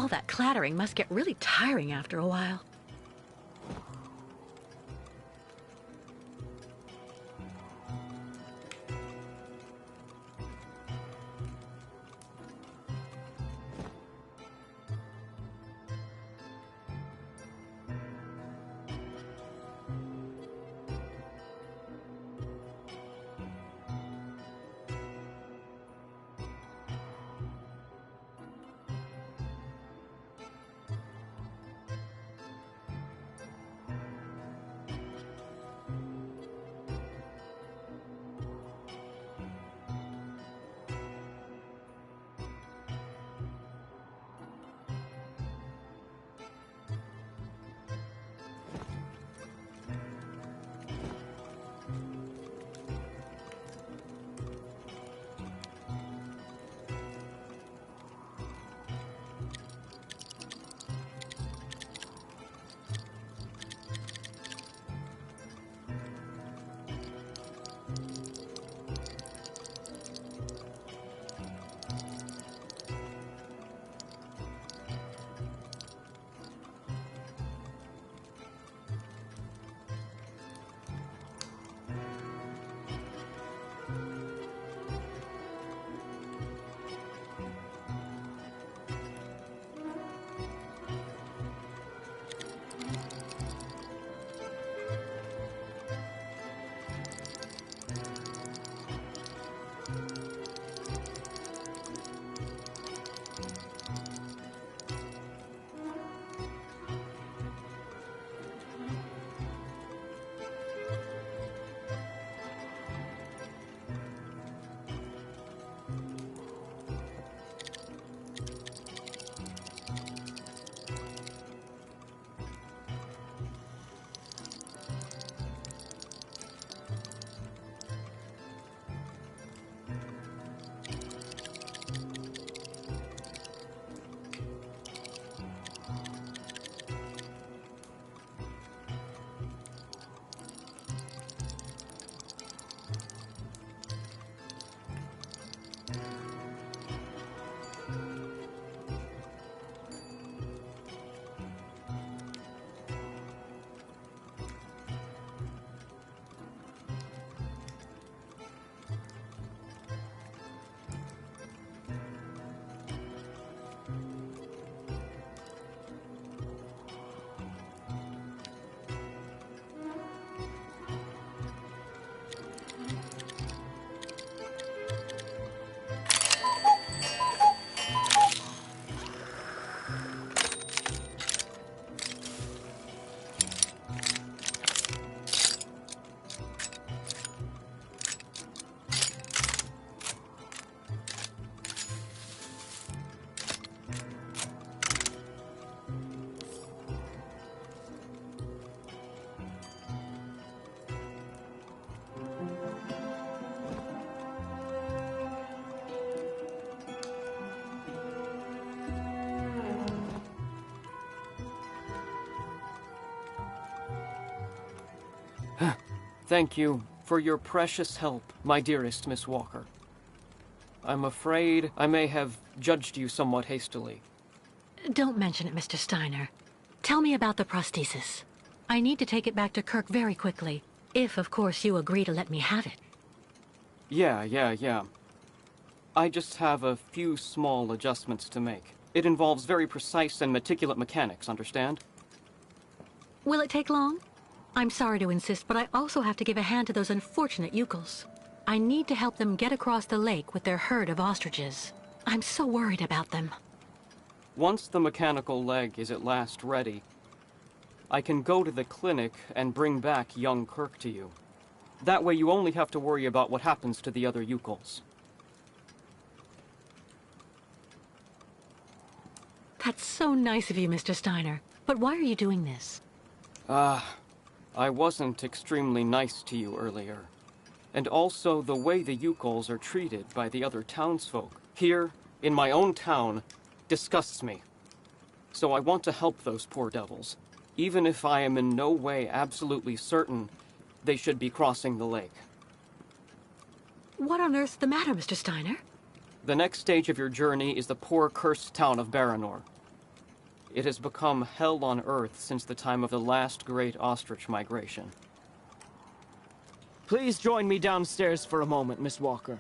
All that clattering must get really tiring after a while. Thank you for your precious help, my dearest Miss Walker. I'm afraid I may have judged you somewhat hastily. Don't mention it, Mr. Steiner. Tell me about the prosthesis. I need to take it back to Kirk very quickly, if, of course, you agree to let me have it. Yeah. I just have a few small adjustments to make. It involves very precise and meticulous mechanics, understand? Will it take long? I'm sorry to insist, but I also have to give a hand to those unfortunate Yukels. I need to help them get across the lake with their herd of ostriches. I'm so worried about them. Once the mechanical leg is at last ready, I can go to the clinic and bring back young Kirk to you. That way you only have to worry about what happens to the other Yukels. That's so nice of you, Mr. Steiner. But why are you doing this? I wasn't extremely nice to you earlier. And also the way the Yukels are treated by the other townsfolk here, in my own town, disgusts me. So I want to help those poor devils, even if I am in no way absolutely certain they should be crossing the lake. What on earth's the matter, Mr. Steiner? The next stage of your journey is the poor, cursed town of Baranor. It has become hell on Earth since the time of the last great ostrich migration. Please join me downstairs for a moment, Miss Walker.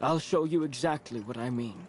I'll show you exactly what I mean.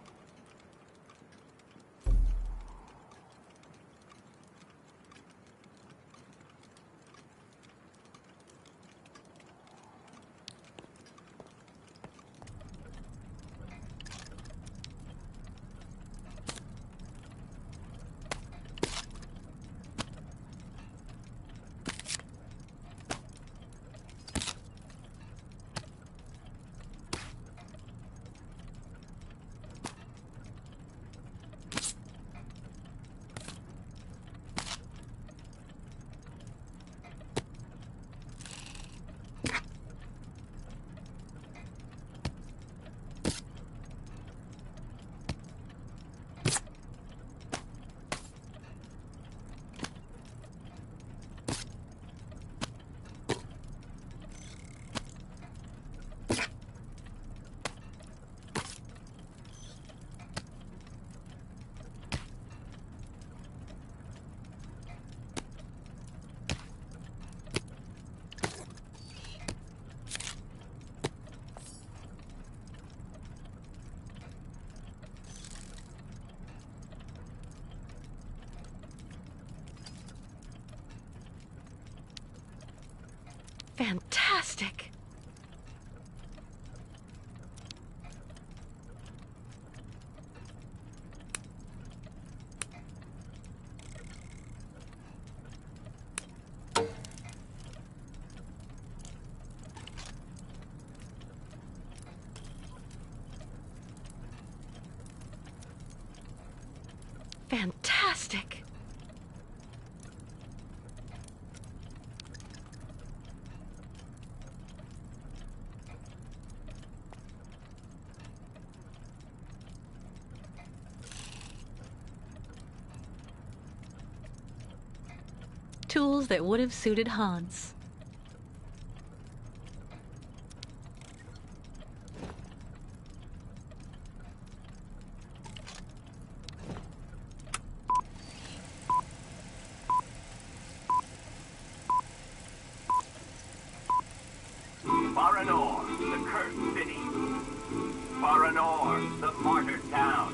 Fantastic! Fantastic! Tools that would have suited Hans. Baranor, the cursed city. Baranor, the martyred town.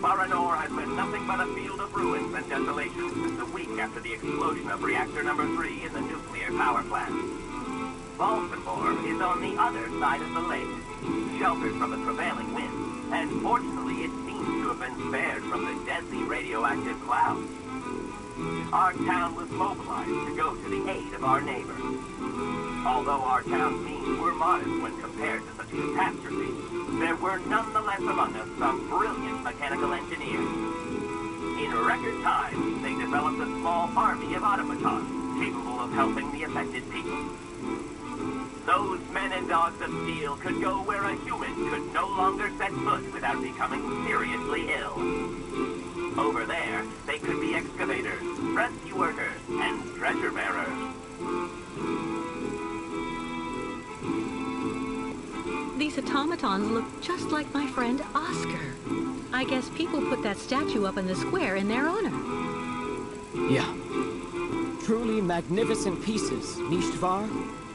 Baranor has been nothing but a field of ruins and desolation since a week after the explosion of reactor number 3 in the nuclear power plant. Baltimore is on the other side of the lake, sheltered from the prevailing wind, and fortunately it seems to have been spared from the deadly radioactive clouds. Our town was mobilized to go to the aid of our neighbors. Although our town's means were modest when compared to such a catastrophe, there were nonetheless among us some brilliant mechanical engineers. In record time, they developed a small army of automatons capable of helping the affected people. Those men and dogs of steel could go where a human could no longer set foot without becoming seriously ill. Over there, they could be excavators, rescue workers, and treasure bearers. These automatons look just like my friend Oscar. I guess people put that statue up in the square in their honor. Yeah. Truly magnificent pieces, Nishtvar.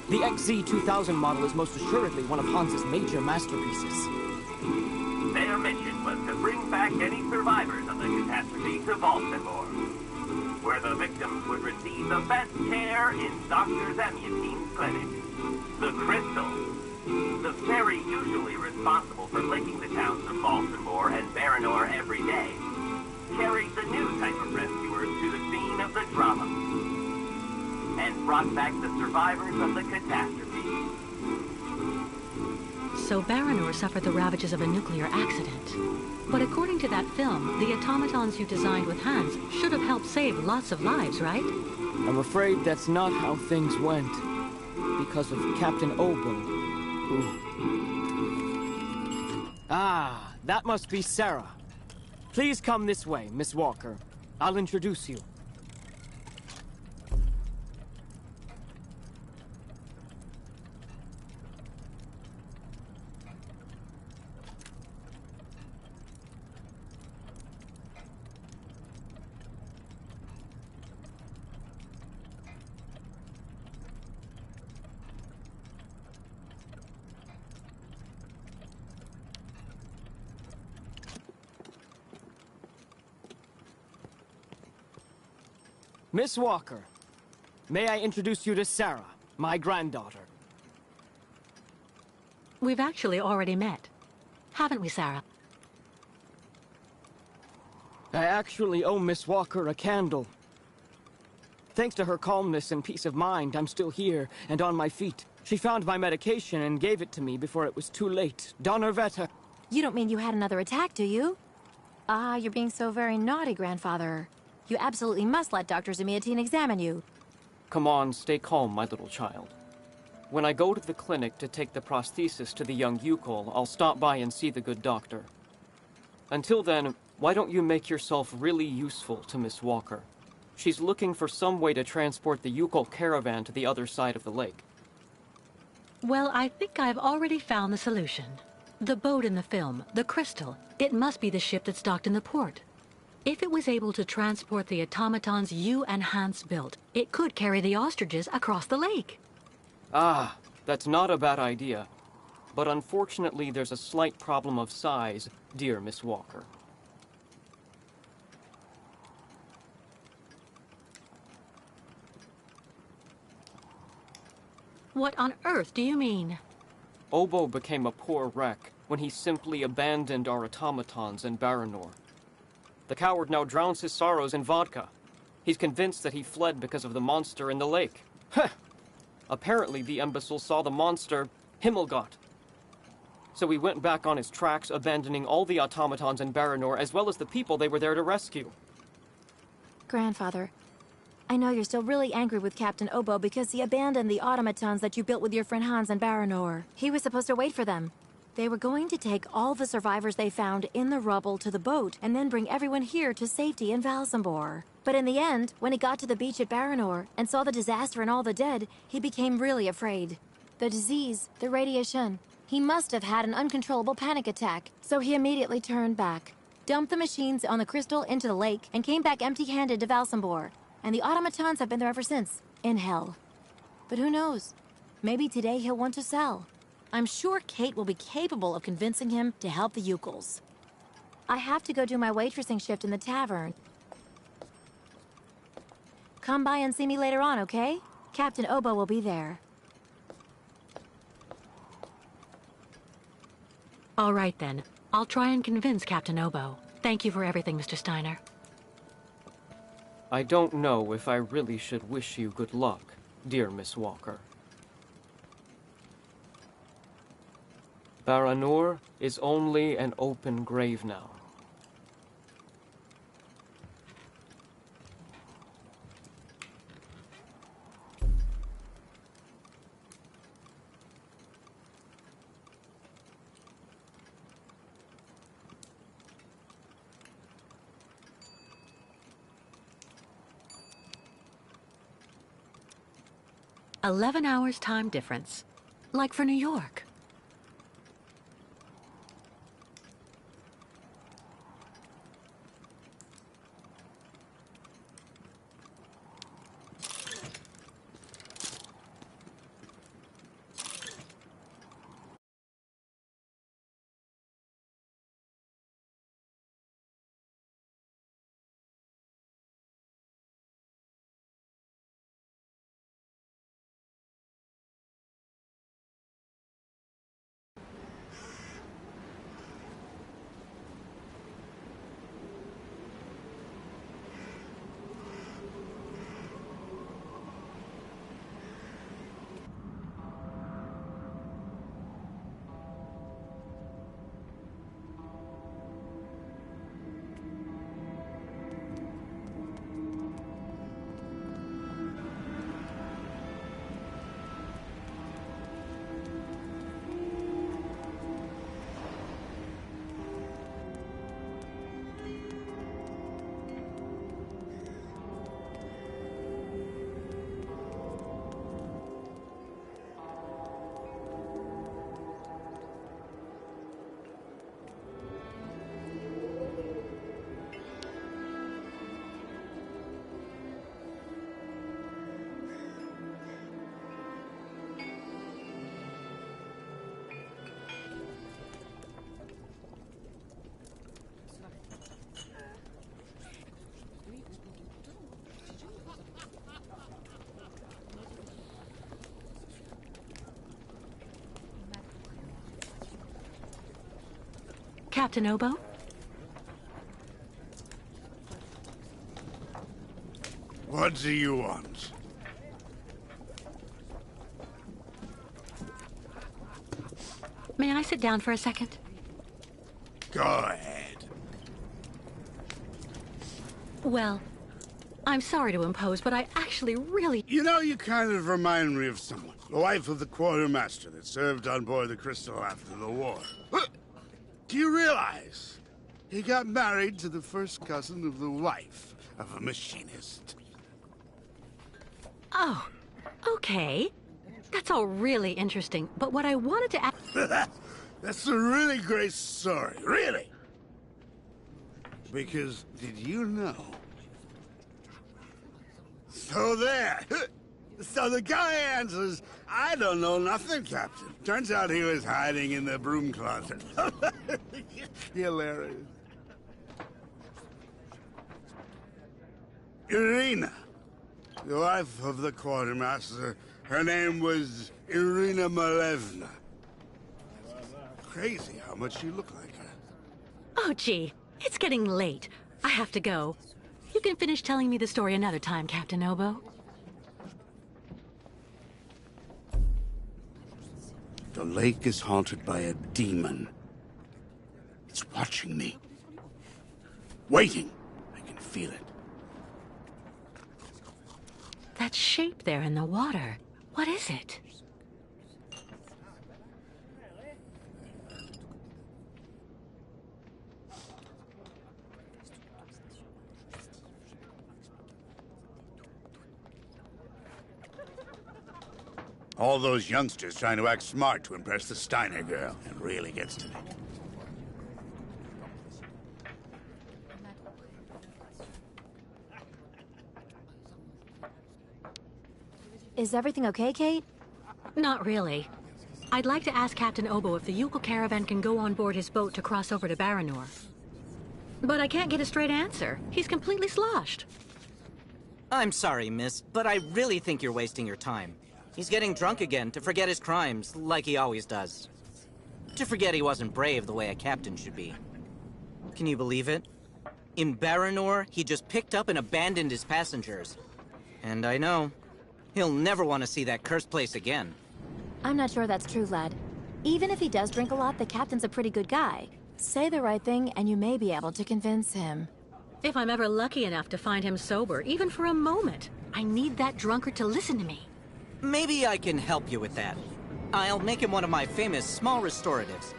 The XZ-2000 model is most assuredly one of Hans's major masterpieces. Their mission was to bring back any survivors of the catastrophe to Baltimore, where the victims would receive the best care in Dr. Zamiatine's clinic. The Crystal, the ferry usually responsible for linking the towns of Baltimore and Baranor every day, carried the new type of rescuers to the scene of the drama, and brought back the survivors of the catastrophe. So Baranor suffered the ravages of a nuclear accident. But according to that film, the automatons you designed with Hans should have helped save lots of lives, right? I'm afraid that's not how things went. Because of Captain Obo. Ah, that must be Sarah. Please come this way, Miss Walker. I'll introduce you. Miss Walker, may I introduce you to Sarah, my granddaughter? We've actually already met. Haven't we, Sarah? I actually owe Miss Walker a candle. Thanks to her calmness and peace of mind, I'm still here and on my feet. She found my medication and gave it to me before it was too late. Donnerwetter. You don't mean you had another attack, do you? Ah, you're being so very naughty, Grandfather. You absolutely must let Dr. Zamiatine examine you. Come on, stay calm, my little child. When I go to the clinic to take the prosthesis to the young Yukol, I'll stop by and see the good doctor. Until then, why don't you make yourself really useful to Miss Walker? She's looking for some way to transport the Yukol caravan to the other side of the lake. Well, I think I've already found the solution. The boat in the film, the Crystal, it must be the ship that's docked in the port. If it was able to transport the automatons you and Hans built, it could carry the ostriches across the lake. Ah, that's not a bad idea. But unfortunately, there's a slight problem of size, dear Miss Walker. What on earth do you mean? Obo became a poor wreck when he simply abandoned our automatons in Baranor. The coward now drowns his sorrows in vodka. He's convinced that he fled because of the monster in the lake. Heh! Apparently the imbecile saw the monster, Himmelgott. So he went back on his tracks, abandoning all the automatons in Baranor, as well as the people they were there to rescue. Grandfather, I know you're still really angry with Captain Obo because he abandoned the automatons that you built with your friend Hans in Baranor. He was supposed to wait for them. They were going to take all the survivors they found in the rubble to the boat and then bring everyone here to safety in Valsambor. But in the end, when he got to the beach at Baranor and saw the disaster and all the dead, he became really afraid. The disease, the radiation. He must have had an uncontrollable panic attack, so he immediately turned back, dumped the machines on the Crystal into the lake, and came back empty-handed to Valsambor. And the automatons have been there ever since, in hell. But who knows? Maybe today he'll want to sell. I'm sure Kate will be capable of convincing him to help the Yukuls. I have to go do my waitressing shift in the tavern. Come by and see me later on, okay? Captain Obo will be there. All right, then. I'll try and convince Captain Obo. Thank you for everything, Mr. Steiner. I don't know if I really should wish you good luck, dear Miss Walker. Baranor is only an open grave now. "11 hours time difference. Like for New York." Captain Obo? What do you want? May I sit down for a second? Go ahead. Well, I'm sorry to impose, but I actually really... You know, you kind of remind me of someone. The wife of the quartermaster that served on board the Crystal after the war. Do you realize he got married to the first cousin of the wife of a machinist? Oh, okay. That's all really interesting, but what I wanted to ask... That's a really great story, really. Because, did you know? So there. So the guy answers, I don't know nothing, Captain. Turns out he was hiding in the broom closet. Hilarious. Irina, the wife of the quartermaster, her name was Irina Malevna. Crazy how much you look like her. Oh, gee. It's getting late. I have to go. You can finish telling me the story another time, Captain Obo. The lake is haunted by a demon. It's watching me. Waiting. I can feel it. That shape there in the water. What is it? All those youngsters trying to act smart to impress the Steiner girl. It really gets to me. Is everything okay, Kate? Not really. I'd like to ask Captain Obo if the Yukol caravan can go on board his boat to cross over to Baranor. But I can't get a straight answer. He's completely sloshed. I'm sorry, miss, but I really think you're wasting your time. He's getting drunk again to forget his crimes, like he always does. To forget he wasn't brave the way a captain should be. Can you believe it? In Baranor, he just picked up and abandoned his passengers. And I know, he'll never want to see that cursed place again. I'm not sure that's true, lad. Even if he does drink a lot, the captain's a pretty good guy. Say the right thing, and you may be able to convince him. If I'm ever lucky enough to find him sober, even for a moment, I need that drunkard to listen to me. Maybe I can help you with that. I'll make him one of my famous small restoratives.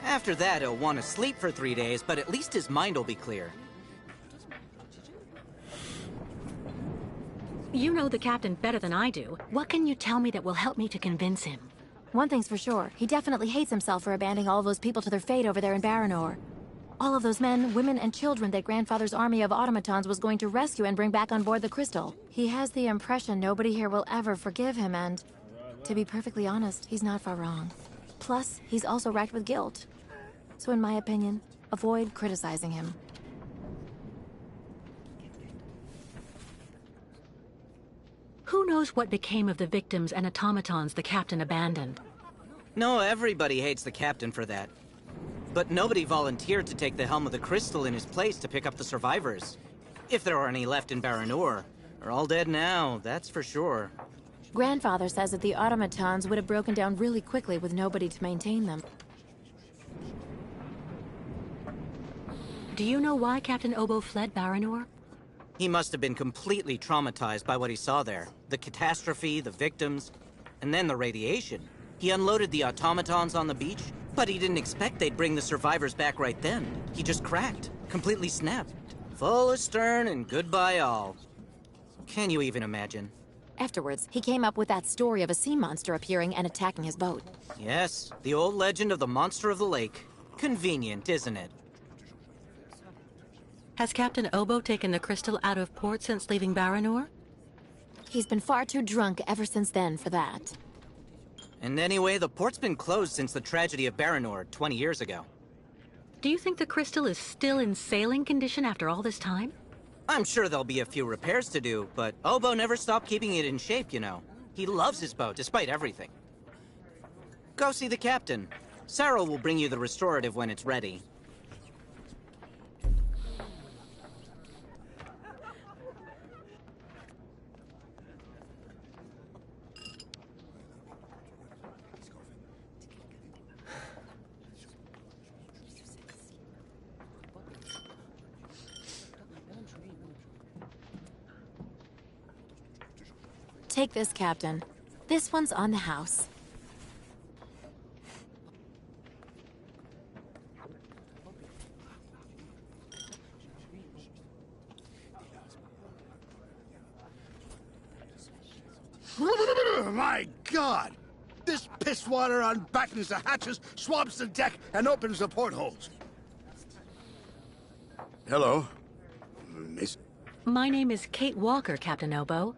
After that, he'll want to sleep for 3 days, but at least his mind will be clear. You know the captain better than I do. What can you tell me that will help me to convince him? One thing's for sure. He definitely hates himself for abandoning all those people to their fate over there in Baranor. All of those men, women, and children that Grandfather's army of automatons was going to rescue and bring back on board the Crystal. He has the impression nobody here will ever forgive him, and to be perfectly honest, he's not far wrong. Plus, he's also racked with guilt. So in my opinion, avoid criticizing him. Who knows what became of the victims and automatons the captain abandoned? No, everybody hates the captain for that. But nobody volunteered to take the helm of the Crystal in his place to pick up the survivors. If there are any left in Baranor. They're all dead now, that's for sure. Grandfather says that the automatons would have broken down really quickly with nobody to maintain them. Do you know why Captain Obo fled Baranor? He must have been completely traumatized by what he saw there. The catastrophe, the victims, and then the radiation. He unloaded the automatons on the beach, but he didn't expect they'd bring the survivors back right then. He just cracked, completely snapped. Full astern and goodbye all. Can you even imagine? Afterwards, he came up with that story of a sea monster appearing and attacking his boat. Yes, the old legend of the monster of the lake. Convenient, isn't it? Has Captain Obo taken the Crystal out of port since leaving Baranor? He's been far too drunk ever since then for that. And anyway, the port's been closed since the tragedy of Baranor 20 years ago. Do you think the Crystal is still in sailing condition after all this time? I'm sure there'll be a few repairs to do, but Obo never stopped keeping it in shape, you know. He loves his boat, despite everything. Go see the captain. Sarah will bring you the restorative when it's ready. Take this, Captain. This one's on the house. My God! This piss water unbattens the hatches, swabs the deck, and opens the portholes. Hello, Miss... My name is Kate Walker, Captain Obo.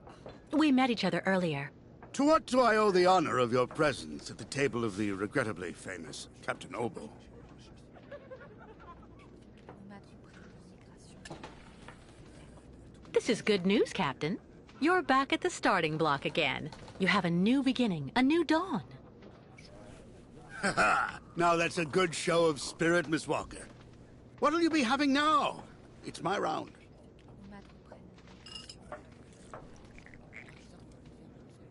We met each other earlier. To what do I owe the honor of your presence at the table of the regrettably famous Captain Obo? This is good news, Captain. You're back at the starting block again. You have a new beginning, a new dawn. Now that's a good show of spirit, Miss Walker. What'll you be having now? It's my round.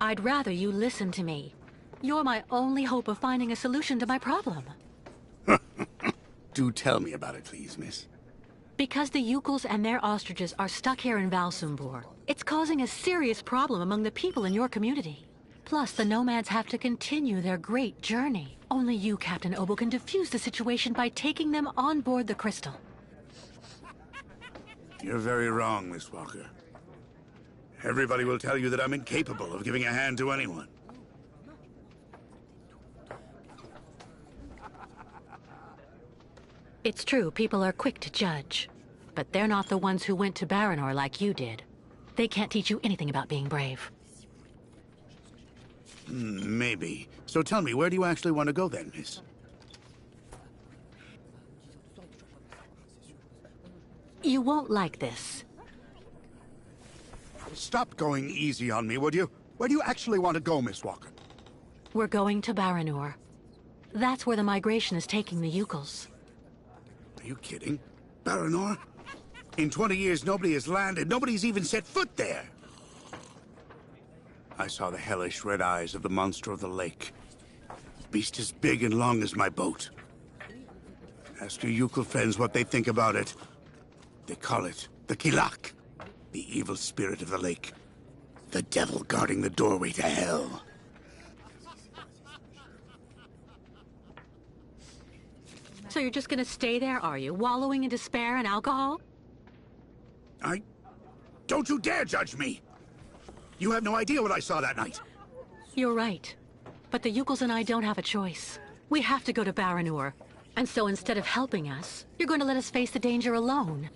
I'd rather you listen to me. You're my only hope of finding a solution to my problem. Do tell me about it, please, miss. Because the Yukels and their ostriches are stuck here in Valsumbor, it's causing a serious problem among the people in your community. Plus, the nomads have to continue their great journey. Only you, Captain Obo, can defuse the situation by taking them on board the Crystal. You're very wrong, Miss Walker. Everybody will tell you that I'm incapable of giving a hand to anyone. It's true, people are quick to judge. But they're not the ones who went to Baranor like you did. They can't teach you anything about being brave. Maybe. So tell me, where do you actually want to go then, miss? You won't like this. Stop going easy on me, would you? Where do you actually want to go, Miss Walker? We're going to Baranor. That's where the migration is taking the Yukels. Are you kidding? Baranor? In 20 years, nobody has landed. Nobody's even set foot there. I saw the hellish red eyes of the monster of the lake. Beast as big and long as my boat. Ask your Yukel friends what they think about it. They call it the Kilak, the evil spirit of the lake. The devil guarding the doorway to hell. So you're just gonna stay there, are you? Wallowing in despair and alcohol? Don't you dare judge me! You have no idea what I saw that night. You're right. But the Yukels and I don't have a choice. We have to go to Baranor. And so instead of helping us, you're going to let us face the danger alone.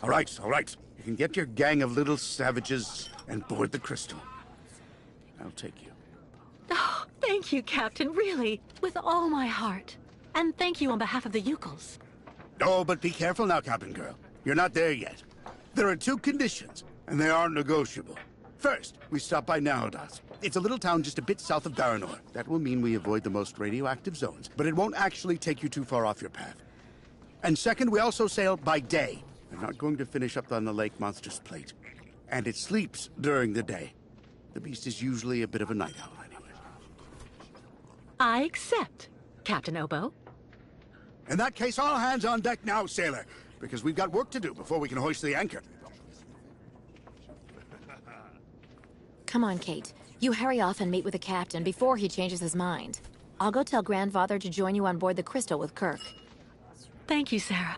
All right, all right. You can get your gang of little savages and board the Crystal. I'll take you. Oh, thank you, Captain, really. With all my heart. And thank you on behalf of the Yukels. Oh, but be careful now, Captain Girl. You're not there yet. There are 2 conditions, and they are negotiable. First, we stop by Narrodas. It's a little town just a bit south of Baranor. That will mean we avoid the most radioactive zones, but it won't actually take you too far off your path. And second, we also sail by day. I'm not going to finish up on the lake monster's plate. And it sleeps during the day. The beast is usually a bit of a night owl anyway. I accept, Captain Obo. In that case, all hands on deck now, sailor, because we've got work to do before we can hoist the anchor. Come on, Kate. You hurry off and meet with the captain before he changes his mind. I'll go tell Grandfather to join you on board the Crystal with Kirk. Thank you, Sarah.